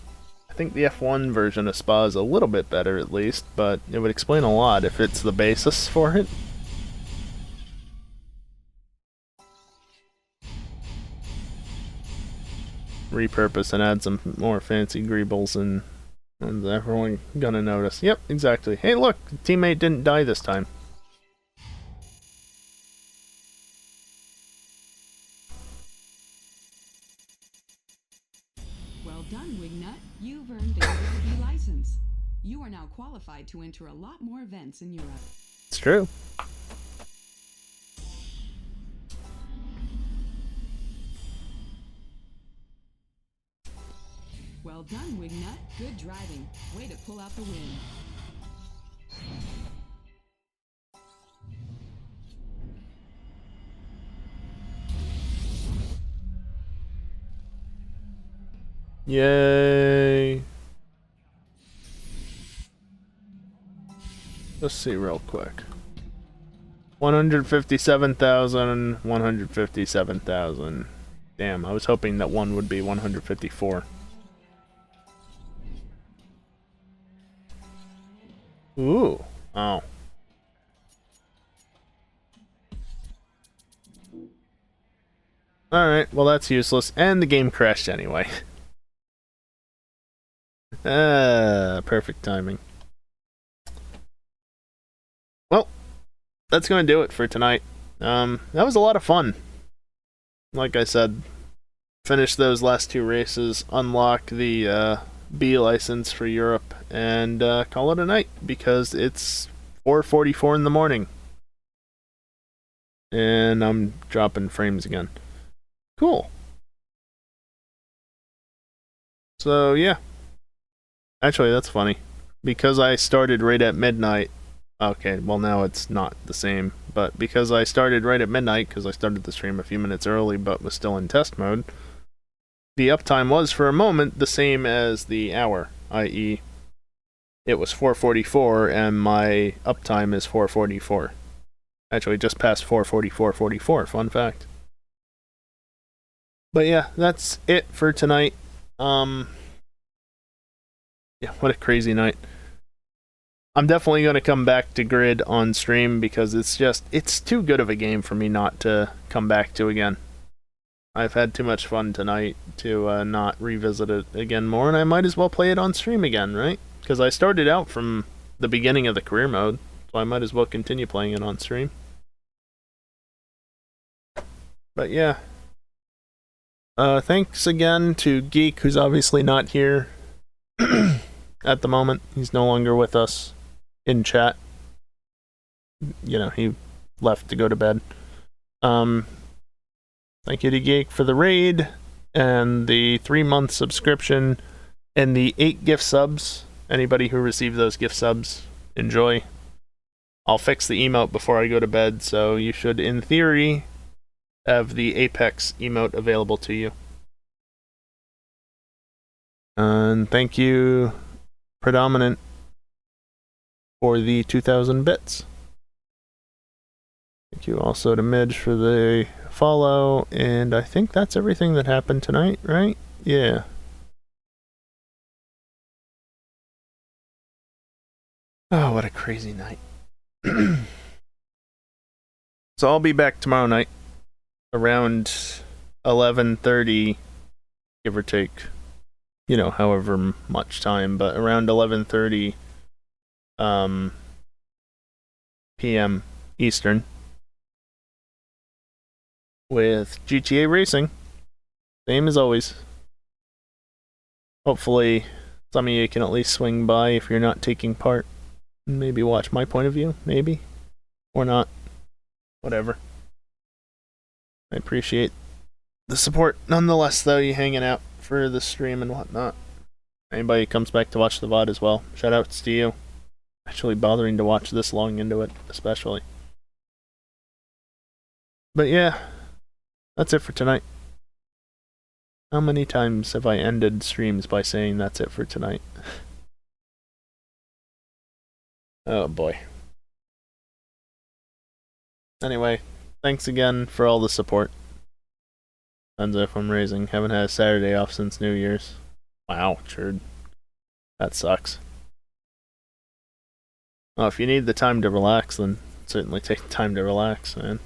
I think the F1 version of Spa is a little bit better at least, but it would explain a lot if it's the basis for it. repurpose and add some more fancy greebles, and everyone gonna notice. Yep, exactly. Hey, look, the teammate didn't die this time.
Well done, Wignut. You've earned a VOD license. You are now qualified to enter a lot more events in Europe.
It's true.
Well done, Wignut. Good driving. Way to pull out the win.
Yay. Let's see real quick. 157,000, 157,000. Damn, I was hoping that one would be 154. Ooh. Oh. Alright, well that's useless. And the game crashed anyway. Perfect timing. Well, that's going to do it for tonight. That was a lot of fun. Like I said, finish those last two races, unlock the B license for Europe, and call it a night, because it's 4:44 in the morning. And I'm dropping frames again. Cool. So, yeah. Actually, that's funny. Because I started right at midnight. Okay, well now it's not the same. But because I started right at midnight, because I started the stream a few minutes early but was still in test mode, the uptime was for a moment the same as the hour, i.e. it was 4:44 and my uptime is 4:44. Actually, just past 4:44:44, fun fact. But yeah, that's it for tonight. Yeah, what a crazy night. I'm definitely going to come back to Grid on stream because it's too good of a game for me not to come back to again. I've had too much fun tonight to not revisit it again more, and I might as well play it on stream again, right? Because I started out from the beginning of the career mode, so I might as well continue playing it on stream. But yeah. Thanks again to Geek, who's obviously not here at the moment. He's no longer with us in chat. You know, he left to go to bed. Thank you to Geek for the raid and the 3-month subscription and the 8 gift subs. Anybody who received those gift subs, enjoy. I'll fix the emote before I go to bed, so you should, in theory, have the Apex emote available to you. And thank you, Predominant, for the 2,000 bits. Thank you also to Midge for the follow, and I think that's everything that happened tonight, right? Yeah. Oh, what a crazy night. So I'll be back tomorrow night around 11:30, give or take, you know, however much time, but around 11:30 p.m. Eastern with GTA Racing, same as always. Hopefully some of you can at least swing by if you're not taking part, and maybe watch my point of view, maybe, or not, whatever. I appreciate the support nonetheless, though, you hanging out for the stream and whatnot. Anybody who comes back to watch the VOD as well, shout outs to you. Actually bothering to watch this long into it, especially. But yeah, that's it for tonight. How many times have I ended streams by saying that's it for tonight? Oh boy. Anyway, thanks again for all the support. Enzo from Raising. Haven't had a Saturday off since New Year's. Wow, churd. That sucks. Well, if you need the time to relax, then certainly take the time to relax, man.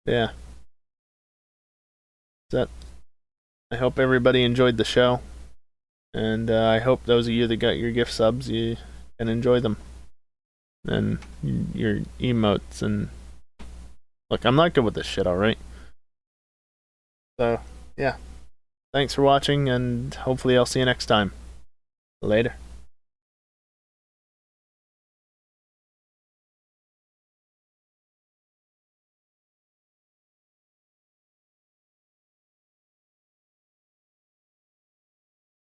Yeah. That. I hope everybody enjoyed the show. And I hope those of you that got your gift subs, you can enjoy them. And your emotes and... Look, I'm not good with this shit, alright? So, yeah. Thanks for watching, and hopefully I'll see you next time. Later.